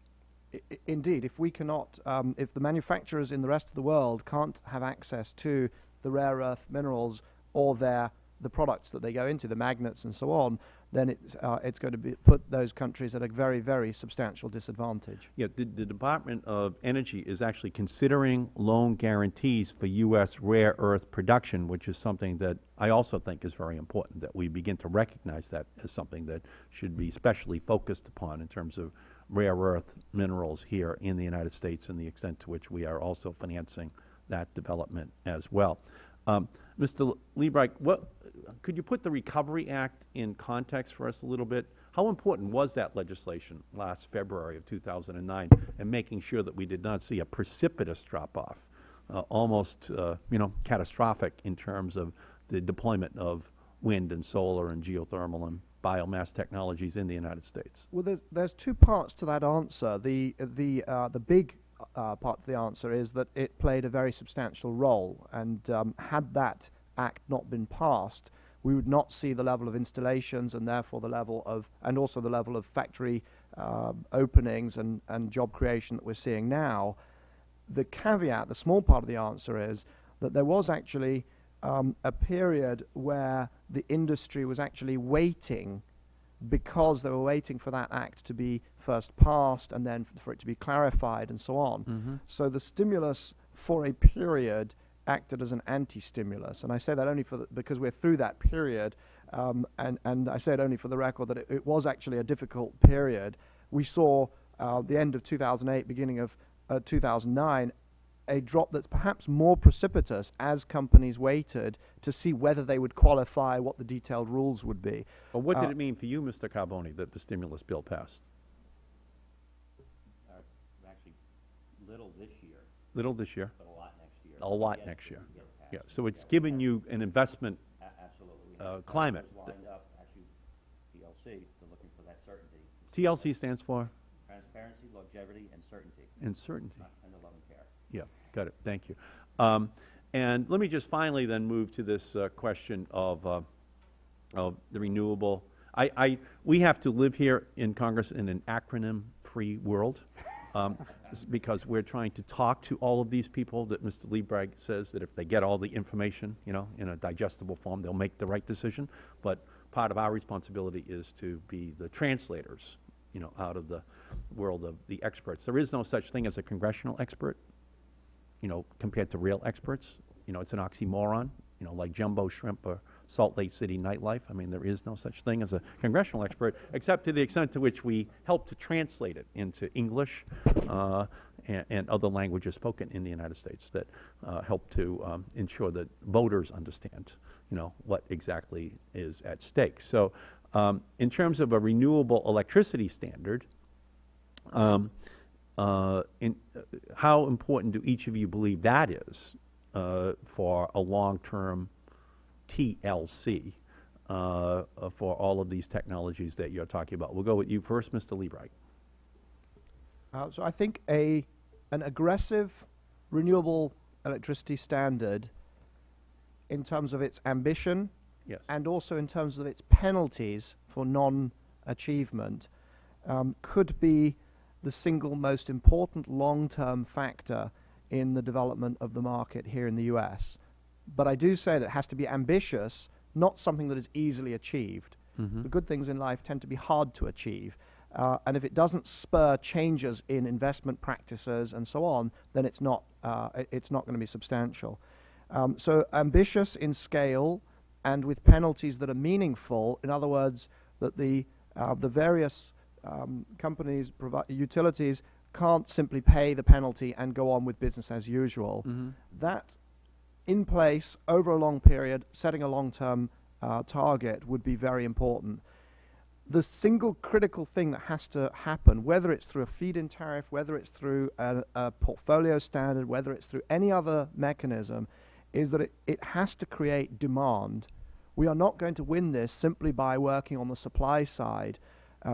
Indeed, if we cannot, if the manufacturers in the rest of the world can't have access to the rare earth minerals or the products that they go into, the magnets and so on, then it's going to put those countries at a very, very substantial disadvantage. Yeah, the Department of Energy is actually considering loan guarantees for U.S. rare earth production, which is something that I also think is very important, that we begin to recognize that as something that should be specially focused upon in terms of rare earth minerals here in the United States and the extent to which we are also financing that development as well. Mr. Liebright, could you put the Recovery Act in context for us a little bit? How important was that legislation last February of 2009 in making sure that we did not see a precipitous drop-off, almost catastrophic in terms of the deployment of wind and solar and geothermal and biomass technologies in the United States? Well, there's two parts to that answer. The big part of the answer is that it played a very substantial role, and had that act not been passed, we would not see the level of installations and therefore also the level of factory openings and job creation that we're seeing now. The caveat, the small part of the answer, is that there was actually a period where the industry was actually waiting, because they were waiting for that act to be first passed and then for it to be clarified and so on. So the stimulus for a period, acted as an anti-stimulus. And I say that only because we're through that period, and I say it only for the record that it was actually a difficult period. We saw the end of 2008, beginning of 2009, a drop that's perhaps more precipitous as companies waited to see whether they would qualify, what the detailed rules would be. Well, what did it mean for you, Mr. Carboni, that the stimulus bill passed? Actually, little this year, Little this year, but a lot next year. a lot next year. Yeah, so it's given you an investment Absolutely. climate. Lined up, actually, TLC, they're looking for that certainty. TLC stands for? Transparency, longevity, and certainty. And certainty. And the love and care. Yeah, got it. Thank you. And let me just finally then move to this question of the renewable. We have to live here in Congress in an acronym-free world because we're trying to talk to all of these people that Mr. Liebrecht says that if they get all the information, you know, in a digestible form, they'll make the right decision. But part of our responsibility is to be the translators, you know, out of the world of the experts. There is no such thing as a congressional expert, you know, compared to real experts. You know, it's an oxymoron, you know, like Jumbo Shrimp or Salt Lake City nightlife. I mean, there is no such thing as a congressional expert, except to the extent to which we help to translate it into English and other languages spoken in the United States that help to ensure that voters understand, you know, what exactly is at stake. So in terms of a renewable electricity standard, how important do each of you believe that is for a long-term TLC for all of these technologies that you're talking about? We'll go with you first, Mr. Liebrecht. So I think an aggressive renewable electricity standard in terms of its ambition, Yes. and also in terms of its penalties for non-achievement could be the single most important long-term factor in the development of the market here in the US. But I do say that it has to be ambitious, not something that is easily achieved. Mm-hmm. The good things in life tend to be hard to achieve. And if it doesn't spur changes in investment practices and so on, then it's not going to be substantial. So ambitious in scale and with penalties that are meaningful. In other words, that the various companies, utilities, can't simply pay the penalty and go on with business as usual. Mm-hmm. That, in place over a long period, setting a long-term target would be very important. The single critical thing that has to happen, whether it's through a feed-in tariff, whether it's through a portfolio standard, whether it's through any other mechanism, is that it has to create demand. We are not going to win this simply by working on the supply side.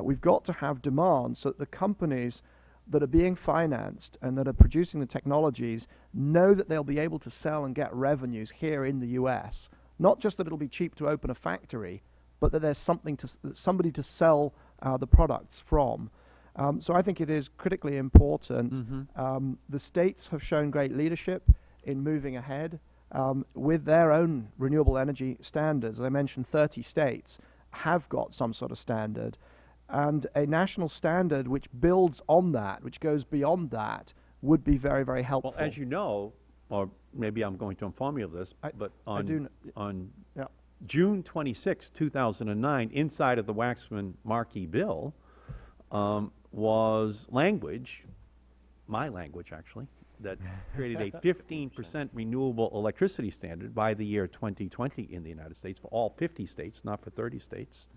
We've got to have demand so that the companies that are being financed and that are producing the technologies know that they'll be able to sell and get revenues here in the US. Not just that it'll be cheap to open a factory, but that there's somebody to sell the products from. So I think it is critically important. Mm-hmm. The states have shown great leadership in moving ahead with their own renewable energy standards. As I mentioned, 30 states have got some sort of standard. And a national standard which builds on that, which goes beyond that, would be very, very helpful. Well, as you know, or maybe I'm going to inform you of this, but on yeah. June 26, 2009, inside of the Waxman-Markey bill, was language, my language actually, that created a 15% renewable electricity standard by the year 2020 in the United States for all 50 states, not for 30 states.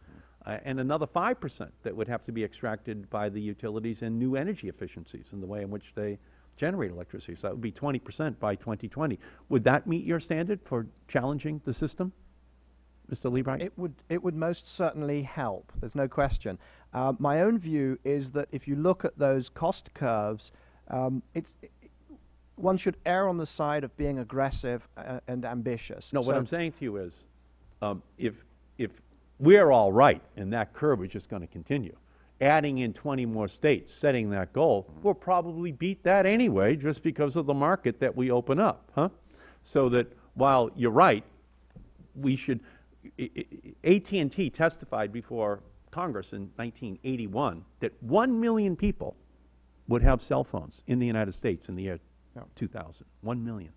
And another 5% that would have to be extracted by the utilities and new energy efficiencies in the way in which they generate electricity. So that would be 20% by 2020. Would that meet your standard for challenging the system, Mr. Liebrecht? It would most certainly help. There's no question. My own view is that if you look at those cost curves, one should err on the side of being aggressive and ambitious. No, what I'm saying to you is, if we're all right and that curve is just going to continue, adding in 20 more states, setting that goal, we'll probably beat that anyway just because of the market that we open up, huh? So that while you're right, we should, AT&T testified before Congress in 1981 that 1 million people would have cell phones in the United States in the year Yeah. 2,000. 1 million.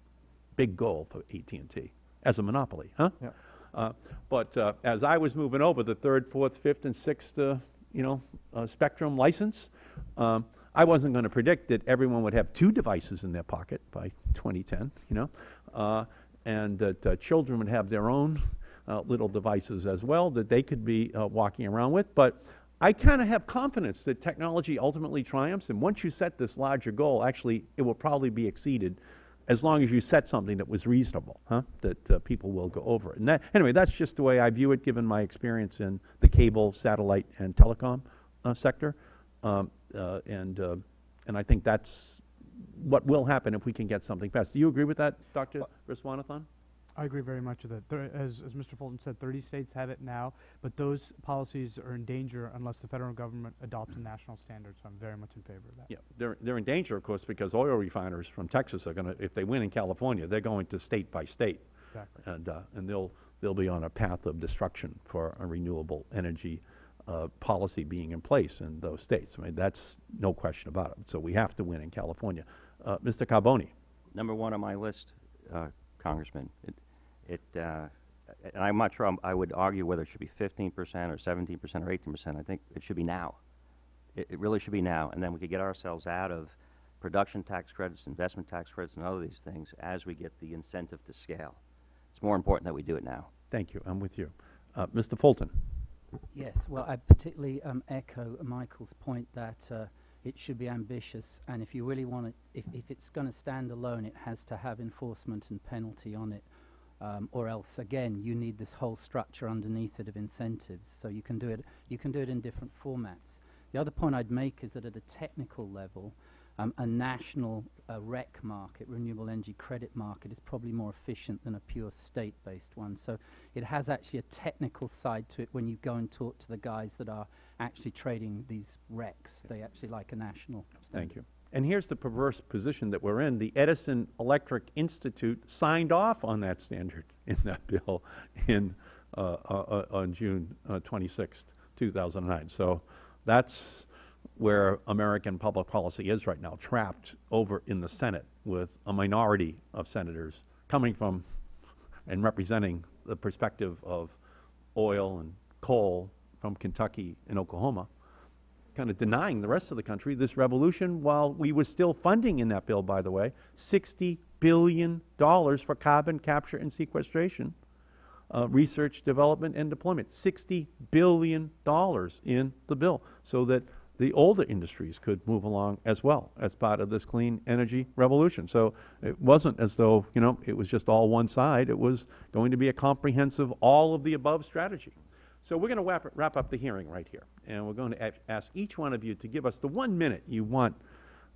Big goal for AT&T as a monopoly, huh? Yeah. But as I was moving over the third, fourth, fifth, and sixth, spectrum license, I wasn't going to predict that everyone would have 2 devices in their pocket by 2010, and that children would have their own little devices as well that they could be walking around with. But I kind of have confidence that technology ultimately triumphs, and once you set this larger goal, actually, it will probably be exceeded as long as you set something that was reasonable, that people will go over it. And anyway, that's just the way I view it, given my experience in the cable, satellite, and telecom sector. And I think that's what will happen if we can get something passed. Do you agree with that, Dr. Viswanathan? I agree very much with that. As Mr. Fulton said, 30 states have it now, but those policies are in danger unless the federal government adopts a national standard, so I'm very much in favor of that. Yeah, they're in danger, of course, because oil refiners from Texas are going to, if they win in California, they're going to state by state. Exactly. And they'll be on a path of destruction for a renewable energy policy being in place in those states. I mean, that's no question about it. So we have to win in California. Mr. Carboni. Number 1 on my list, Congressman. And I'm not sure I would argue whether it should be 15% or 17% or 18%. I think it should be now. It really should be now. And then we could get ourselves out of production tax credits, investment tax credits, and all of these things as we get the incentive to scale. It's more important that we do it now. Thank you. I'm with you. Mr. Fulton. Yes, well, I particularly echo Michael's point that it should be ambitious, and if you really want it, if it's going to stand alone, it has to have enforcement and penalty on it, or else, again, you need this whole structure underneath it of incentives. So you can do it in different formats. The other point I'd make is that at a technical level, a national REC market, renewable energy credit market, is probably more efficient than a pure state-based one. So it has actually a technical side to it when you go and talk to the guys that are actually trading these RECs. They actually like a national standard. Thank you. And here's the perverse position that we're in. The Edison Electric Institute signed off on that standard in that bill on June 26th, 2009. So that's where American public policy is right now, trapped over in the Senate with a minority of senators coming from and representing the perspective of oil and coal from Kentucky and Oklahoma, kind of denying the rest of the country this revolution, while we were still funding in that bill, by the way, $60 billion for carbon capture and sequestration, research, development, and deployment. $60 billion in the bill, so that the older industries could move along as well as part of this clean energy revolution. So it wasn't as though, it was just all one side. It was going to be a comprehensive, all of the above strategy. So we're going to wrap up the hearing right here. And we're going to ask each one of you to give us the 1 minute you want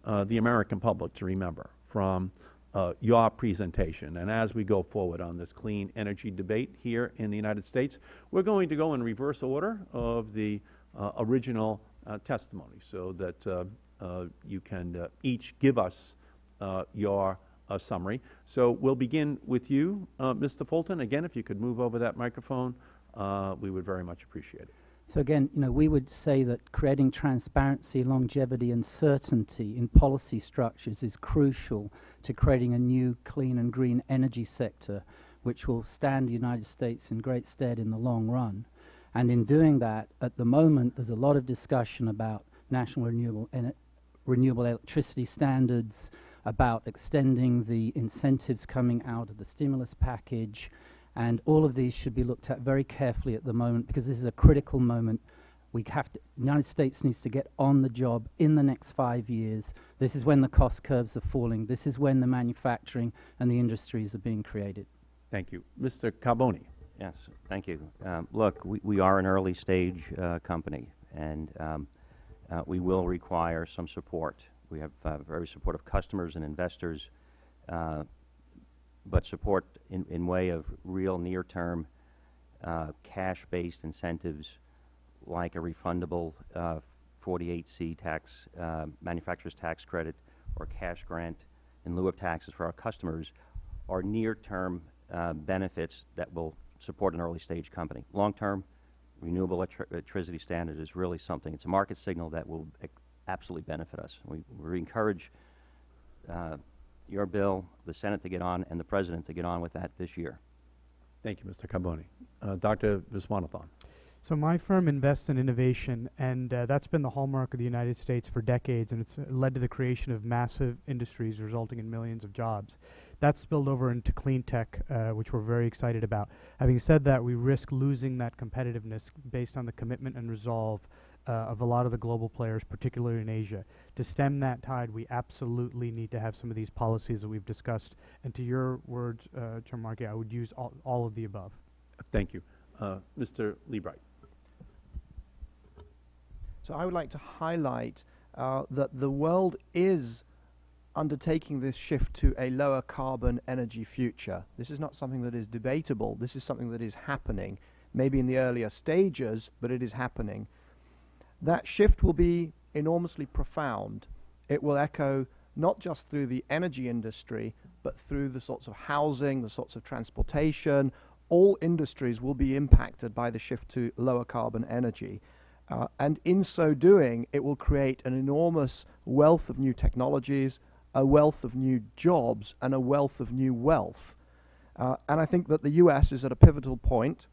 the American public to remember from your presentation. And as we go forward on this clean energy debate here in the United States, we're going to go in reverse order of the original testimony, so that you can each give us your summary. So we'll begin with you, Mr. Fulton. Again, if you could move over that microphone, we would very much appreciate it. So again, we would say that creating transparency, longevity, and certainty in policy structures is crucial to creating a new clean and green energy sector, which will stand the United States in great stead in the long run. And in doing that, at the moment, there's a lot of discussion about national renewable electricity standards, about extending the incentives coming out of the stimulus package, and all of these should be looked at very carefully at the moment, because this is a critical moment. The United States needs to get on the job in the next 5 years. This is when the cost curves are falling. This is when the manufacturing and the industries are being created. Thank you. Mr. Carboni. Yes, thank you. Look, we are an early stage company, and we will require some support. We have very supportive customers and investors, but support in way of real near-term cash-based incentives, like a refundable 48C tax, manufacturer's tax credit, or cash grant in lieu of taxes for our customers, are near-term benefits that will support an early stage company. Long-term, renewable electricity standard is really something. It's a market signal that will absolutely benefit us. We encourage your bill, the Senate to get on, and the President to get on with that this year. Thank you, Mr. Carboni. Dr. Viswanathan. So my firm invests in innovation, and that's been the hallmark of the United States for decades, and it's led to the creation of massive industries resulting in millions of jobs. That's spilled over into clean tech, which we're very excited about. Having said that, we risk losing that competitiveness based on the commitment and resolve of a lot of the global players, particularly in Asia. To stem that tide, we absolutely need to have some of these policies that we've discussed. And to your words, Chairman Markey, I would use all of the above. Thank you. Mr. Liebright. So I would like to highlight that the world is undertaking this shift to a lower carbon energy future. This is not something that is debatable. This is something that is happening, maybe in the earlier stages, but it is happening. That shift will be enormously profound. It will echo not just through the energy industry, but through the sorts of housing, the sorts of transportation. All industries will be impacted by the shift to lower carbon energy. And in so doing, it will create an enormous wealth of new technologies, a wealth of new jobs, and a wealth of new wealth. And I think that the US is at a pivotal point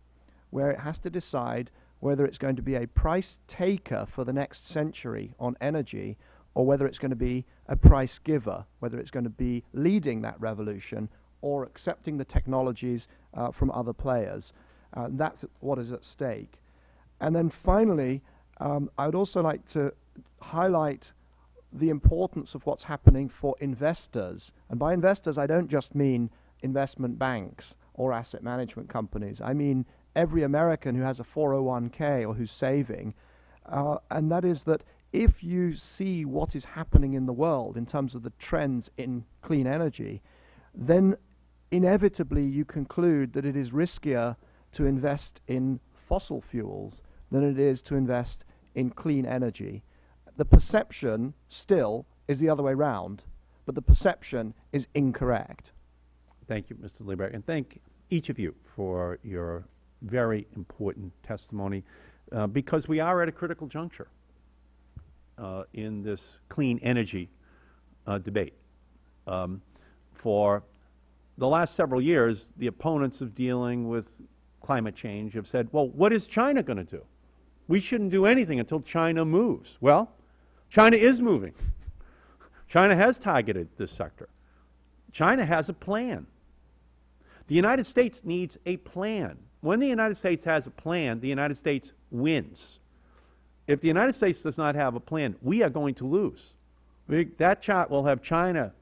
where it has to decide whether it's going to be a price taker for the next century on energy, or whether it's going to be a price giver, whether it's going to be leading that revolution or accepting the technologies from other players. That's what is at stake. And then finally, I would also like to highlight the importance of what's happening for investors. And by investors, I don't just mean investment banks or asset management companies. I mean every American who has a 401k or who's saving. And that is that if you see what is happening in the world in terms of the trends in clean energy, then inevitably you conclude that it is riskier to invest in fossil fuels than it is to invest in clean energy. The perception still is the other way round, but the perception is incorrect. Thank you, Mr. Lieberg, and thank each of you for your very important testimony, because we are at a critical juncture in this clean energy debate. For the last several years, the opponents of dealing with climate change have said, well, what is China going to do? We shouldn't do anything until China moves. Well, China is moving. China has targeted this sector. China has a plan. The United States needs a plan. When the United States has a plan, the United States wins. If the United States does not have a plan, we are going to lose. That chart will have China,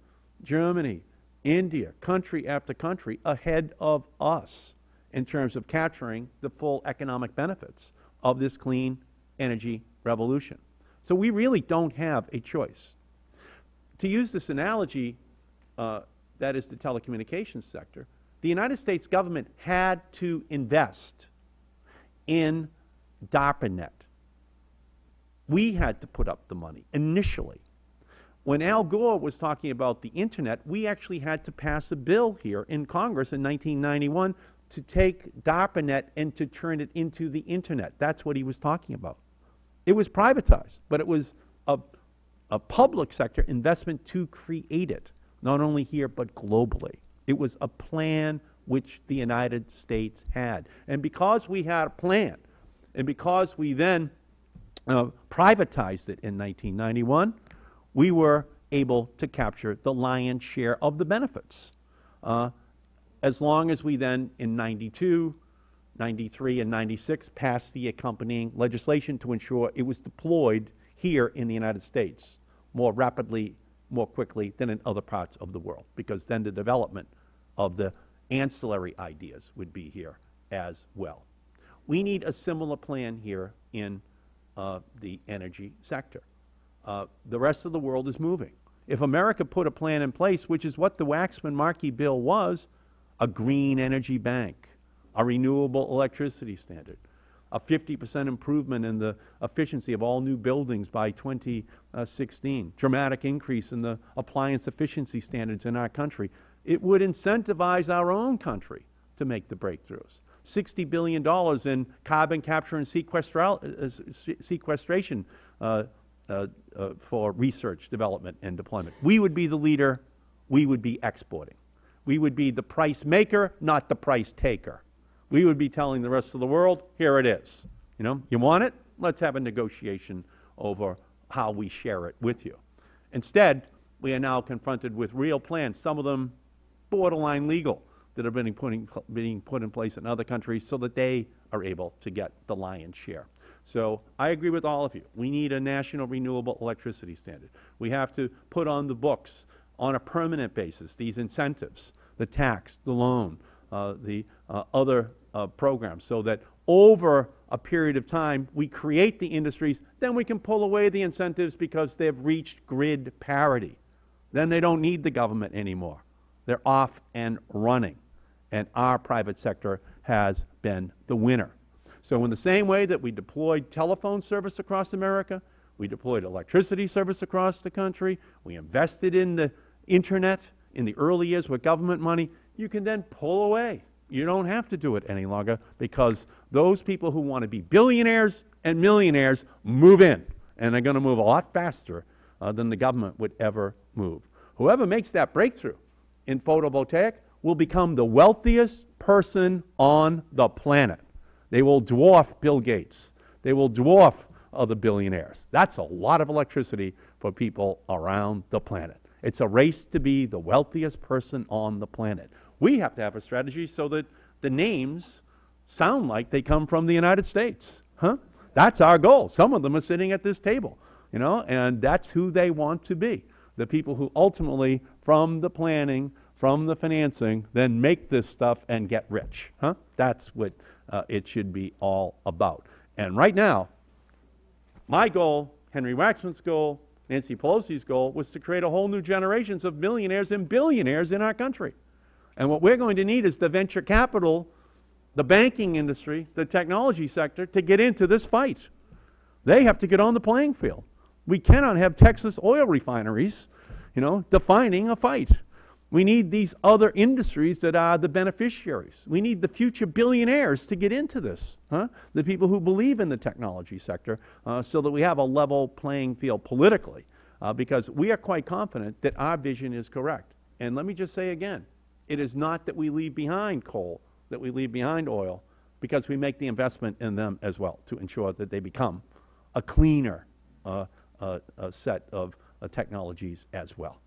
Germany, India, country after country ahead of us in terms of capturing the full economic benefits of this clean energy revolution. So we really don't have a choice. To use this analogy, that is the telecommunications sector, the United States government had to invest in DARPANET. We had to put up the money initially. When Al Gore was talking about the Internet, we actually had to pass a bill here in Congress in 1991 to take DARPANET and to turn it into the Internet. That's what he was talking about. It was privatized, but it was a public sector investment to create it, not only here but globally. It was a plan which the United States had. And because we had a plan, and because we then privatized it in 1991, we were able to capture the lion's share of the benefits. As long as we then, in 92, 93, and 96, passed the accompanying legislation to ensure it was deployed here in the United States more rapidly, more quickly than in other parts of the world, because then the development of the ancillary ideas would be here as well. We need a similar plan here in the energy sector. The rest of the world is moving. If America put a plan in place, which is what the Waxman-Markey bill was, a green energy bank, a renewable electricity standard, a 50% improvement in the efficiency of all new buildings by 2016, dramatic increase in the appliance efficiency standards in our country, it would incentivize our own country to make the breakthroughs. $60 billion in carbon capture and sequestration for research, development, and deployment. We would be the leader we would be exporting. We would be the price maker, not the price taker. We would be telling the rest of the world, here it is. You know, you want it? Let's have a negotiation over how we share it with you. Instead, we are now confronted with real plans, some of them borderline legal, that are being put in place in other countries so that they are able to get the lion's share. So I agree with all of you. We need a national renewable electricity standard. We have to put on the books on a permanent basis these incentives, the tax, the loan, the other programs, so that over a period of time we create the industries, then we can pull away the incentives because they've reached grid parity. Then they don't need the government anymore. They're off and running, and our private sector has been the winner. So in the same way that we deployed telephone service across America, we deployed electricity service across the country, we invested in the internet in the early years with government money, you can then pull away. You don't have to do it any longer because those people who want to be billionaires and millionaires move in, and they're going to move a lot faster than the government would ever move. Whoever makes that breakthrough in photovoltaic will become the wealthiest person on the planet. They will dwarf Bill Gates. They will dwarf other billionaires. That's a lot of electricity for people around the planet. It's a race to be the wealthiest person on the planet. We have to have a strategy so that the names sound like they come from the United States. That's our goal. Some of them are sitting at this table, you know, and that's who they want to be. The people who ultimately, from the planning, from the financing, then make this stuff and get rich. That's what it should be all about. And right now, my goal, Henry Waxman's goal, Nancy Pelosi's goal, was to create a whole new generations of millionaires and billionaires in our country. And what we're going to need is the venture capital, the banking industry, the technology sector to get into this fight. They have to get on the playing field. We cannot have Texas oil refineries, you know, defining a fight. We need these other industries that are the beneficiaries. We need the future billionaires to get into this, the people who believe in the technology sector, so that we have a level playing field politically, because we are quite confident that our vision is correct. And let me just say again, it is not that we leave behind coal, that we leave behind oil, because we make the investment in them as well to ensure that they become a cleaner set of technologies as well.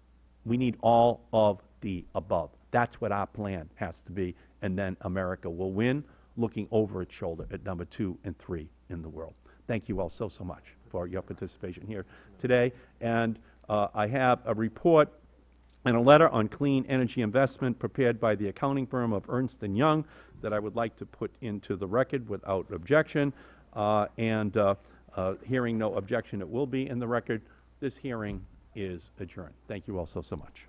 We need all of the above. That's what our plan has to be, and then America will win, looking over its shoulder at number 2 and 3 in the world. Thank you all so much for your participation here today. And I have a report and a letter on clean energy investment prepared by the accounting firm of Ernst & Young that I would like to put into the record without objection. Hearing no objection, it will be in the record. This hearing is adjourned. Thank you all so much.